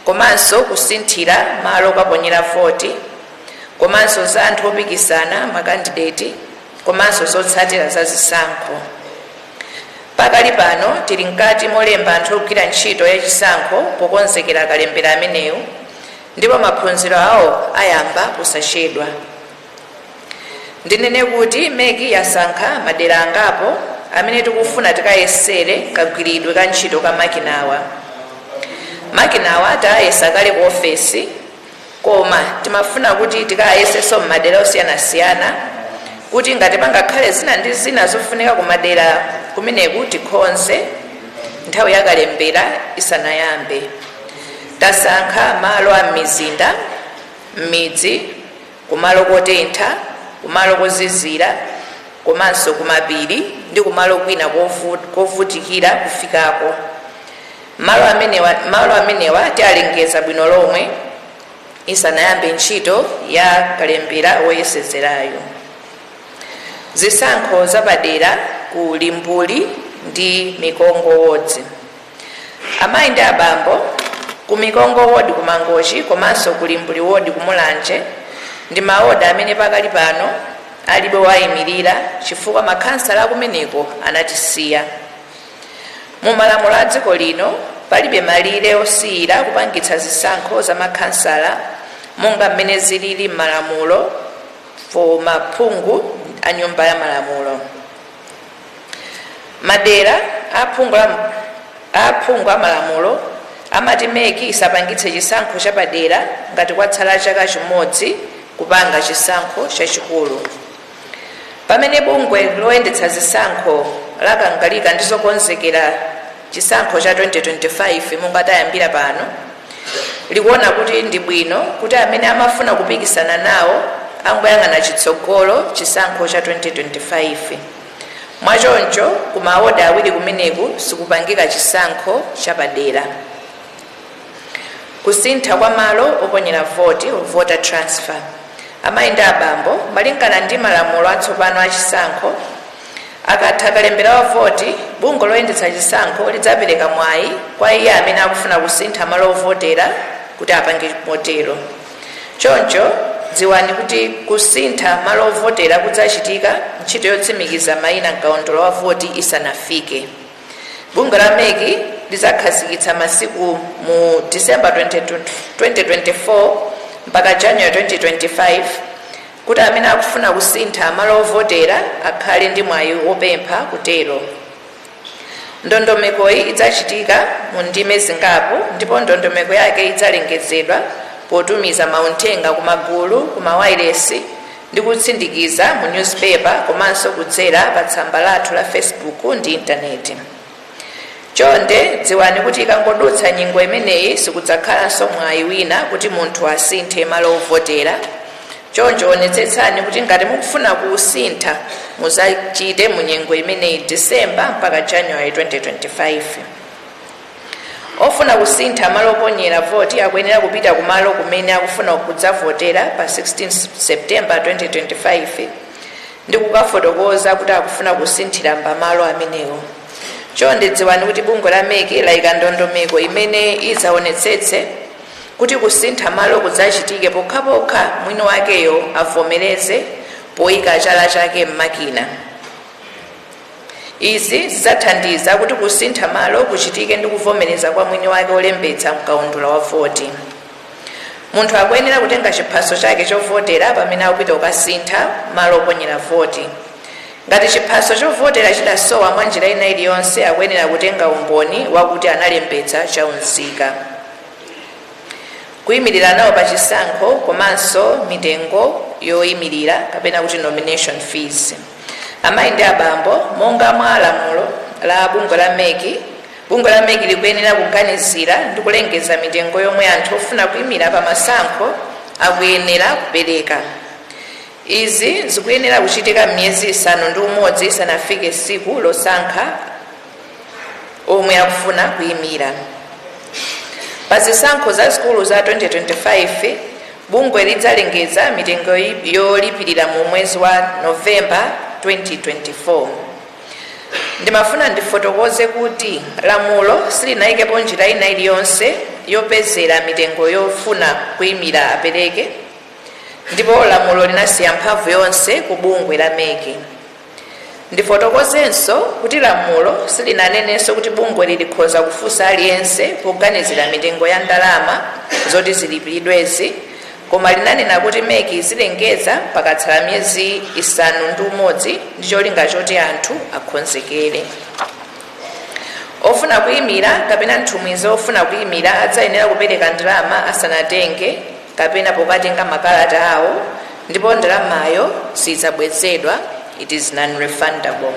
komanso kusinthira malo okaponyera voti, komanso za anthu opikisana makandideti, komanso zotsatira za zisankho. Pakali pano tili mkati molemba anthu ogwira ntchito ya chisankho pokonzekera kalembera amenewu, ndipo maphunziro awo ayamba kusachedwa. Ndinene kuti meki yasankha madera angapo amene tikufuna tikayesere kagwiridwe ka ntchito ka makinawa. Makinawa tayesa kale ku ofesi, koma timafuna kuti tikayesenso m'madera osiyanasiyana kuti ngati pangakhale zina ndi zina zofunika ku madera kumeneku tikhonze nthawi ya kalembera isanayambe. Tasankha malo a mizinda, m'midzi, kumalo kotentha, kumalo kozizira, komanso kumapiri ndi kumalo kwina kovutikira kufikako. Malo amenewa tialengeza bwino lomwe isanayambe ntchito ya kalembera woyesezerayo. Zisankho zapadera ku Limbuli ndi Mikongo Ward. Amayi ndi abambo ku Mikongo Ward ku Mangochi komanso ku Limbuli Ward ku Mulanje ndi maoda amene pakali pano alibe wayimirira chifukwa makhansala akumeneko anatisiya. Mu malamulo a dziko lino palibe malire osiyira kupangitsa zisankho za makhansala monga mmene zilili m'malamulo for maphungu a nyumba ya malamulo. madera aphungu amalamulo amati meki isapangitse chisankho chapadera ngati kwatsala chaka chimodzi kupanga chisankho chachikulu. Pamene bungwe loyendetsa zisankho lakangalika ndi zokonzekera chisankho cha 2025 monga tayambira pano, likuona kuti ndi bwino kuti amene amafuna kupikisana nawo angoyang'ana chitsogolo chisankho cha 2025. Mwachoncho kumaoda awiri kumeneku sikupangika chisankho chapadera. Kusintha kwa malo oponyera voti voter transfer. Amayi ndi abambo malingana ndi malamulo atsopano a chisankho, akatha kalembera wa voti, bungwe loyendetsa chisankho lidzapereka mwayi kwa iye amene akufuna kusintha malo ovotera kuti apange motero. Choncho dziwani kuti kusintha malo ovotera kudzachitika ntchito yotsimikiza mayina mkaundula wa voti isanafike. Bungwe la meki lidzakhazikitsa masiku mu December 2024 mpaka January 2025 kuti amene akufuna kusintha malo ovotera akhale ndi mwayi wopempha kutero. Ndondomekoyi idzachitika mu ndime zingapo ndipo ndondomeko yake idzalengezedwa potumiza mauthenga kumagulu, kumawayilesi ndi kutsindikiza mu newspaper komanso kudzera pa tsamba lathu la Facebook ndi intaneti. Chonde dziwani kuti ikangodutsa nyengo imeneyi sikudzakhalanso mwayi wina kuti munthu asinthe malo ovotera. Choncho onetsetsani kuti ngati mukufuna kusintha muzachite mu nyengo imeneyi December mpaka January 2025. Ofuna kusintha malo oponyera voti akuyenera kupita kumalo kumene akufuna kudzavotera pa 16 September 2025 ndi kukafotokoza kuti akufuna kusinthira mbamalo amenewo. Chonde dziwani kuti bungwe la meki layika ndondomeko imene idzaonetsetse kuti kusintha malo kudzachitike pokhapokha mwini wakeyo avomereze poyika chala chake m'makina. Izi zidzathandiza kuti kusintha malo kuchitike ndi kuvomereza kwa mwini wake olembetsa mkaundula wa voti. Munthu akuyenera kutenga chiphaso chake chovotera pamene akupita kukasintha malo oponyera voti. Ngati chiphaso chovotera chidasowa mwa njira ina iliyonse akuyenera kutenga umboni wakuti analembetsa chaunzika. Kuyimirira nawo pa chisankho komanso mitengo yoyimirira kapena kuti nomination fees. Amayi ndi abambo monga mwa lamulo la bungwe la meki likuyenera kuganizira ndi kulengeza mitengo yomwe anthu ofuna kuyimira pa masankho akuyenera kupereka. Izi zikuyenera kuchitika m'miyezi 6 isanafike tsiku losankha omwe akufuna kuyimira. Pa zisankho za sikulu za 2025 bungwe lidzalengeza mitengo yolipirira mu mwezi wa November 2024. Ndimafuna ndifotokoze kuti lamulo silinayikepo njira ina iliyonse yopezera mitengo yofuna kuyimira apereke, ndipo lamulo linasiya mphamvu yonse ku bungwe la meki. Ndifotokozenso kuti lamulo silinanenenso kuti bungwe lilikhoza kufunsa aliyense poganizira mitengo ya ndalama zoti zilipiridwezi, koma linanena kuti meki zilengeza pakatsala miyezi 6 ndi cholinga choti anthu akonzekere. Ofuna kuyimira kapena nthumwi ofuna kuyimira adzayenera kupereka ndalama asanatenge kapena pokatenga makalata awo, ndipo ndalamayo sidzabwezedwa, it is non-refundable.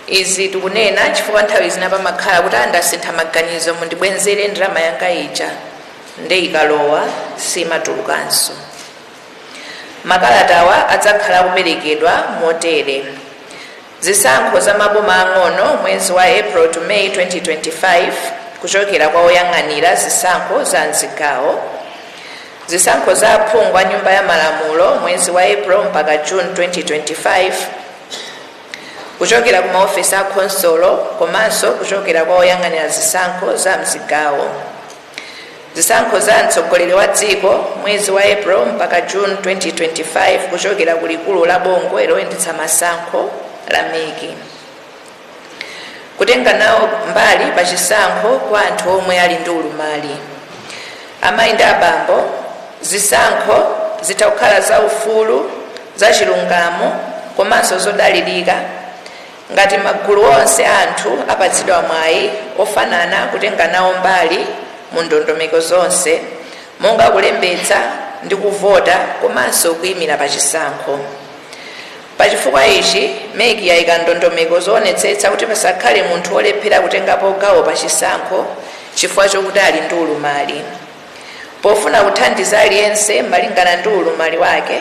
Izi tikunena chifukwa nthawi zina pamakhala kuti andasintha maganizo mundibwenzere ndalama yanga ija nde ikalowa simatulukanso. Makalatawa adzakhala kuperekedwa motere: zisankho za maboma ang'ono mwezi wa April to May 2025 kuchokera kwa oyang'anira zisankho za mzigawo, zisankho za aphungu a nyumba ya malamulo mwezi wa April mpaka June 2025 kuchokera ku maofisi a khonsolo komanso kuchokera kwa oyang'anira zisankho za mzigawo, zisankho za mtsogoleri wa dziko mwezi wa April mpaka June 2025 kuchokera ku likulu la bungwe loyendetsa masankho la meki. Kutenga nawo mbali pa chisankho kwa anthu omwe ali ndi ulumali. Amayi ndi abambo, zisankho zitakhala za ufulu, za chilungamo komanso zodalirika ngati magulu onse anthu apatsidwa mwayi ofanana kutenga nawo mbali mu ndondomeko zonse monga kulembetsa ndi kuvota komanso kuyimira pa chisankho. Pachifukwa ichi MEC yayika ndondomeko zoonetsetsa kuti pasakhale munthu olephera kutengapo gawo pa chisankho chifukwa chokuti ali ndi ulumali. Pofuna kuthandiza aliyense malingana ndi ulumali wake,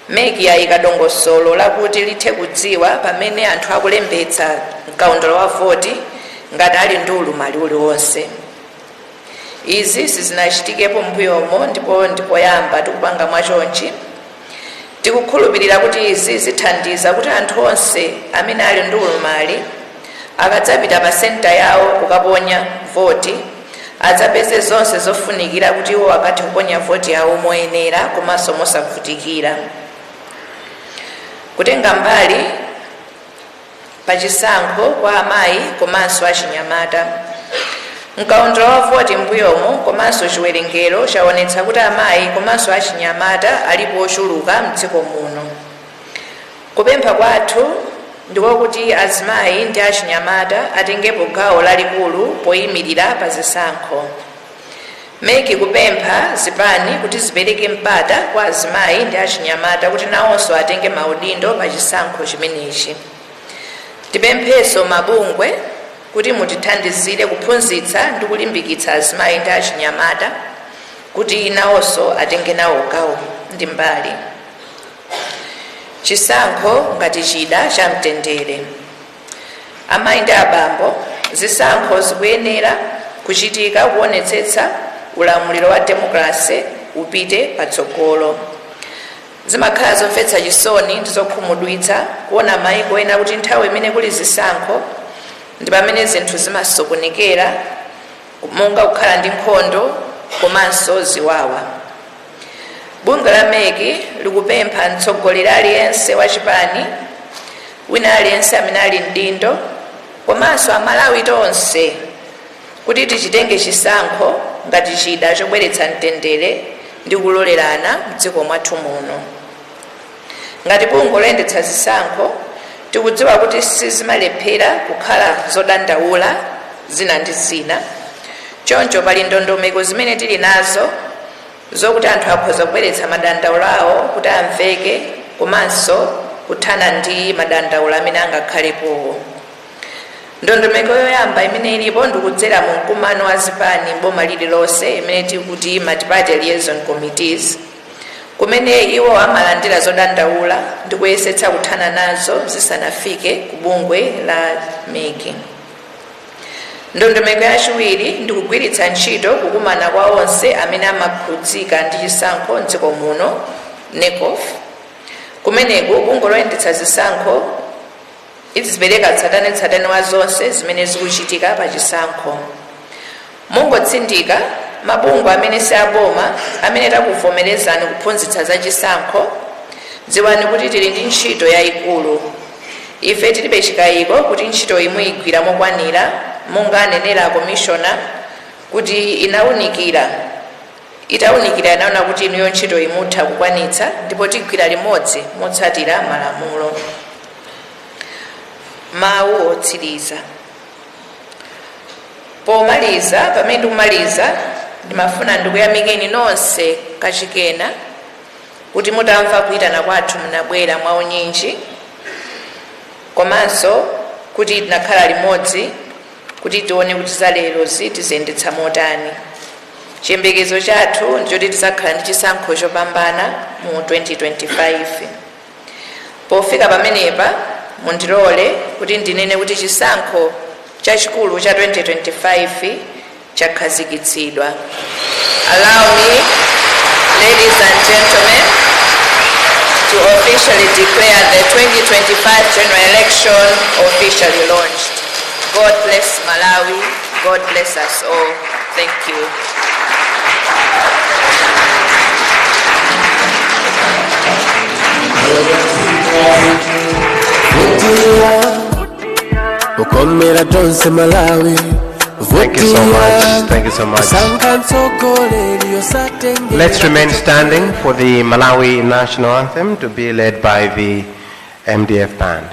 MEC yayika dongosolo lakuti lithe kudziwa pamene anthu akulembetsa mkaundula wa voti ngati ali ndi ulumali uliwonse. Izi sizinachitikepo mbuyomo ndipo ndikoyamba tikupanga mwachonchi. Tikukhulupirira kuti izi zithandiza kuti anthu onse amene ali ndi ulumali akadzapita pa senta yawo kukaponya voti adzapeze zonse zofunikira kuti iwo akathe kuponya voti yawo moyenera komanso mosavutikira. Kutenga mbali pa chisankho kwa amayi komanso achinyamata. Mkaundula wa voti mbuyomo komanso chiwerengero chaonetsa kuti amayi komanso achinyamata alipo ochuluka mdziko muno. Kupempha kwathu ndikokuti azimayi ndi achinyamata atengepo gawo lalikulu poyimirira pa zisankho. MEC kupempha zipani kuti zipereke mpata kwa azimayi ndi achinyamata kuti nawonso atenge maudindo pa chisankho chimenechi. Tipempheso mabungwe kuti mutithandizire kuphunzitsa ndi kulimbikitsa azimayi ndi achinyamata kuti nawonso atenge nawo gawo ndi mbali. Chisankho ngati chida cha mtendere. Amayi ndi abambo, zisankho zikuyenera kuchitika kuonetsetsa ulamuliro wa demokrasi upite patsogolo. Zimakhala zomvetsa chisoni ndi zokhumudwitsa kuona mayiko ena kuti nthawi imene kuli zisankho ndi pamene zinthu zimasokonekera monga kukhala ndi nkhondo komanso ziwawa. Bungwe la MEC likupempha mtsogoleri aliyense wa chipani, wina aliyense amene ali mdindo komanso amalawi tonse kuti tichitenge chisankho ngati chida chobweretsa mtendere ndi kulolerana mdziko mwathu muno. Ngati bungwe loyendetsa zisankho tikudziwa kuti sizimalephera kukhala zodandaula zina ndi zina. Choncho pali ndondomeko zimene tili nazo zokuti anthu akhoza kubweretsa madandaula awo kuti amveke komanso kuthana ndi madandaula amene angakhalepo. Ndondomeko yoyamba imene ilipo ndikudzera mu mkumano wa zipani boma lililonse imene tikuti multi-party liaison committees, kumene iwo amalandira zodandaula ndi kuyesetsa kuthana nazo zisanafike ku bungwe la MEC. Ndondomeko yachiwiri ndikugwiritsa ntchito kukumana kwa onse amene amakhudzika ndi chisankho mdziko muno NECOF, kumeneko bungwe loyendetsa zisankho izipereka tsatanetsatane wa zonse zimene zikuchitika pa chisankho. Mungotsindika mabungwe amene si aboma amene takuvomerezani kuphunzitsa za chisankho, dziwani kuti tili ndi ntchito yayikulu. Ife tilibe chikayiko kuti ntchito imwe igwira mokwanira monga anenera komishona kuti itawunikira inaona kuti inuyo ntchito imutha kukwanitsa ndipo tigwira limodzi motsatira malamulo. Mawu otsiriza. Pomaliza, pamene ndikumaliza ndimafuna ndikuyamikeni nonse kachikena kuti mutamva kuyitana kwathu munabwera mwaunyinji komanso kuti tinakhala limodzi kuti tione kuti zalero tiziyendetsa motani. Chiyembekezo chathu ndichoti tizakhala ndi chisankho chopambana mu 2025. Pofika pamenepa mundilole kuti ndinene kuti chisankho chachikulu cha 2025 chakhazikitsidwa. Allow me, ladies and gentlemen, to officially declare the 2025 general election officially launched. God bless Malawi. God bless us all. Thank you. Thank you so much. Thank you so much. Let's remain standing for the Malawi national anthem to be led by the MDF band.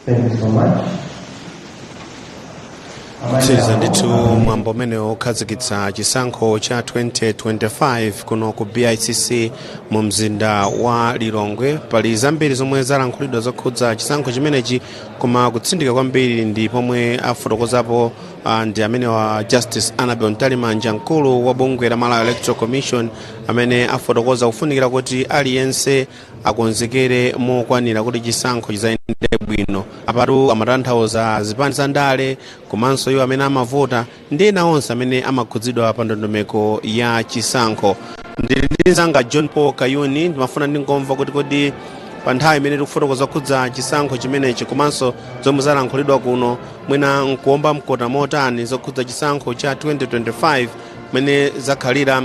Thank you so much. kutsiriza ndithu mwambo umene okhazikitsa chisankho cha 2025 kuno ku BICC mu mzinda wa Lilongwe. Pali zambiri zomwe zalankhulidwa zokhudza chisankho chimenechi, koma kutsindika kwambiri ndi pomwe afotokozapo ndi amene wa Justice Annabel Ntalimanja, mkulu wa bungwe la Malawi Electoral Commission, amene afotokoza kufunikira kuti aliyense akonzekere mokwanira kuti chisankho chizayende bwino. Apatu amatanthauza zipani za ndale komanso iwo amene amavota ndi ena onse amene amakhudzidwa pa ndondomeko ya chisankho. Ndili ndi mzanga John Paul Kayuni, ndimafuna ndingomva kuti kodi pa nthawi imene tikufotokoza kukhudza chisankho chimenechi komanso zomwe zalankhulidwa kuno, mwina nkuomba mkota motani zokhudza chisankho cha 2025 mwene zakhalira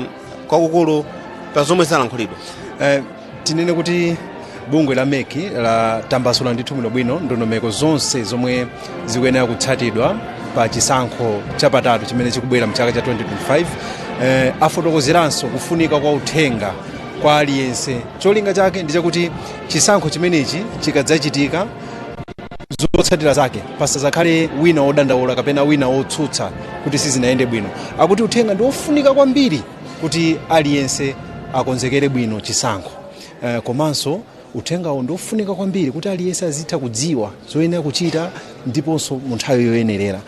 kwakukulu pa zomwe zalankhulidwa. Tinene kuti bungwe la MEC la tambasula ndithu bwino ndondomeko zonse zomwe zikuyenera kutsatidwa pa chisankho chapatatu chimene chikubwera mchaka cha 2025. Afotokozeranso kufunika kwa uthenga kwa aliyense. Cholinga chake ndi chakuti chisankho chimenechi chikadzachitika zotsatira zake pasazakhale wina odandaula kapena wina otsutsa kuti sizinayende bwino. Akuti uthenga ndi ofunika kwambiri kuti aliyense akonzekere bwino chisankho. Komanso uthengawo ndi ofunika kwambiri kuti aliyense azitha kudziwa zoyenera kuchita ndiponso mu nthawi yoyenerera.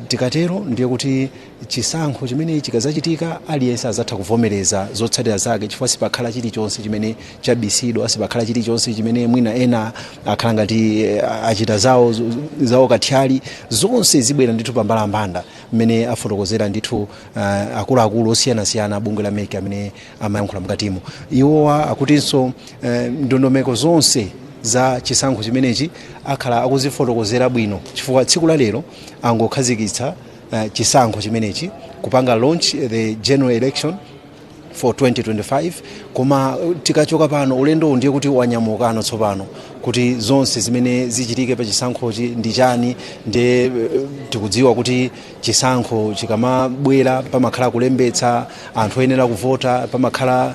Tikatero ndiye kuti chisankho chimene chikazachitika aliyense azatha kuvomereza zotsatira zake, chifukwa sipakhala chilichonse chimene chabisidwa, sipakhala chilichonse chimene mwina ena akhala ngati achita zawo kathyali. Zonse zibwera ndithu pambalambanda mmene afotokozera ndithu akuluakulu osiyanasiyana bungwe la MEC amene amayankhula mkatimo. Iwowa akutinso ndondomeko zonse za chisankho chimenechi akhala akuzifotokozera bwino, chifukwa tsiku la lero angokhazikitsa chisankho chimenechi kupanga launch the general election for 2025. Koma tikachoka pano ulendo ndiye kuti wanyamukano tsopano kuti zonse zimene zichitike pa chisankhochi ndi chani. Ndiye tikudziwa kuti chisankho chikamabwera pamakhala kulembetsa anthu oyenera kuvota, pamakhala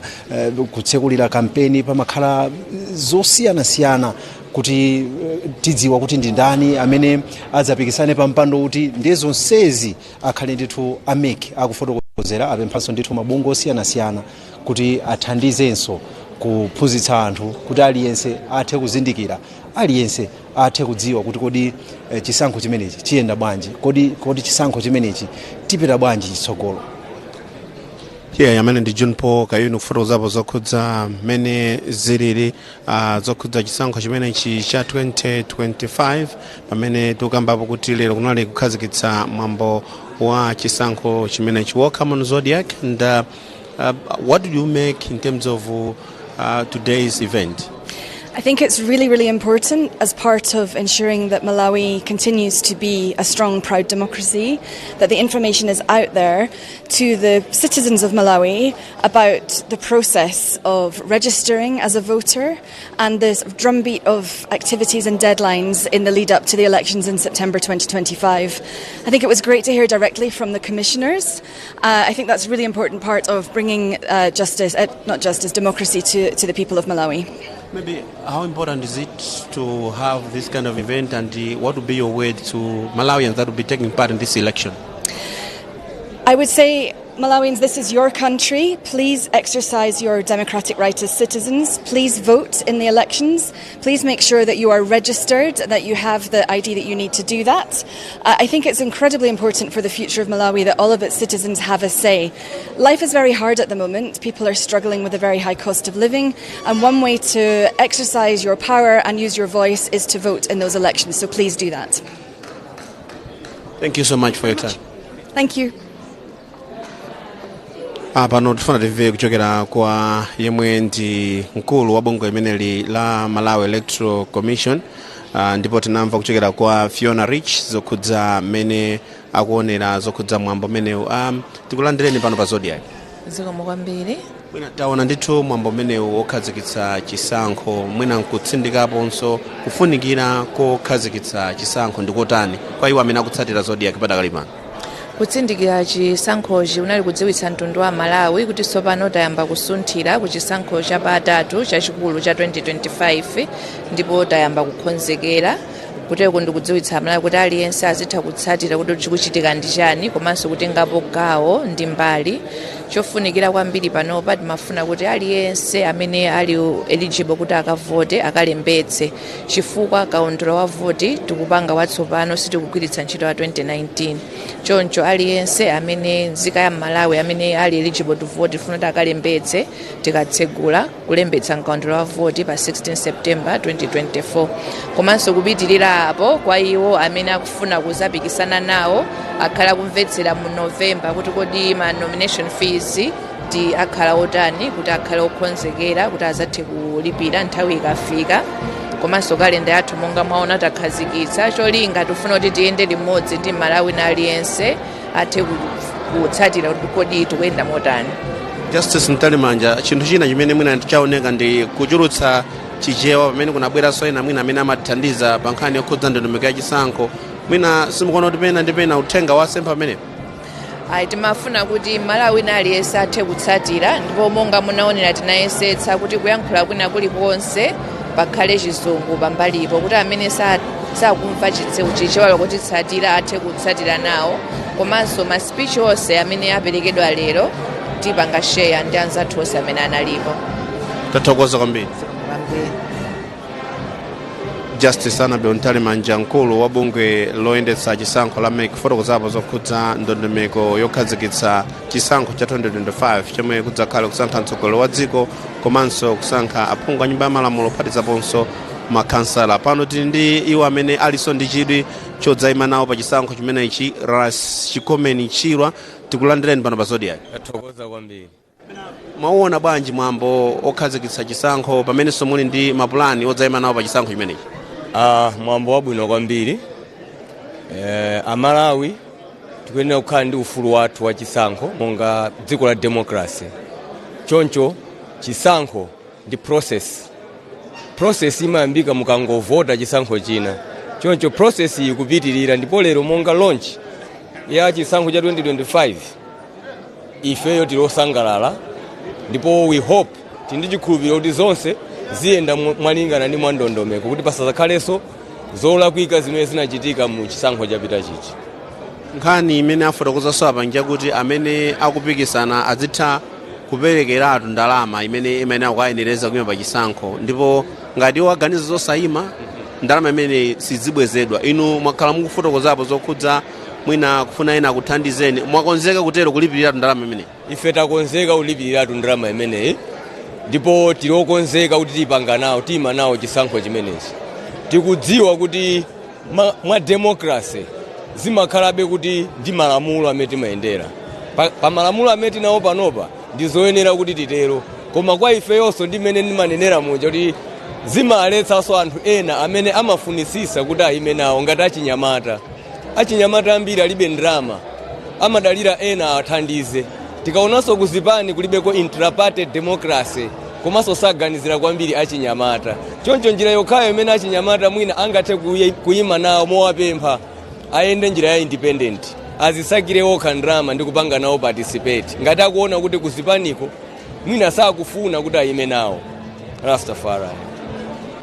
kutsekulira kampeni, pamakhala zosiyanasiyana kuti tidziwa kuti ndi ndani amene adzapikisane pa mpando kuti ndiye zonsezi akhale ndithu a MEC akufotokozera. Apemphanso ndithu mabungwe osiyanasiyana kuti athandizenso kuphunzitsa anthu kuti aliyense athe kuzindikira, aliyense athe kudziwa kuti kodi chisankho chimenechi chiyenda bwanji, kodi chisankho chimenechi tipita bwanji chitsogolo. Amene ndi John Paul Kayuni kufotokozapo zokhudza mmene zilili zokhudza chisankho chimenechi cha 2025, pamene tukambapo kuti lero kunali kukhazikitsa mwambo wa chisankho chimenechi. Welcome on Zodiac, and what do you make in terms of today's event? I think it's really, really important as part of ensuring that Malawi continues to be a strong, proud democracy, that the information is out there to the citizens of Malawi about the process of registering as a voter and the drumbeat of activities and deadlines in the lead up to the elections in September 2025. I think it was great to hear directly from the commissioners. I think that's a really important part of bringing democracy to the people of Malawi. Maybe how important is it to have this kind of event, and what would be your word to Malawians that will be taking part in this election? I would say, Malawians, this is your country. Please exercise your democratic right as citizens. Please vote in the elections. Please make sure that you are registered, that you have the ID that you need to do that. I think it's incredibly important for the future of Malawi that all of its citizens have a say. Life is very hard at the moment. People are struggling with a very high cost of living. And one way to exercise your power and use your voice is to vote in those elections. So please do that. Thank you so much for your time. Thank you. Pano tifuna TV kuchokera kwa yemwe ndi mkulu wa bungwe limeneli la Malawi Electoral Commission, ndipo tinamva kuchokera kwa Fiona Rich zokhudza mene akuonera zokhudza mwambo menewu. Tikulandireni pano pa Zodiac. Zikomo kwambiri. Mwina taona ndithu mwambo menewu okhazikitsa chisankho, mwina nkutsindikaponso kufunikira kokhazikitsa chisankho ndikotani kwa iwo amene akutsatira Zodiac padakali pano. Kutsindikira chisankhochi unali kudziwitsa mtundu wa Malawi kuti tsopano tayamba kusunthira ku chisankho chapatatu chachikulu cha 2025, ndipo tayamba kukonzekera kuteko ndikudziwitsa Amalawi kuti aliyense azitha kutsatira kuti chikuchitika ndi chani komanso kutengapo gawo ndi mbali. Chofunikira kwambiri panopa timafuna kuti aliyense amene ali eligible kuti akavote akalembetse, chifukwa kaundula wa voti tikupanga watsopano sitikugwiritsa ntchito wa 2019. Choncho aliyense amene nzika ya Malawi amene ali eligible to vote tifuna kuti akalembetse tikatsegula kulembetsa kaundula wa voti pa 16 September 2024. Komanso kupitirira apo kwa iwo amene akufuna kuzapikisana nawo akhala kumvetsera mu November kuti kodi ma nomination fees ti akhala otani kuti akhala okonzekera kuti azathe kulipira nthawi ikafika. Komanso kalenda yathu monga mwaona takhazikitsa cholinga tifuna kuti tiyende limodzi ndi Malawi na aliyense athe kutsatira kuti kodi tikuyenda motani. Justice Ntalimanja, chinthu china chimene mwina chaoneka ndi kuchulutsa chichewa pamene kunabweranso ena mwina amene amathandiza pa nkhani yokhudza ndondomeko ya chisankho. Mwina simukuona kuti pena ndi pena uthenga wasempa pamenepo? Timafuna kuti Malawi na aliyense athe kutsatira, ndipo monga munaonera tinayesetsa kuti kuyankhula kwina kulikonse pakhale chizungu pambalipo kuti amene sakumva chichewa lokuti tsatira athe kutsatira nawo. Komanso ma speech onse amene aperekedwa lero tipanga share ndi anzathu onse amene analipo. Tathokoza kwambiri. Justice Annabel Ntalimanja, mkulu wa bungwe loyendetsa chisankho la MEC, kufotokozapo zokhudza ndondomeko yokhazikitsa chisankho cha 2025 chomwe kudzakhala kusankha mtsogoleri wa dziko komanso kusankha aphungu a nyumba ya malamulo kuphatizaponso makhansala. Pano tili ndi iwo amene aliso ndi chidwi chodzayima nawo pa chisankho chimenechi, Ras Chikomeni Chirwa. Tikulandireni pano pa Zodiac. Tathokoza kwambiri. Mwaona bwanji mwambo okhazikitsa chisankho pamenenso muli ndi mapulani odzayima nawo pa chisankho chimenechi? Mwambo wabwino kwambiri. Amalawi tikuyenera kukhala ndi ufulu wathu wa chisankho monga dziko la democracy. Choncho chisankho ndi process imayambika mukangovota chisankho china. Choncho process iyi kupitirira, ndipo lero monga launch ya chisankho cha 2025 ifeyo tilosangalala, ndipo we hope tindi chikhulupiriro kuti zonse ziyenda mwalingana ndi mwandondomeko kuti pasazakhalenso zolakwika zimene zinachitika mu chisankho chapita chichi. Nkhani imene afotokozaso apa kuti amene akupikisana azitha kuperekeratu ndalama imene akuayenereza kuyima pa chisankho, ndipo ngati iwo aganiza zosayima ndalama imene sizibwezedwa. Inu mwakhala mukufotokozapo zokhudza mwina kufuna ena kuthandizeni, mwakonzeka kutero kulipirira ndalama imene? Ife takonzeka kulipirira ndalama imeneyi, ndipo tilokonzeka kuti tipanga nawo tima nawo chisankho chimenechi. Tikudziwa kuti mwa democracy zimakhalabe kuti ndi malamulo amene timayendera. Pa malamulo amene tinawo panopa ndizoyenera kuti titero, koma kwa ifeyonso ndimene ndimanenera muja kuti zimaletsanso anthu ena amene amafunisisa kuti ayime nawo ngati achinyamata ambiri alibe ndalama, amadalira ena athandize. Tikaonanso kuzipani kulibeko intraparty democracy, komanso saganizira kwambiri achinyamata. Choncho njira yokhayo imene achinyamata mwina angathe kuyima nawo mowapempha ayende njira ya independent, azisakire okha ndalama ndi kupanga nawo participate ngati akuona kuti kuzipaniko mwina sakufuna kuti ayime nawo. Rastafari.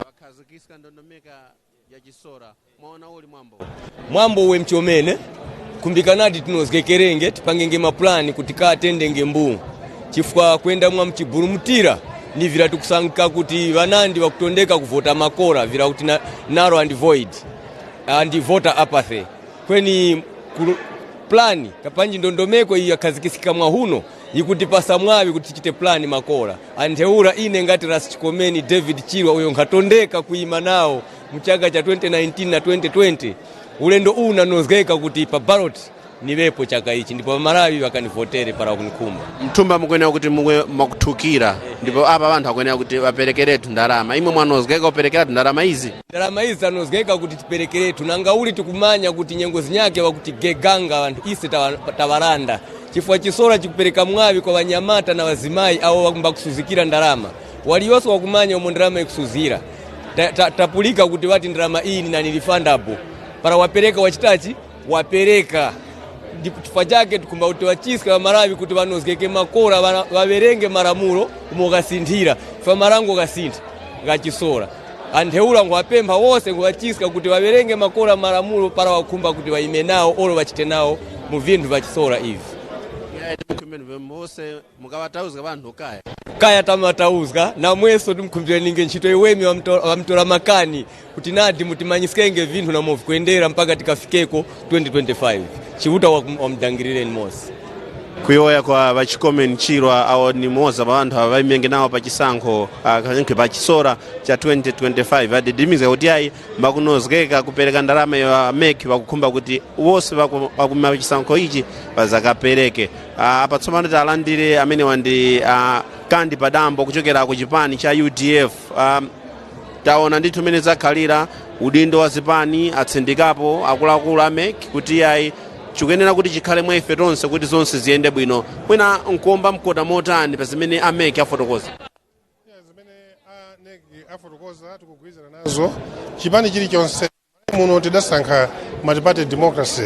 Wakhazikitsa ndondomeko ya chisora, mwaona uli mwambo we mchomene kumbikanati tinozgekerenge tipangenge mapulani kuti katendenge mbu chifukwa kwenda mwa mchibulumutira ni vira tikusanka kuti vanandi vakutondeka kuvota makora vira kuti narrow and void and voter apathy kweni plani kapanji ndondomeko iyi yakhazikisika mwa huno ikuti pasa mwavi kuti tichite plani makora antheura ine ngati Ras Chikomeni David Chirwa uyo nkatondeka kuima nawo mchaka cha 2019 na 2020 ulendo unanozgeka kuti pa ballot nivepo chaka ichi ndipo Malawi vakanivotere para kunikumba mtumba mukwenera kuti mwakuthukira ndipo apa vanthu akwenera kuti vaperekeretu ndalama imwe mwanozgeka kuperekeratu ndalama izi anozgeka kuti tiperekeretu nanga uli tikumanya kuti nyengo zinyake wakuti geganga vanthu ise tavaranda chifukwa chisora chikupereka mwavi kwa wanyamata na wazimayi awo wakumba kusuzikira ndalama waliyonso wakumanya omwe ndalama ikusuzira tapulika kuti vati ndalama iyi ni nilifundable para wapereka wachitachi wapereka chifukwa chake tikumba kuti wachiska wa Malawi kuti vanozgeke makora waverenge maramulo kumokasintira fa marango kasintha ngachisora antheula nguwapempha wonse nguwachiska kuti wawerenge makola malamulo para wakhumba kuti waime nawo olo wachite nawo mu vinthu vachisola ivi. mose mukawatauzika vanthu kaya tamatauzika namweso timkhumbira ninge ntchito iwemi wamtola makani kuti nadi mutimanyisike vinthu namovi kuyendera mpaka tikafikeko 2025 chiuta wamdangirireni mose. kuyoya kwa vachikomeni chirwa awo ni moza pa anthu avaimenge nawo pa chisankho pa chisora cha 2025 adidimiza kuti ayi makunozekeka kupereka ndalama ya MEC vakukhumba kuti wonse vakumima chisankho ichi vazakapereke. Apa tsopano talandire amene wandi kandi padambo kuchokera ku chipani cha UDF. Taona ndithu mene zakhalira udindo wa zipani atsindikapo akuluakulu a MEC kuti ayi chikuyenera kuti chikhale mwa ife tonse kuti zonse ziyende bwino. Mwina nkuomba mkota motani pa zimene a MEC afotokoza. Zimene a NEC afotokoza tikugwirizana nazo. Chipani chilichonse muno tidasankha multi-party democracy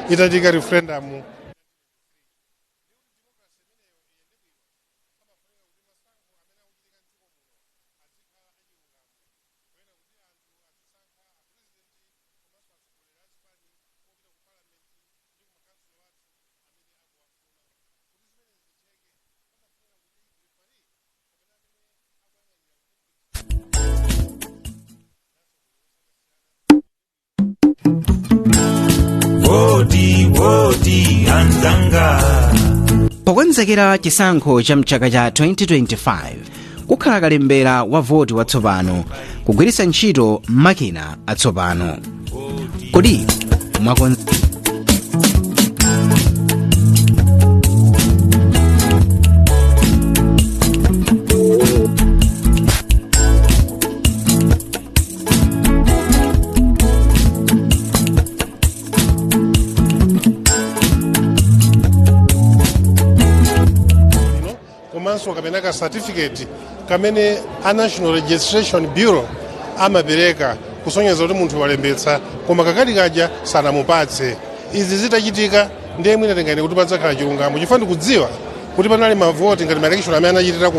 itatika referendum. Voti anzanga. Pokonzekera chisankho cha mchaka cha 2025 kukhala kalembera wa voti watsopano kugwiritsa ntchito makina atsopano. Kodi komanso kapenaka certificate kamene a National Registration Bureau amapereka kusonyeza kuti munthu walembetsa koma kakati kaja sanamupatse. Izi zitachitika ndiye mwina tengani kuti padzakhala chilungamo chifukwa ndikudziwa kuti panali mavoti ngati ma election amene anachitira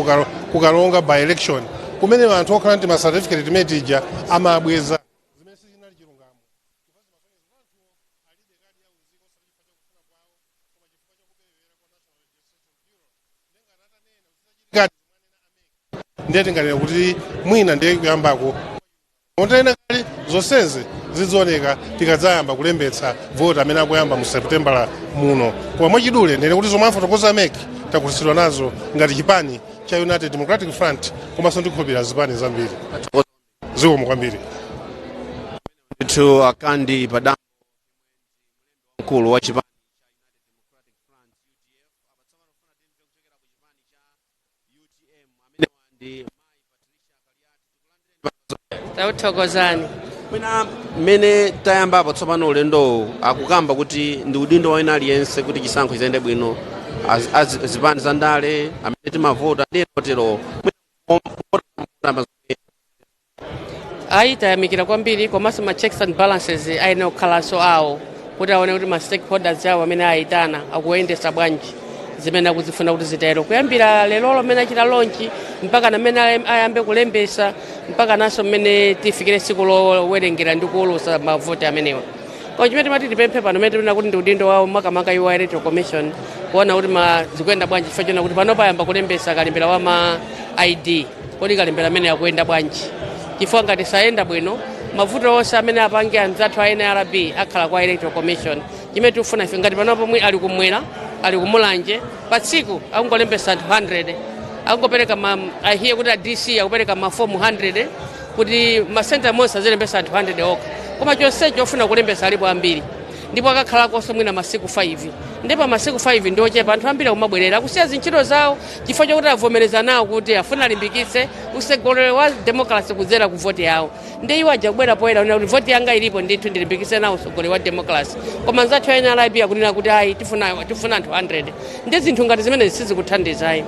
kukalonga by election kumene anthu okhala ndi ma certificate timene tija amabweza. Ndiye tinganena kuti mwina ndiye kuyambako motena kali zonsezi zizioneka tikadzayamba kulembetsa voti amene akuyamba mu September muno. Koma mwachidule ndene kuti zomwe afotokoza MEC takulisidwa nazo ngati chipani cha United Democratic Front komanso ndikhulupirira zipani zambiri zikomo kwambiri. Ndithu akandi padambo mkulu wa chipani Tauthokozani. Mwina mene tayambapo tsopano ulendo akukamba kuti ndi udindo wa ena aliyense kuti chisankho chizayende bwino zipani za ndale amene timavota ndi otero. Ayi tayamikira kwambiri komanso ma checks and balances aine okhalanso awo kuti aone kuti ma stakeholders awo amene ayitana akuyendesa bwanji zimene akuzifuna kuti zitero kuyambira lero mmene achita launch mpaka namene ayambe kulembesa mpaka naso mmene tifikire siku lowerengera ndi kuwolosa mavoti amenewa. Kwa chimene timati tipemphe pano mmene tikuona kuti ndi udindo wawo makamaka iwo electoral commission kuona kuti zikuyenda bwanji chifukwa chona kuti pano payamba kulembesa kalembera wa ma ID kodi kalembera amene akuyenda bwanji chifukwa ngati sayenda bwino mavuto onse amene apange anzathu a NRB akhala kwa electoral commission. Chimene tikufuna ife ngati pano pomwe ali kumwera ali kumulanje pa tsiku akungolembesa anthu 100 akungopereka ahiye kuti a DC akupereka mafomu 100 kuti masenta monse azilembesa anthu 100 okha koma chonsecho ofuna kulembesa alipo ambiri ndipo akakhalako mwina masiku 5 ndipo masiku 5 ndi ochepa anthu ambiri akumabwerera akusiya zintchito zawo chifukwa chokuti avomereza nawo kuti afuna alimbikitse usegolero wa democracy kudzera ku voti yawo. Ndi iwo aja kubwera poyera kuti voti yanga ilipo ndithu ndilimbikitse nawo usegolero wa democracy koma nzathu ena NRB akunena kuti ayi tifuna anthu 100 ndi zinthu ngati zimene sizikuthandizayi.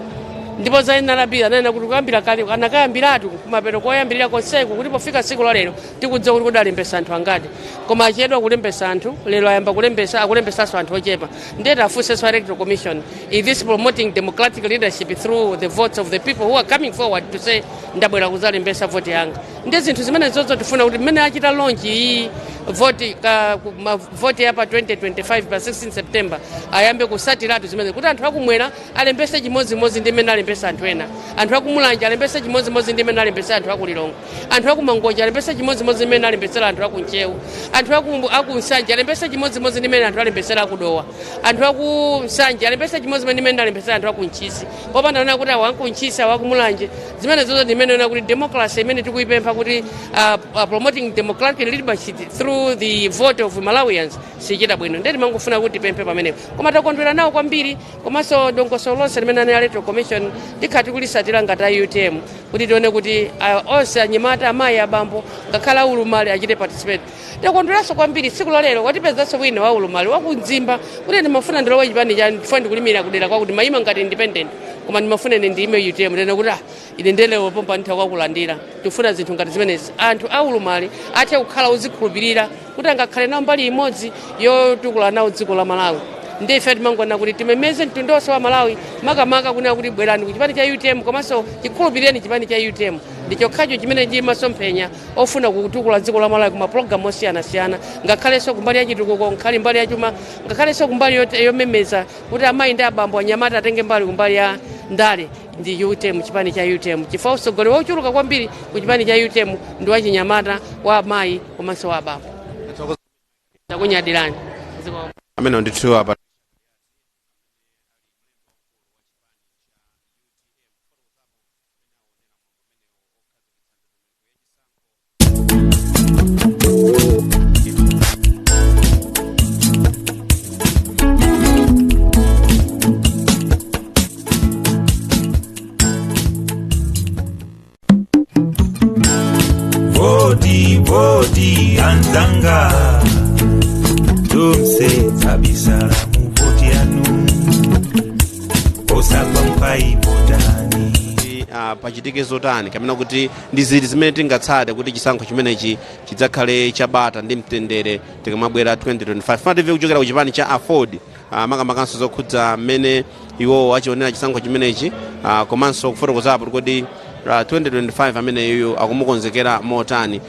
Ndipo za NRB anena kuti kuyambira kale anakayambiratu kumapero koyambirira konseku kuti pofika siku la lero tikudziwa kuti alembesa anthu angati koma achedwa kulembesa anthu lero ayamba akulembesanso anthu ochepa. Ndiye tafunsenso electoral commission is this promoting democratic leadership through the votes of the people who are coming forward to say ndabwera kuzalembesa voti yanga. ndi zinthu zimene zozo tifuna kuti mmene achita launch iyi vote ya pa 2025 pa 16 September ayambe kusatiratu zimene kuti anthu akumwera alembese chimodzimodzi ndi mmene alembesa anthu ena, anthu akumulanje alembese chimodzimodzi ndi mmene alembesa anthu akulilongo, anthu akumangoja alembese chimodzimodzi mmene alembesera anthu akunchewu, anthu akunsanje alembese chimodzimodzi ndi mmene anthu alembesera akudowa, anthu akunsanje alembese chimodzimodzi ndi mmene alembesera anthu akunchisi, popanda ona kuti awankunchisi awakumulanje zimene zozo ndimene ona kuti democracy imene tikuyipempha kuti promoting democratic leadership through the vote of Malawians sichita bwino. Ndeti mangofuna kuti pemphe pamenepo koma takondwera nawo kwambiri, komanso dongoso lonse limene ana electoral commission tikhati kulisatira ngati UTM kuti tione kuti onse anyamata amayi abambo ngakhala ulumali achite participate. Takondweranso kwambiri tsiku lolero watipezanso wina wa ulumali wakunzimba kuti ndimafuna ndilowe chipani cha ndifuna ndikulimira kudera kwakuti mayima ngati independent koma ndimafuna ine ndime UTM ndene kuti ine ndelewo pompa nditha kwakulandira. Tifuna zinthu ngati zimenezi anthu aulumali athe kukhala uzikhulupirira kuti angakhale nawo mbali imodzi yotukula nawo dziko la Malawi. Ndi ife timangona kuti timemeze mtundu wonse wa Malawi makamaka kunena kuti bwerani ku chipani cha UTM komanso chikhulupirireni chipani cha UTM ndicho khacho chimene ndi masomphenya ofuna kutukula dziko la Malawi kuma program osiyanasiyana ngakhalenso kumbali ya chitukuko, nkhali mbali ya chuma, ngakhalenso kumbali yomemeza kuti amayi ndi abambo anyamata atenge mbali kumbali ya ndale ndi UTM chipani cha UTM. Chifukwa usogoleri wauchuluka kwambiri ku chipani cha UTM ndi wachinyamata wa amayi komanso wa abambo. Takunyadirani amene ndithu apa Voti anzanga tumse tabisala muvoti anu osapa mkaibotani pachitike zotani kamena kuti ndi ziti zimene tingatsate kuti chisankho chimenechi chidzakhale chabata ndi mtendere tikamabwera 2025. Funa timve kuchokera ku chipani cha Afford makamakanso zokhudza mmene iwo achionera chisankho chimenechi komanso kufotokozapo kuti 2025 amene iwo akumukonzekera motani.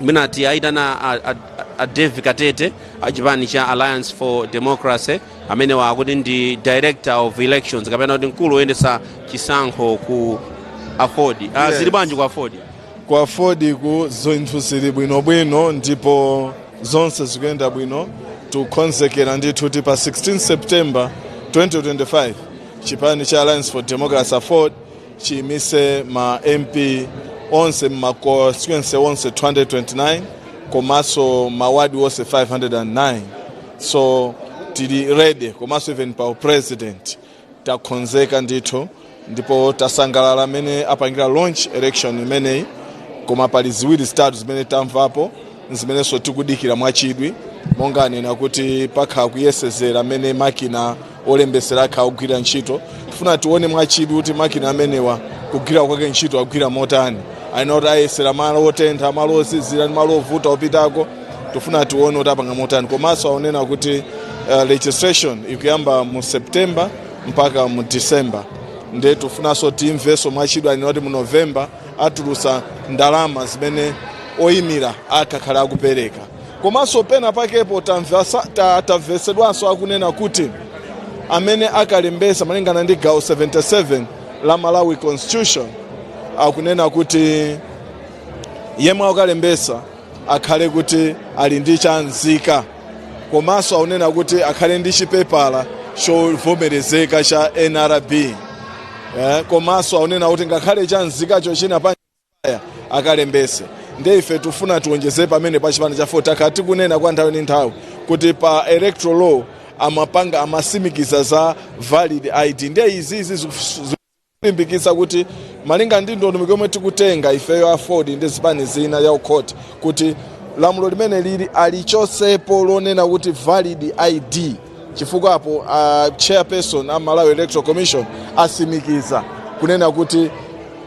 Minati aitana a Dave Katete achipani cha Alliance for Democracy amene wakuti ndi director of elections kapena kuti mkulu oyendetsa chisankho ku Afford. Zili bwanji ku Afford? Ku Afford ku zinthu zili bwinobwino ndipo zonse zikuyenda bwino. Tukonzekera ndithu kuti pa 16 September 2025 chipani cha Alliance for Democracy Afford chimise ma MP onse ma constituency onse 229 komanso mawadi onse 509. So tili ready komanso even pa president takonzeka ndithu ndipo tasangalala amene apangira launch election imeneyi koma pali ziwiri zitatu zimene tamvapo zimenenso tikudikira mwachidwi monga nena kuti pakha kuyesezera amene makina olembesera akha kugwira ntchito. Tifuna tione mwachidwi kuti makina amenewa kugwira kwake ntchito agwira motani, ayinoti ayesera malo otentha, malo osizira, malo ovuta opitako. Tifuna tione kuti apanga motani komanso aonena kuti legislation ikuyamba mu September mpaka mu December. Nde tifunanso timveso mwachidwi ayinoti mu November atulusa ndalama zimene oyimira akakhala akupereka. Komanso pena pakepo tamvesedwanso akunena kuti amene akalembesa malingana ndi gawo 77 la Malawi Constitution akunena kuti yemwe akalembesa akhale kuti ali ndi chanzika, komanso akunena kuti akhale ndi chipepala chovomerezeka cha NRB. Komanso akunena kuti ngakhale chanzika chochina pa akalembese. Nde ife tufuna tuonjeze pamene pa chipani cha Afford akati kunena kwa nthawi ndi nthawi kuti pa electoral law amapanga amasimikiza za valid ID. Nde izi zikulimbikitsa kuti malinga ndi ndondomeko yomwe tikutenga ifeyo Afford ndi zipani zina ya court kuti lamulo limene lili alichosepo lonena kuti valid ID, chifukwa apo chairperson a Malawi Electoral Commission asimikiza kunena kuti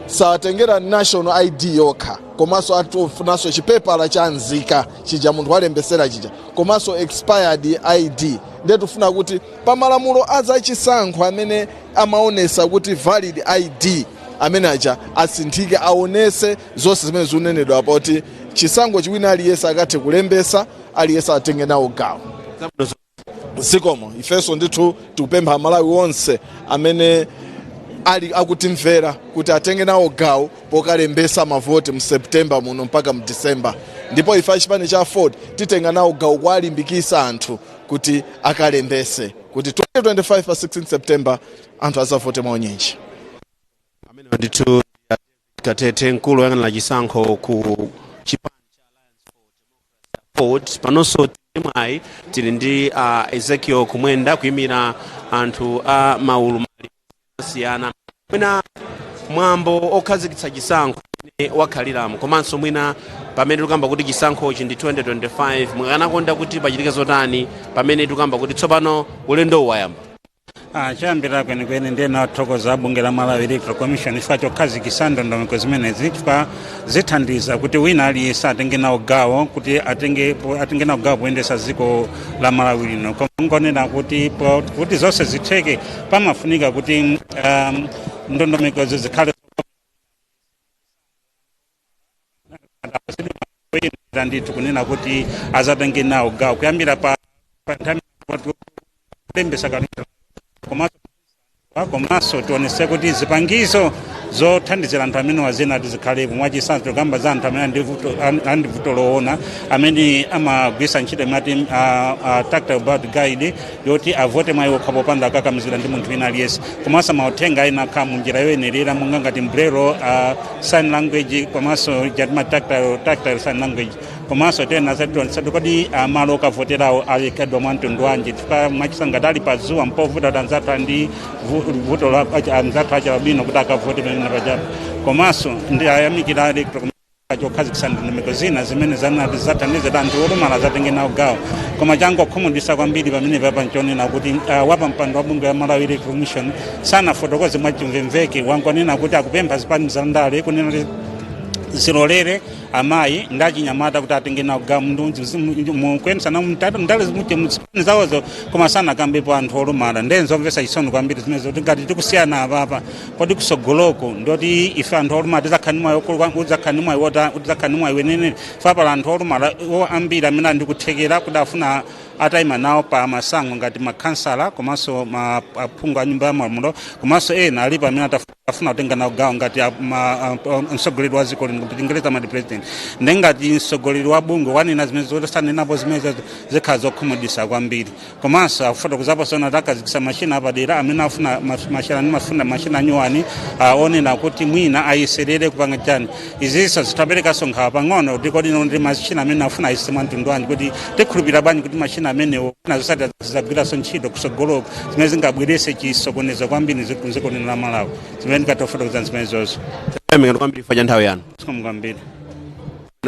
satengera national ID yokha, komanso atufunanso chipepala cha nzika chija munthu walembesera chija, komanso expired ID. Nde tufuna kuti pamalamulo aza chisankho amene amaonesa kuti valid ID amene aja asinthike aonese zonse zimene zikunenedwa poti chisankho chiwina aliyense akathe kulembesa aliyense atenge nawo gawo zikomo. Ifenso ndithu tikupempha Malawi wonse amene ali akutimvera kuti atenge nawo gawo pokalembesa mavoti mu September muno mpaka mu December, ndipo ife chipani cha Ford titenga nawo gawo kuwalimbikisa anthu kuti akalembese kuti 2025 pa 16 September anthu azavote maonyenji. Amene ndithu Katete nkulu yang'anira chisankho ku chipani cha Ford panonso timwayi tili ndi Ezekiel Kumwenda kuyimira anthu a maulu siyana mwina mwambo okhazikitsa chisankho wakhaliramo komanso mwina pamene tikamba kuti chisankho ichi ndi 2025 mwakanakonda kuti pachitike zotani pamene tikamba kuti tsopano ulendo wayamba. Chambira kwenikweni ndiye nathokoza bunge la Malawi Electoral Commission chifukwa chokhazikitsa ndondomeko zimenezi chifukwa zithandiza kuti wina aliyense atenge nawo gawo kuti atenge nawo gawo poyendesa dziko la Malawi lino. Ngonena kuti zonse zitheke pamafunika kuti ndondomeko zikhale ndithu kunena kuti azatenge nawo gawo kuyambira pa nthawi kulembesa komanso tionese kuti zipangizo zothandizira anthu amene wazena tizikhalepo mwachisanzo kamba za anthu amene andi vuto loona amene amagwisa ntchito imati tactile ballot guide yoti avote mwayi okhapo panda akakamizira ndi munthu wina aliyense komanso mauthenga ayina akhala munjira yoyenerera monga ngati Braille sign language komanso jatima tactile sign language komanso tena zationesatu kodi malo okavoterawo alekadwa mwantundu wanji chifukwa mwachisanga ali pa zuwa mpovuta kuti anzathu ndi vuto anzathu achabwino kuti akavote pamene pachapo komanso ndi ayamikira electoral chokhazikitsa ndondomeko zina zimene zanati zathandiza anthu olumala zatenge nawo gawo koma changokhumudwitsa kwambiri pamene papa nchonena kuti wapa mpando wa bunge la Malawi Electoral Commission sanafotokoze mwachimvemveke wangonena kuti akupempha zipani za ndale kunena zilolere amayi ndachinyamata kuti atenge nawo gawo mukuyendesana ndale zipani zawozo koma sanakambepo anthu olumala ndenzomvesa chisoni kwambiri zimene zoti ngati tikusiyana apapa kodi kusogoloko ndoti ife anthu olumala tidzakhanimwayi wenene fapala anthu olumala ambiri amene andikuthekera kuti afuna atayima nawo pa masankho ngati makhansala komanso aphungu a nyumba ya malamulo komanso ena alipo amene afuna kutenga nawo gawo ngati mtsogoleri wa dziko lino Ingereza madi president ndengati mtsogoleri wa bunge wanena zimene zosanenapo zimene zikhala zokhumudwitsa kwambiri komanso afotokozapo sona takazikisa mashina apadera amene afuna mashina anyuwani onena kuti mwina ayeserere kupanga chani izinso zitaperekanso nkhawa pang'ono kuti kodi ndi mashina amene afuna ayise mwantundu wanji kuti tikhulupirira bwanji kuti mashina amenewo nazosati zizagwiranso ntchito kusogoloko zimene zingabwerese chisokonezo kwambiri dziko lino la Malawi zimene ndikatofotokoza zimene zonse kwambiri faja nthawi yanu kwambiri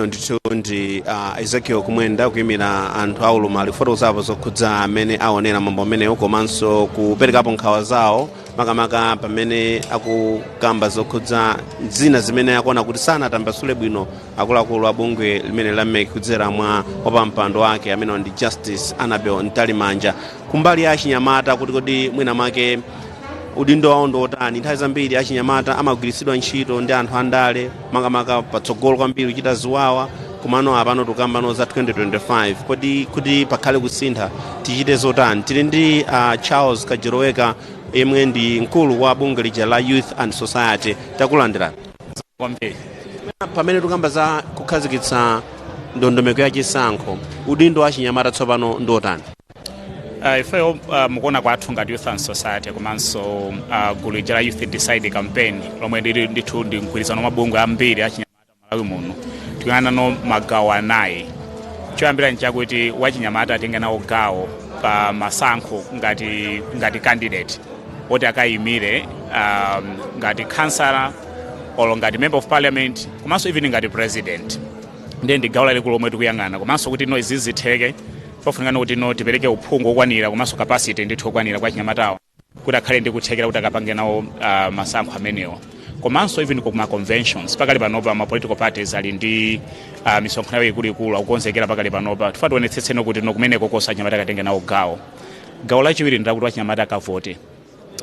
ndithu ndi Ezekiel Kumwenda kuyimira anthu aulumali kufotokozapo zokhudza amene aonera mambo amenewo komanso kuperekapo nkhawa zawo makamaka pamene akukamba zokhudza zina zimene akuona kuti sanatambasule bwino akuluakulu a bungwe limene la MEC kudzera mwa wapampando wake amene ndi Justice Annabel Ntalimanja kumbali ya achinyamata kuti kodi mwina make udindo wawo ndi otani. Nthawi zambiri achinyamata amagwiritsidwa ntchito ndi anthu andale makamaka patsogolo kwambiri kuchita ziwawa kumano apano tukambano za 2025 kodi kuti pakhale kusintha tichite zotani. Tili ndi Charles Kajiroweka yemwe ndi mkulu wa bunge lija la Youth and Society takulandirani pamene tukamba za kukhazikitsa ndondomeko ya chisankho udindo wa achinyamata tsopano ndi otani. Ifeyo mukuona kwathu ngati Youth and Society komanso gulu la Youth Decide campaign lomwe ndithu ndi mgwirizano wa mabungwe ambiri achinyamata Malawi muno tikuyang'ana no magawo anayi. Choyambira nchakuti wachinyamata atenge nawo gawo pa masankho ngati candidate oti akayimire ngati councillor or ngati member of parliament komanso even ngati president ndi gawo lalikulu lomwe tikuyang'ana komanso kuti no izi zitheke pafunikana kuti no tipereke uphungu okwanira komanso capacity ndithu okwanira kwa chinyamatawo kuti akhale ndi kuthekera kuti akapange nawo masankho amenewo komanso even kuma conventions pakali panopa ma political parties ali ndi misonkhano ikuluikulu akukonzekera pakali panopa tifati tionetsetseno kuti no kumeneko kosa chinyamata akatenge nawo gawo lachiwiri ndakuti wachinyamata akavote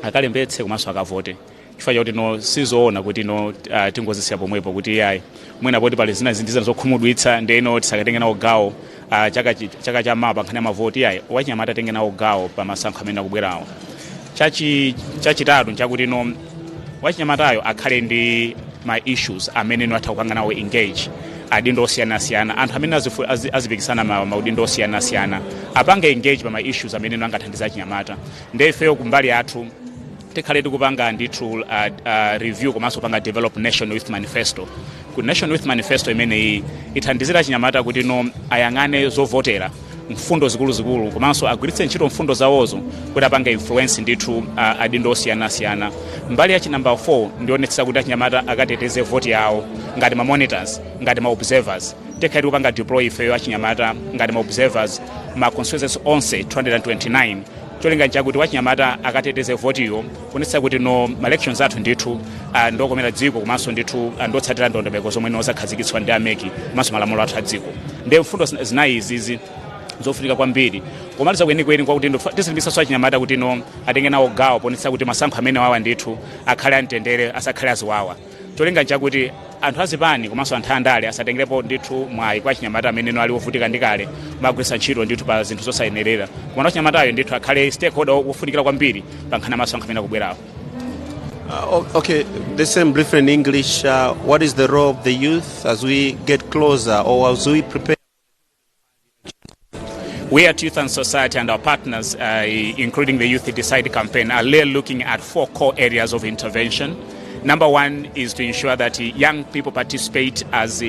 akalembetse komanso akavote chifukwa chakuti no sizoona kuti no tingozisiya pomwepo kuti yayi mwina poti pali zina zindiza zokhumudwitsa ndeno tisakatenge nawo gawo chaka cha mapa nkhani ya mavoti yayi wachinyamata atenge nawo gawo pa masankho amene akubwerawo. Chachitatu nchakuti no wachinyamatayo akhale ndi ma issues amene no atha kukanga nawo engage adindo osiyanasiyana anthu amene azipikisana maudindo osiyanasiyana apange engage pa ma issues amene no angathandiza achinyamata. Ndefeyo kumbali athu tikhale tikupanga ndithu review komanso panga develop National Youth Manifesto. Ku National Youth Manifesto imene ithandizira achinyamata kuti no ayang'ane zovotera mfundo zikuluzikulu komanso agwiritse ntchito mfundo zawozo kuti apange influence ndithu adindo osiyanasiyana. Mbali yachi number 4 ndionetsa kuti achinyamata akateteze voti yawo ngati ma monitors ngati ma observers. Tikhale tikupanga deploy ifeyo achinyamata ngati ma observers ma constituencies onse 229 cholinga chakuti wachinyamata akateteze votiyo kunetsa kuti no elections athu ndithu ndokomera dziko komanso ndithu ndotsatira ndondomeko zomwe nozakhazikitswa ndi ameki komanso malamulo athu a dziko. Ndi mfundo zinayi izizi zofunika kwambiri komaliza kwenikweni kwakuti tisilimbisa achinyamata kuti no atenge nawo gawo ponetsa kuti masankho amene wawa ndithu akhale amtendere asakhale aziwawa. Cholinga chakuti anthu azipani komanso anthu andale asatengerepo ndithu mwayi kwa achinyamata amene no ali wovutika ndikale magwisa ntchito ndithu pa zinthu zosayenerera. Komano achinyamatayo ndithu akhale stakeholder wofunikira kwambiri pa nkhani ya masankho amene akubwerawo. Okay, the same brief in English. What is the role of the youth as we get closer or as we prepare? We at Youth and Society and our partners, including the Youth Decide campaign, are looking at 4 core areas of intervention. Number 1 is to ensure that young people participate as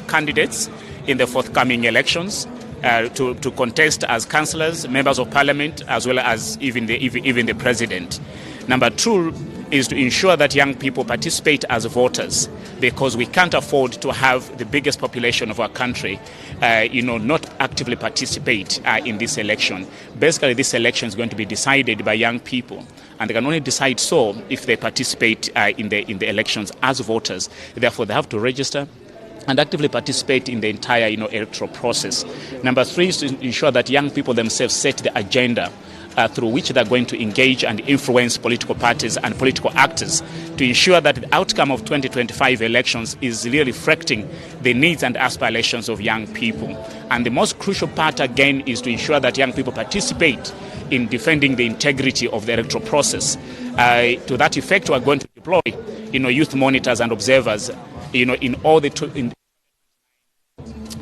candidates in the forthcoming elections, to contest as councillors, members of parliament, as well as even the president. Number 2 is to ensure that young people participate as voters, because we can't afford to have the biggest population of our country not actively participate in this election. Basically, this election is going to be decided by young people, and they can only decide so if they participate in the elections as voters. Therefore, they have to register and actively participate in the entire electoral process. Number 3 is to ensure that young people themselves set the agenda through which they're going to engage and influence political parties and political actors to ensure that the outcome of 2025 elections is really reflecting the needs and aspirations of young people. And the most crucial part, again, is to ensure that young people participate in defending the integrity of the electoral process. To that effect, we're going to deploy youth monitors and observers in all the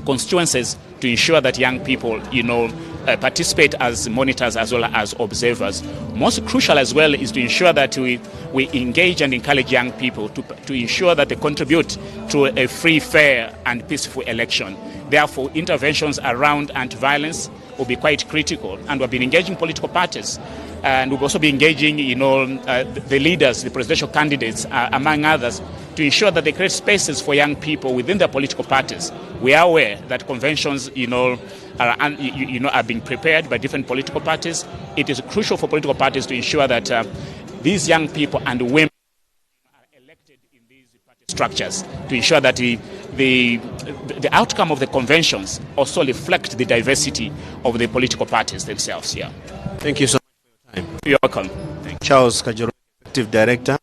constituencies to ensure that young people participate as monitors as well as observers. Most crucial as well is to ensure that we engage and encourage young people to ensure that they contribute to a free, fair and peaceful election. Therefore, interventions around anti-violence will be quite critical, and we've been engaging political parties, and we'll also be engaging the leaders, the presidential candidates, among others, to ensure that they create spaces for young people within their political parties. We are aware that conventions are being prepared by different political parties. It is crucial for political parties to ensure that these young people and women are elected in these party structures, to ensure that the outcome of the conventions also reflect the diversity of the political parties themselves. Yeah. Thank you so much for your time. You're welcome. Charles Kajoro, Executive Director.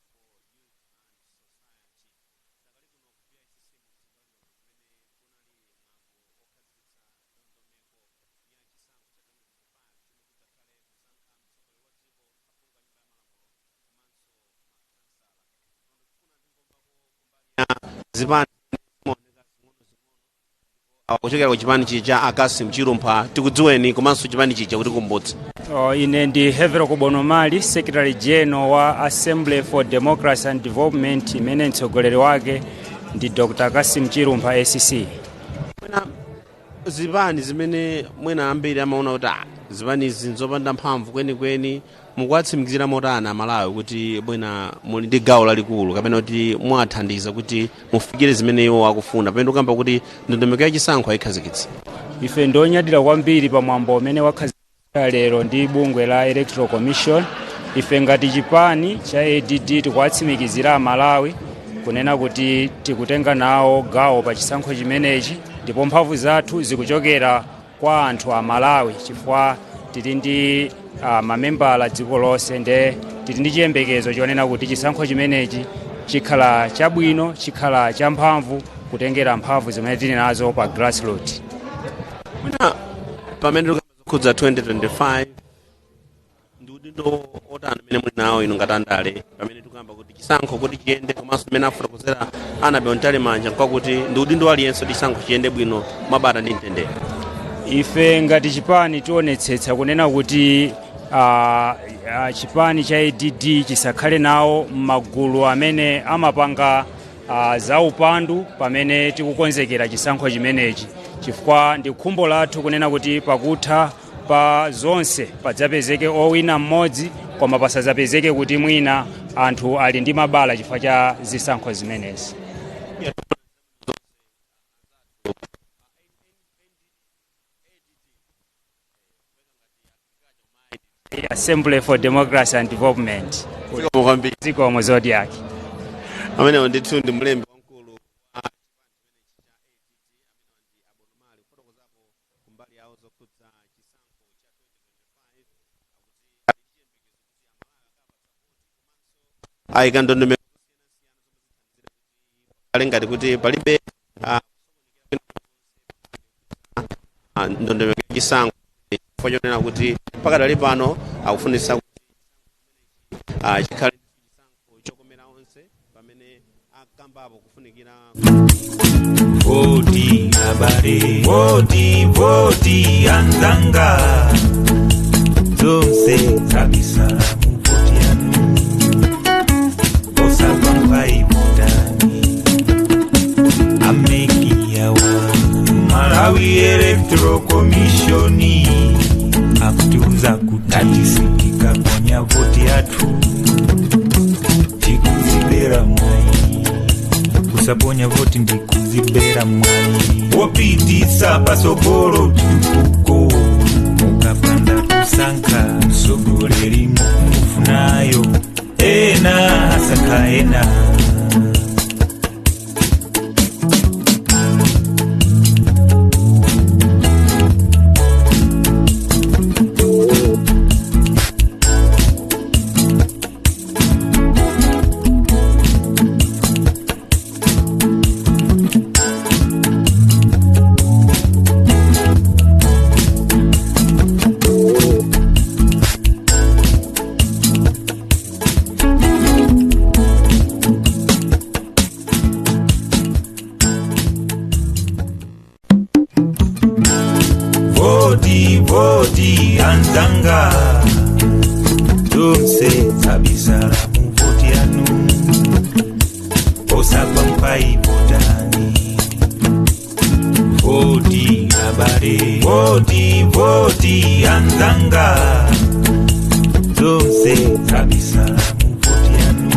Zipani kuchokera ku chipani chija Akasim Chirumpha tikudziweni komanso chipani chija kuti kumbutsa. Ine ndi Hevero Kubonomali, Secretary General wa Assembly for Democracy and Development, imene mtsogoleri wake ndi Dr. Akasim Chirumpha ACC. Zipani zimene mwina ambiri amaona kuti zipani izi nzopanda mphamvu kwenikweni mukwatsimikizira motana Malawi kuti bwina muli ndi gawo lalikulu kapena kuti mwathandiza kuti mufikire zimene iwo akufuna pamene ukamba kuti ndondomeko ya chisankho ayikhazikitsa. Ife ndonyadira kwambiri pa mwambo umene wakhazikitsa lero ndi bungwe la Electoral Commission. Ife ngati chipani cha ADD tikwatsimikizira Malawi kunena kuti tikutenga nawo gawo pa chisankho chimenechi, ndipo mphamvu zathu zikuchokera kwa anthu a Malawi chifukwa tili ndi mamembala dziko lonse nde tili ndi chiyembekezo chonena kuti chisankho chimenechi chikhala chabwino, chikhala champhamvu kutengera mphamvu zimene tili nazo pa grassroots. Pamene tikudza 2025 ndi udindo otani mene muli nawo inu ngati andale pamene tikuyamba kuti chisankho kuti chiyende komanso mmene afotokozera Anabe Ontale Manja nkakuti ndi udindo aliyense chisankho chiyende bwino mwabata ndi mtendere. Ife ngati chipani tionetsetsa kunena kuti chipani cha ADD chisakhale nawo m'magulu amene amapanga za upandu pamene tikukonzekera chisankho chimenechi, chifukwa ndi khumbo lathu kunena kuti pakutha pa zonse padzapezeke owina mmodzi koma pasadzapezeke kuti mwina anthu ali ndi mabala chifukwa cha zisankho zimenezi. Assembly for Democracy and Development. Zikomo Zodiac. Amene ndithu ndi mlembi wankulu kumbali yawo zokhudza chisankho cha 2025 ayika ndondomeko ngati kuti palibe ndondomeko chisankho chonena kuti pakadali pano akufunisa kuti chikhale chisankho chokomera onse pamene akambapo kufunikira voti abale voti anzanga zonse zabisala mu voti yanu osapampai votani amekiyawa Malawi Electoral Commission akutiuza kutatisikika konya voti yathu tikuzibera mwai kusaponya voti ndikuzibera mwai wopitisa pasogolo tukuko mukapanda kusankha msogoleri mufunayo ena asakha ena. Voti anzanga zonse zabisala mu voti yanu osapampai votani voti abale voti anzanga zonse zabisala mu voti yanu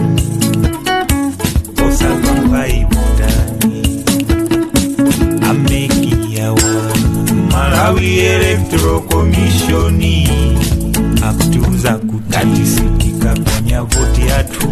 osapampai votani amekiyawa Malawi Electoral Commission akutiuza kutatisikika konya voti yathu